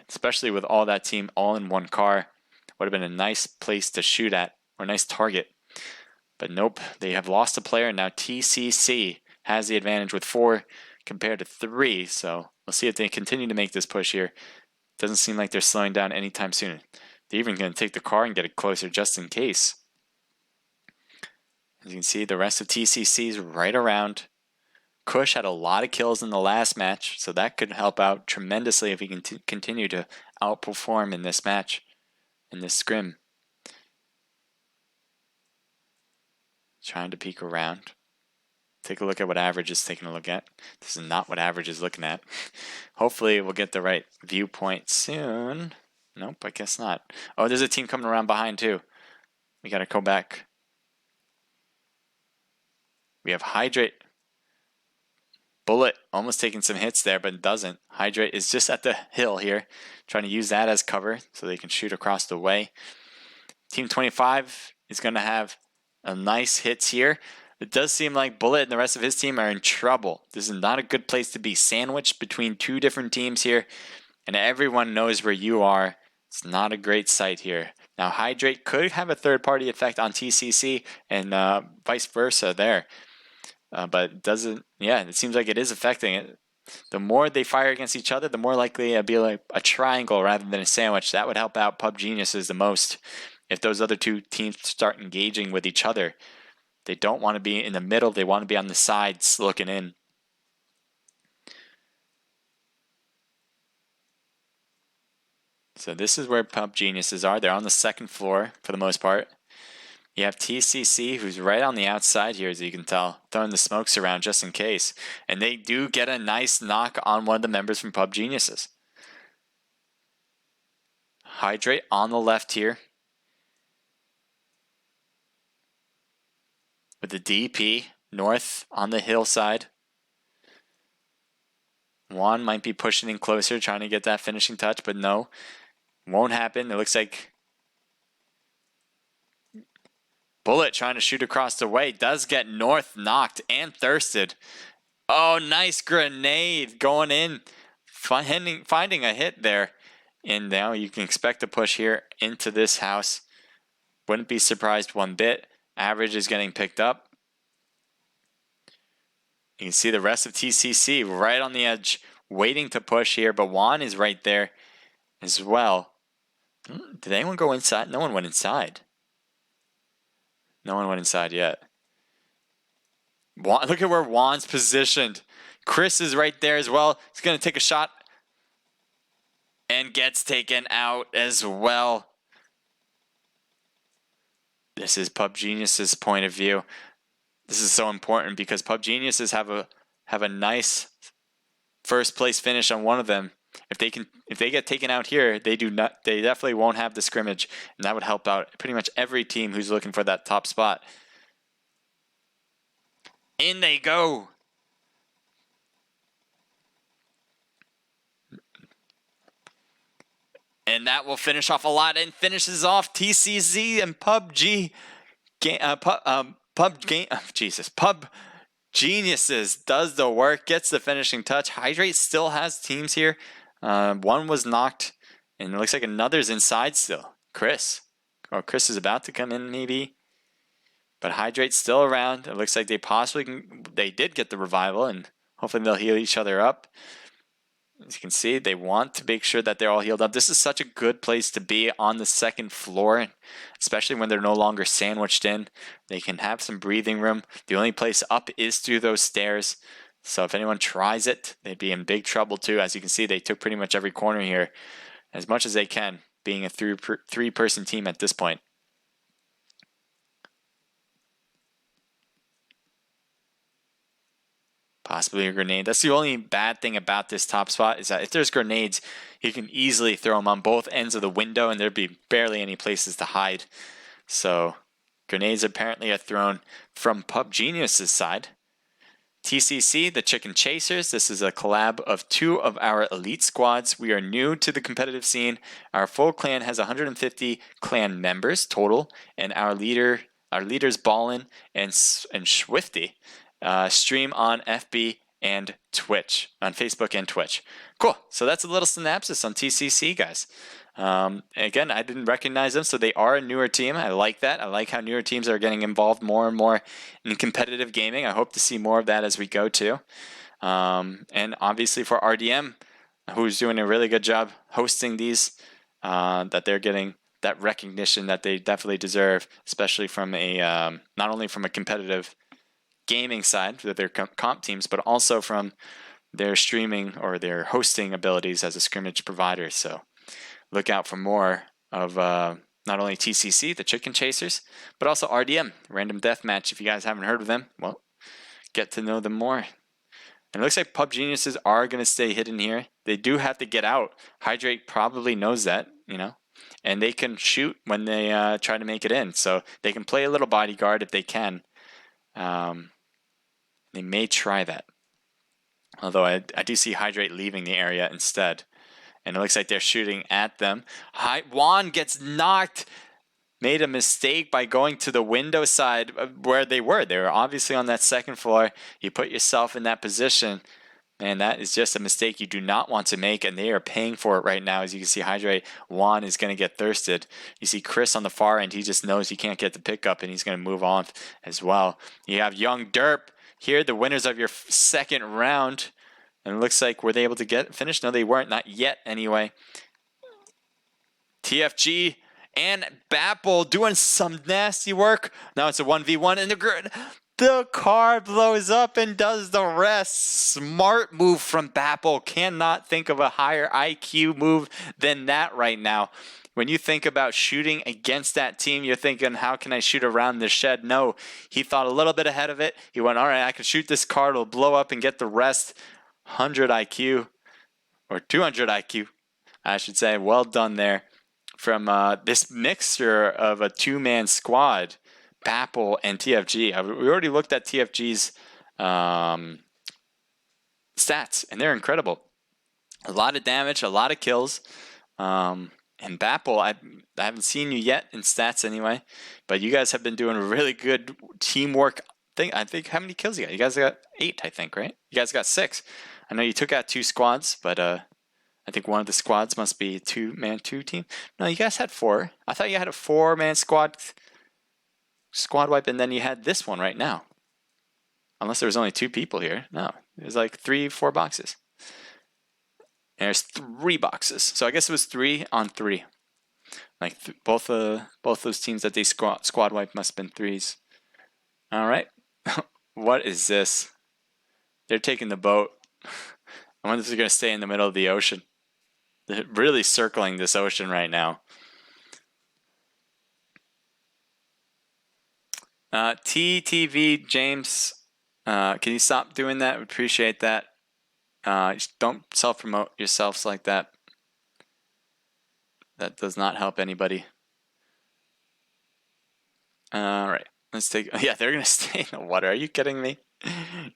Speaker 2: Especially with all that team all in one car. Would have been a nice place to shoot at, or a nice target. But nope, they have lost a player. Now TCC has the advantage with 4 compared to 3. So we'll see if they continue to make this push here. Doesn't seem like they're slowing down anytime soon. They're even going to take the car and get it closer just in case. As you can see, the rest of TCC's right around. Kush had a lot of kills in the last match, so that could help out tremendously if he can continue to outperform in this match, in this scrim. Trying to peek around. Take a look at what average is taking a look at. This is not what average is looking at. Hopefully we'll get the right viewpoint soon. Nope, I guess not. Oh, there's a team coming around behind too. We gotta go back. We have Hydrate. Bullet almost taking some hits there, but doesn't. Hydrate is just at the hill here, trying to use that as cover so they can shoot across the way. Team 25 is going to have a nice hits here. It does seem like Bullet and the rest of his team are in trouble. This is not a good place to be, sandwiched between 2 different teams here, and everyone knows where you are. It's not a great sight here. Now Hydrate could have a third-party effect on TCC and vice versa there. But it doesn't, yeah, it seems like it is affecting it. The more they fire against each other, the more likely it'll be like a triangle rather than a sandwich. That would help out PUBG Geniuses the most. If those other 2 teams start engaging with each other, they don't want to be in the middle. They want to be on the sides looking in. So this is where PUBG Geniuses are. They're on the 2nd floor for the most part. You have TCC, who's right on the outside here, as you can tell, throwing the smokes around just in case. And they do get a nice knock on one of the members from PUBG Geniuses. Hydrate on the left here. With the DP north on the hillside. Juan might be pushing in closer, trying to get that finishing touch, but no. Won't happen. It looks like Bullet trying to shoot across the way. Does get north knocked and thirsted. Oh, nice grenade going in. Finding a hit there. And now you can expect a push here into this house. Wouldn't be surprised one bit. Average is getting picked up. You can see the rest of TCC right on the edge, waiting to push here. But Juan is right there as well. Did anyone go inside? No one went inside. No one went inside yet. Look at where Juan's positioned. Chris is right there as well. He's going to take a shot. And gets taken out as well. This is PUBG Geniuses' point of view. This is so important because PUBG Geniuses have a nice first place finish on one of them. If they get taken out here, they definitely won't have the scrimmage, and that would help out pretty much every team who's looking for that top spot. In they go. And that will finish off a lot and finishes off TCZ and PUBG Geniuses does the work, gets the finishing touch. Hydrate still has teams here. One was knocked, and it looks like another's inside still. Chris is about to come in maybe. But Hydrate's still around. It looks like they did get the revival, and hopefully they'll heal each other up. As you can see, they want to make sure that they're all healed up. This is such a good place to be on the 2nd floor, especially when they're no longer sandwiched in. They can have some breathing room. The only place up is through those stairs. So if anyone tries it, they'd be in big trouble too. As you can see, they took pretty much every corner here as much as they can, being a 3-person team at this point. Possibly a grenade. That's the only bad thing about this top spot, is that if there's grenades, you can easily throw them on both ends of the window and there'd be barely any places to hide. So grenades apparently are thrown from PUBG Geniuses' side. TCC, the Chicken Chasers. This is a collab of 2 of our elite squads. We are new to the competitive scene. Our full clan has 150 clan members total, and our leaders Ballin and Swifty stream on FB and Twitch, on Facebook and Twitch. Cool. So that's a little synopsis on TCC, guys. Again, I didn't recognize them, so they are a newer team. I like that. I like how newer teams are getting involved more and more in competitive gaming. I hope to see more of that as we go too. And obviously for RDM, who's doing a really good job hosting these, that they're getting that recognition that they definitely deserve, especially from a not only from a competitive gaming side with their comp teams, but also from their streaming or their hosting abilities as a scrimmage provider. So look out for more of not only TCC, the Chicken Chasers, but also RDM, Random Deathmatch. If you guys haven't heard of them, well, get to know them more. And it looks like PUBG Geniuses are going to stay hidden here. They do have to get out. Hydrate probably knows that, you know, and they can shoot when they try to make it in. So they can play a little bodyguard if they can. They may try that. Although I do see Hydrate leaving the area instead. And it looks like they're shooting at them. Juan gets knocked. Made a mistake by going to the window side where they were. They were obviously on that second floor. You put yourself in that position. And that is just a mistake you do not want to make. And they are paying for it right now. As you can see, Hydrate, Juan is going to get thirsted. You see Chris on the far end. He just knows he can't get the pickup. And he's going to move on as well. You have Young Derp here, the winners of your second round. And it looks like, were they able to get finished? No, they weren't. Not yet, anyway. TFG and Bapple doing some nasty work. Now it's a 1v1, and the car blows up and does the rest. Smart move from Bapple. Cannot think of a higher IQ move than that right now. When you think about shooting against that team, you're thinking, how can I shoot around this shed? No, he thought a little bit ahead of it. He went, all right, I can shoot this car. It'll blow up and get the rest. 100 IQ, or 200 IQ, I should say. Well done there from this mixture of a 2-man squad, Bapple and TFG. We already looked at TFG's stats, and they're incredible. A lot of damage, a lot of kills. And Bapple, I haven't seen you yet in stats anyway, but you guys have been doing a really good teamwork thing. I think, how many kills you got? You guys got 8, I think, right? You guys got 6. I know you took out 2 squads, but I think one of the squads must be a 2-man 2 team. No, you guys had 4. I thought you had a 4-man squad wipe, and then you had this one right now. Unless there was only 2 people here. No, there's like 3-4 boxes. And there's 3 boxes, so I guess it was 3 on 3. Like both those teams that they squad wipe must have been 3s. All right, what is this? They're taking the boat. I wonder if they're going to stay in the middle of the ocean. They're really circling this ocean right now. TTV James, can you stop doing that? Appreciate that. Don't self-promote yourselves like that. That does not help anybody. All right, let's take. Yeah, they're going to stay in the water. Are you kidding me?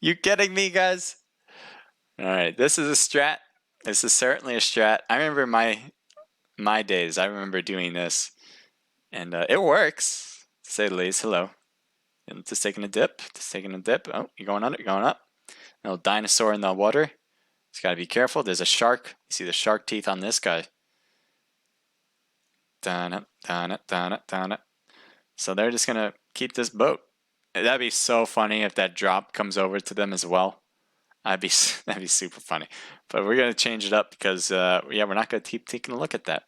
Speaker 2: You kidding me, guys? All right, this is a strat. This is certainly a strat. I remember my days. I remember doing this, and it works, to say the least. Hello. And just taking a dip. Just taking a dip. Oh, you're going under. You're going up. A little dinosaur in the water. Just gotta be careful. There's a shark. You see the shark teeth on this guy. Dun it, dun it, dun it, dun it. So they're just gonna keep this boat. That'd be so funny if that drop comes over to them as well. That'd be super funny. But we're gonna change it up because yeah, we're not gonna keep taking a look at that.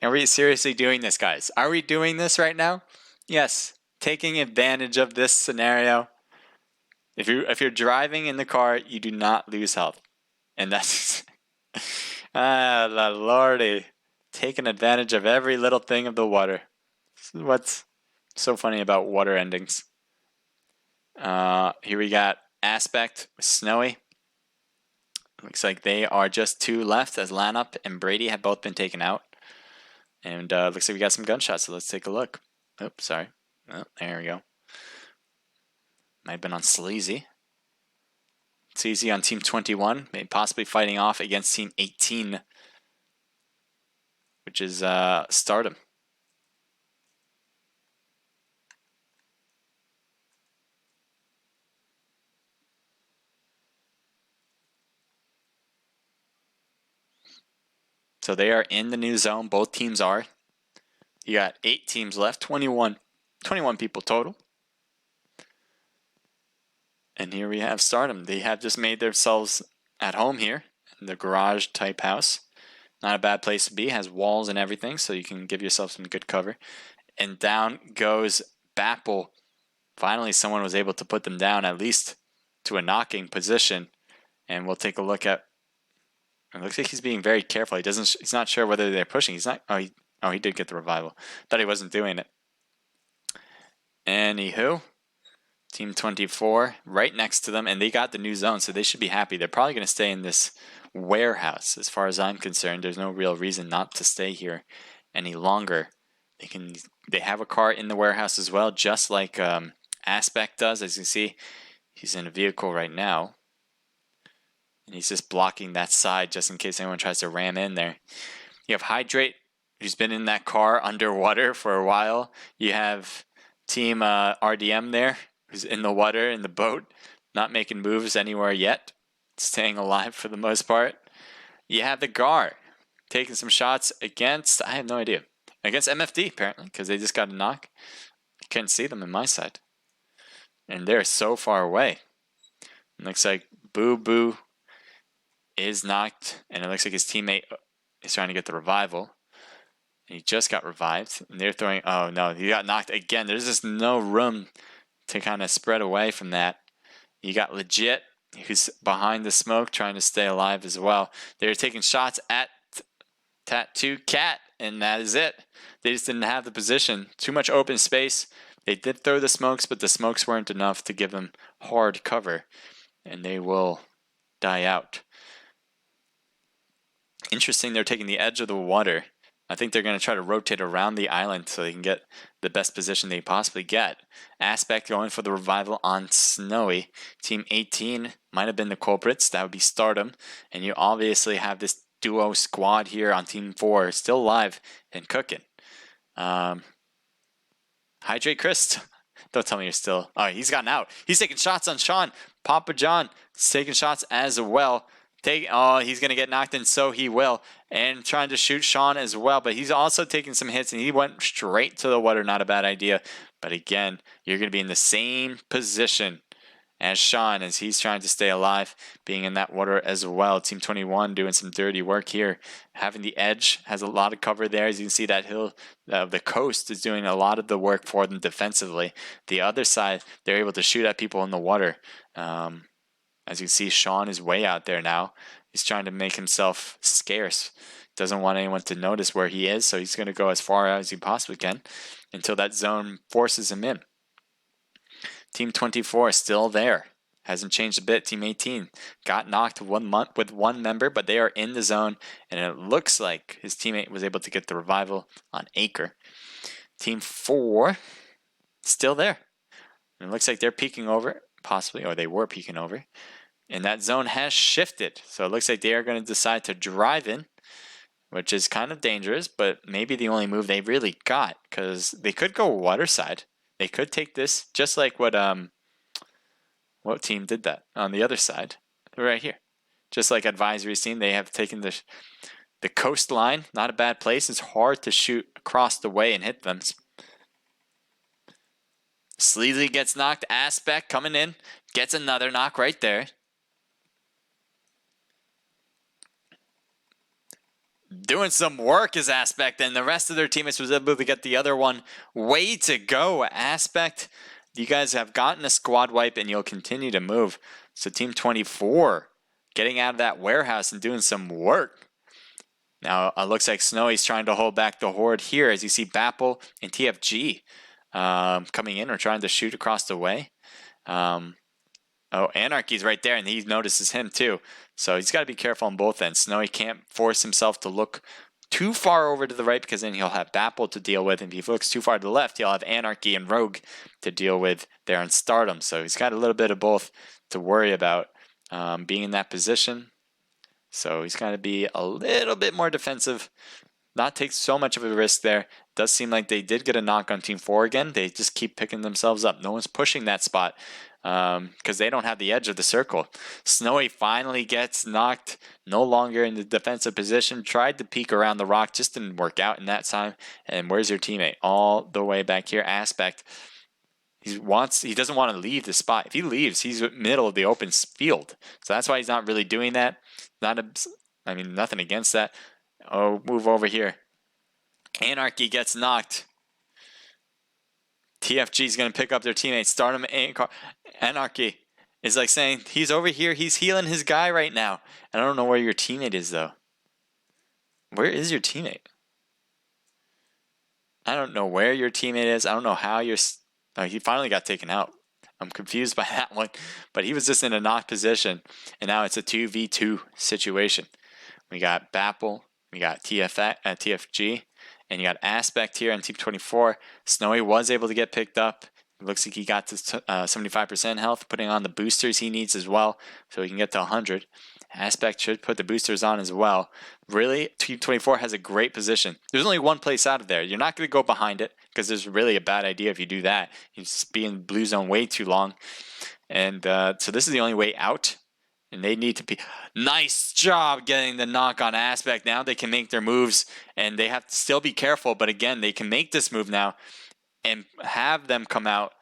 Speaker 2: Are we seriously doing this, guys? Are we doing this right now? Yes, taking advantage of this scenario. If you're driving in the car, you do not lose health, and that's la lordy, taking advantage of every little thing of the water. What's so funny about water endings? Here we got Aspect with Snowy. Looks like they are just 2 left, as Lanup and Brady have both been taken out. And looks like we got some gunshots, so let's take a look. Oops, sorry. Oh, there we go. Might have been on Sleazy. Sleazy on Team 21, maybe possibly fighting off against Team 18, which is Stardom. So they are in the new zone. Both teams are. You got 8 teams left, 21 people total. And here we have Stardom. They have just made themselves at home here in the garage type house. Not a bad place to be. Has walls and everything, so you can give yourself some good cover. And down goes Bapple. Finally, someone was able to put them down, at least to a knocking position. And we'll take a look at. It looks like he's being very careful. He's not sure whether they're pushing. He's not. Oh, he did get the revival. Thought he wasn't doing it. Anywho, Team 24 right next to them, and they got the new zone, so they should be happy. They're probably going to stay in this warehouse. As far as I'm concerned, there's no real reason not to stay here any longer. They have a car in the warehouse as well, just like Aspect does. As you see, he's in a vehicle right now, and he's just blocking that side just in case anyone tries to ram in there. You have Hydrate, who's been in that car underwater for a while. You have Team RDM there, who's in the water, in the boat, not making moves anywhere yet, staying alive for the most part. You have the Gar taking some shots against, I have no idea, against MFD apparently, because they just got a knock. You can't see them in my side. And they're so far away. It looks like Boo Boo is knocked, and it looks like his teammate is trying to get the revival. He just got revived, and they're throwing, oh no, he got knocked again. There's just no room to kind of spread away from that. You got Legit, who's behind the smoke, trying to stay alive as well. They're taking shots at Tattoo Cat, and that is it. They just didn't have the position. Too much open space. They did throw the smokes, but the smokes weren't enough to give them hard cover, and they will die out. Interesting, they're taking the edge of the water. I think they're going to try to rotate around the island so they can get the best position they possibly get. Aspect going for the revival on Snowy. Team 18 might have been the culprits. That would be Stardom. And you obviously have this duo squad here on Team 4 still alive and cooking. Hydrate Chris. Don't tell me you're still. Oh, he's gotten out. He's taking shots on Sean. Papa John is taking shots as well. Oh, he's going to get knocked, and so he will. And trying to shoot Sean as well, but he's also taking some hits, and he went straight to the water. Not a bad idea. But again, you're going to be in the same position as Sean as he's trying to stay alive, being in that water as well. Team 21 doing some dirty work here. Having the edge, has a lot of cover there. As you can see, that hill of the coast is doing a lot of the work for them defensively. The other side, they're able to shoot at people in the water. As you can see, Sean is way out there now. He's trying to make himself scarce. Doesn't want anyone to notice where he is, so he's going to go as far out as he possibly can until that zone forces him in. Team 24 is still there. Hasn't changed a bit. Team 18 got knocked with one member, but they are in the zone, and it looks like his teammate was able to get the revival on Acre. Team 4 still there. And it looks like they're peeking over, possibly, or they were peeking over. And that zone has shifted. So it looks like they are going to decide to drive in, which is kind of dangerous, but maybe the only move they really got, because they could go water side. They could take this, just like what team did that on the other side, right here. Just like Advisory's team, they have taken the coastline. Not a bad place. It's hard to shoot across the way and hit them. Sleazy gets knocked. Aspect coming in, gets another knock right there. Doing some work is Aspect, and the rest of their teammates was able to get the other one. Way to go, Aspect. You guys have gotten a squad wipe, and you'll continue to move. So Team 24 getting out of that warehouse and doing some work. Now, it looks like Snowy's trying to hold back the horde here, as you see Bapple and TFG coming in or trying to shoot across the way. Oh, Anarchy's right there, and he notices him too. So he's got to be careful on both ends. Snowy can't force himself to look too far over to the right, because then he'll have Bapple to deal with. And if he looks too far to the left, he'll have Anarchy and Rogue to deal with there on Stardom. So he's got a little bit of both to worry about being in that position. So he's got to be a little bit more defensive, not take so much of a risk there. Does seem like they did get a knock on Team 4 again. They just keep picking themselves up. No one's pushing that spot because they don't have the edge of the circle. Snowy finally gets knocked, no longer in the defensive position. Tried to peek around the rock, just didn't work out in that time. And where's your teammate? All the way back here. Aspect. He doesn't want to leave the spot. If he leaves, he's middle of the open field. So that's why he's not really doing that. Nothing against that. Oh, move over here. Anarchy gets knocked. TFG is going to pick up their teammates. Stardom Anarchy is like saying, he's over here. He's healing his guy right now. And I don't know where your teammate is, though. Where is your teammate? I don't know where your teammate is. I don't know how you're... Oh, he finally got taken out. I'm confused by that one. But he was just in a knock position. And now it's a 2v2 situation. We got Bapple. We got TFG, and you got Aspect here on Team 24. Snowy was able to get picked up. It looks like he got to 75% health, putting on the boosters he needs as well, so he can get to 100. Aspect should put the boosters on as well. Really, Team 24 has a great position. There's only one place out of there. You're not going to go behind it, because there's really a bad idea if you do that. You just be in blue zone way too long. And so this is the only way out. And they need to be... Nice job getting the knock on Aspect. Now they can make their moves. And they have to still be careful. But again, they can make this move now. And have them come out.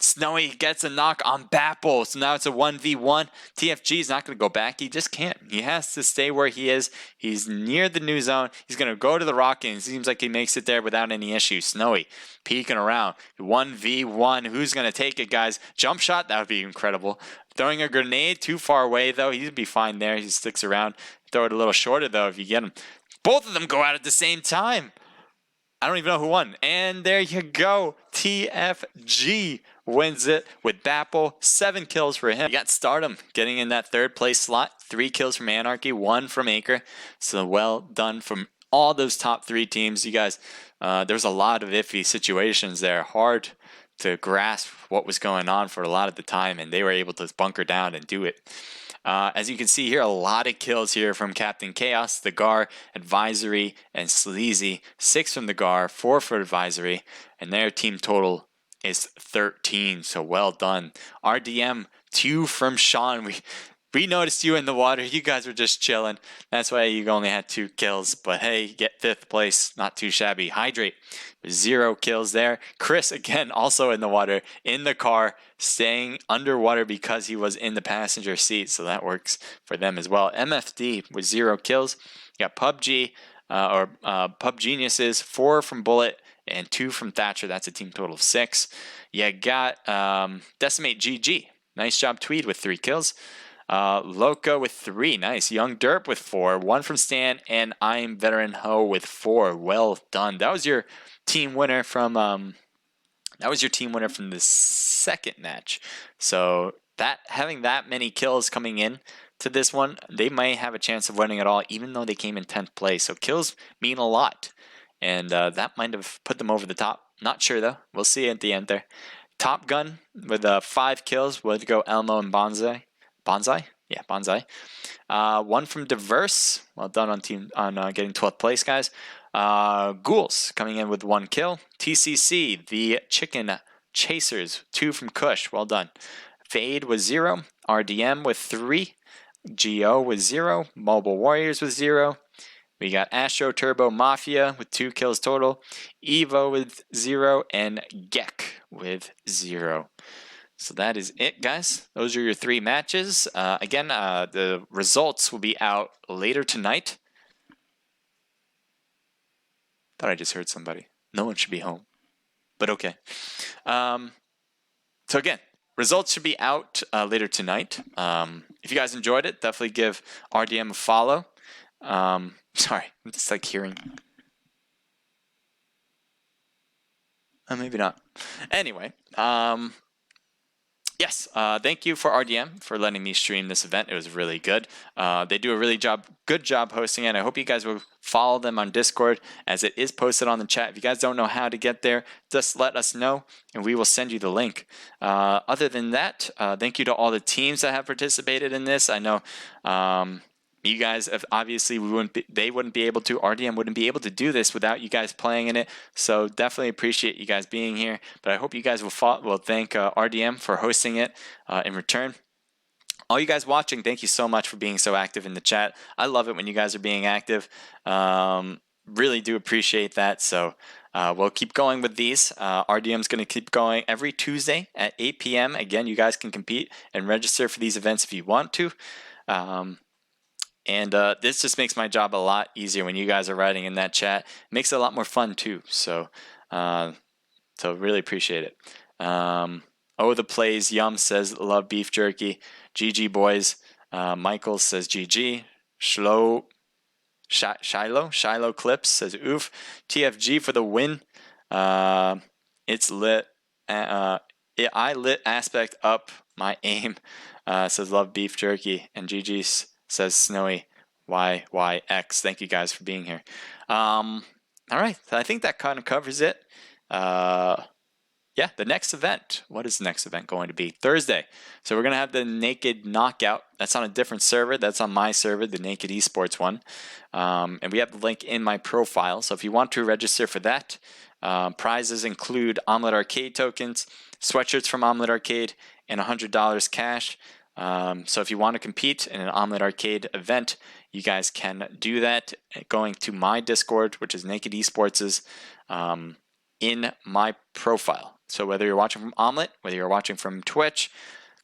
Speaker 2: Snowy gets a knock on Bapple. So now it's a 1v1. TFG is not going to go back. He just can't. He has to stay where he is. He's near the new zone. He's going to go to the rock. And it seems like he makes it there without any issue. Snowy peeking around. 1v1. Who's going to take it, guys? Jump shot? That would be incredible. Throwing a grenade too far away, though. He'd be fine there. He sticks around. Throw it a little shorter, though, if you get him. Both of them go out at the same time. I don't even know who won. And there you go. TFG wins it with Bapple. 7 kills for him. You got Stardom getting in that 3rd place slot. 3 kills from Anarchy, 1 from Acre. So well done from all those top 3 teams. You guys, there's a lot of iffy situations there. Hard to grasp what was going on for a lot of the time, and they were able to bunker down and do it. As you can see here, a lot of kills here from Captain Chaos, the Gar, Advisory, and Sleazy. 6 from the Gar, 4 for Advisory, and their team total is 13, so well done. RDM, 2 from Sean. We noticed you in the water. You guys were just chilling. That's why you only had 2 kills. But hey, you get 5th place. Not too shabby. Hydrate, 0 kills there. Chris, again, also in the water, in the car, staying underwater because he was in the passenger seat. So that works for them as well. MFD with 0 kills. You got PUBG, Pub Geniuses, 4 from Bullet and 2 from Thatcher. That's a team total of 6. You got Decimate GG. Nice job, Tweed, with 3 kills. Loco with 3. Nice. Young Derp with 4. 1 from Stan, and I'm Veteran Ho with 4. Well done. That was your team winner from the 2nd match. So having that many kills coming in to this one, they might have a chance of winning it all, even though they came in 10th place. So kills mean a lot, and that might have put them over the top. Not sure though. We'll see at the end there. Top Gun with 5 kills would go Elmo and Bonsai. Yeah, Bonsai. 1 from Diverse. Well done on getting 12th place, guys. Ghouls coming in with 1 kill. TCC, the Chicken Chasers, 2 from Kush. Well done. Fade with 0. RDM with 3. Geo with 0. Mobile Warriors with 0. We got Astro Turbo Mafia with 2 kills total. Evo with 0. And Gek with 0. So that is it, guys. Those are your 3 matches. Again, the results will be out later tonight. Thought I just heard somebody. No one should be home. But okay. So again, results should be out later tonight. If you guys enjoyed it, definitely give RDM a follow. Sorry, I'm just like hearing. Maybe not. Anyway, Yes, thank you for RDM for letting me stream this event. It was really good. They do a really good job hosting it. I hope you guys will follow them on Discord, as it is posted on the chat. If you guys don't know how to get there, just let us know and we will send you the link. Other than that, thank you to all the teams that have participated in this. I know you guys have, obviously they wouldn't be able to, RDM wouldn't be able to do this without you guys playing in it. So definitely appreciate you guys being here. But I hope you guys will thank RDM for hosting it in return. All you guys watching, thank you so much for being so active in the chat. I love it when you guys are being active. Really do appreciate that. So we'll keep going with these. RDM's going to keep going every Tuesday at 8 p.m. Again, you guys can compete and register for these events if you want to. And this just makes my job a lot easier when you guys are writing in that chat. It makes it a lot more fun too. So really appreciate it. The plays Yum says love beef jerky. GG boys. Michael says GG. Shiloh Clips says oof. TFG for the win. It's lit. I lit aspect up my aim. Says love beef jerky. And GG says Snowy YYX. Thank you guys for being here. All right, so I think that kind of covers it. Yeah, the next event. What is the next event going to be? Thursday. So we're going to have the Naked Knockout. That's on a different server. That's on my server, the Naked Esports one. And we have the link in my profile. So if you want to register for that, prizes include Omlet Arcade tokens, sweatshirts from Omlet Arcade, and $100 cash. So if you want to compete in an Omlet Arcade event, you guys can do that going to my Discord, which is Naked Esports' in my profile. So whether you're watching from Omlet, whether you're watching from Twitch,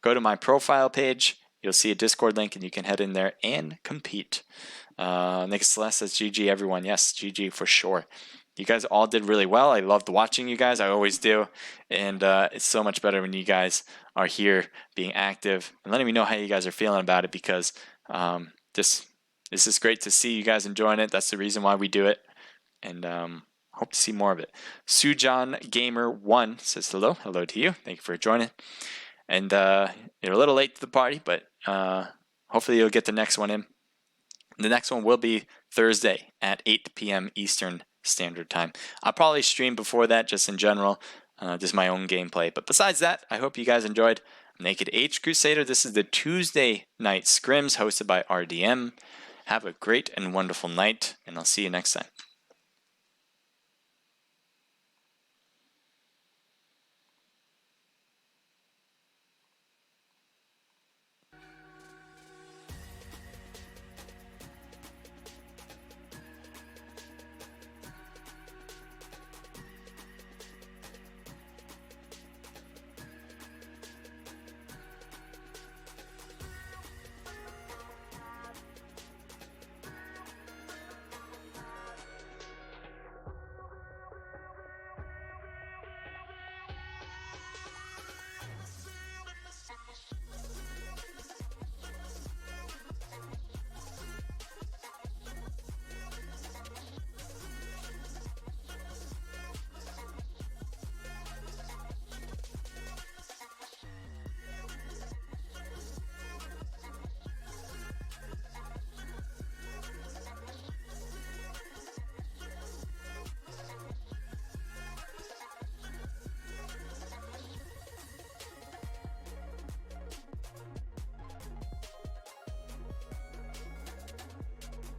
Speaker 2: go to my profile page. You'll see a Discord link and you can head in there and compete. Nick Celeste says GG everyone. Yes, GG for sure. You guys all did really well. I loved watching you guys. I always do. And it's so much better when you guys are here being active and letting me know how you guys are feeling about it, because this is great to see you guys enjoying it. That's the reason why we do it. And hope to see more of it. Sujan Gamer 1 says hello. Hello to you. Thank you for joining. And you're a little late to the party, but hopefully you'll get the next one in. The next one will be Thursday at 8 p.m. Eastern Standard Time. I'll probably stream before that, just in general, just my own gameplay. But besides that, I hope you guys enjoyed Naked H Crusader. This is the Tuesday night scrims hosted by RDM. Have a great and wonderful night, and I'll see you next time.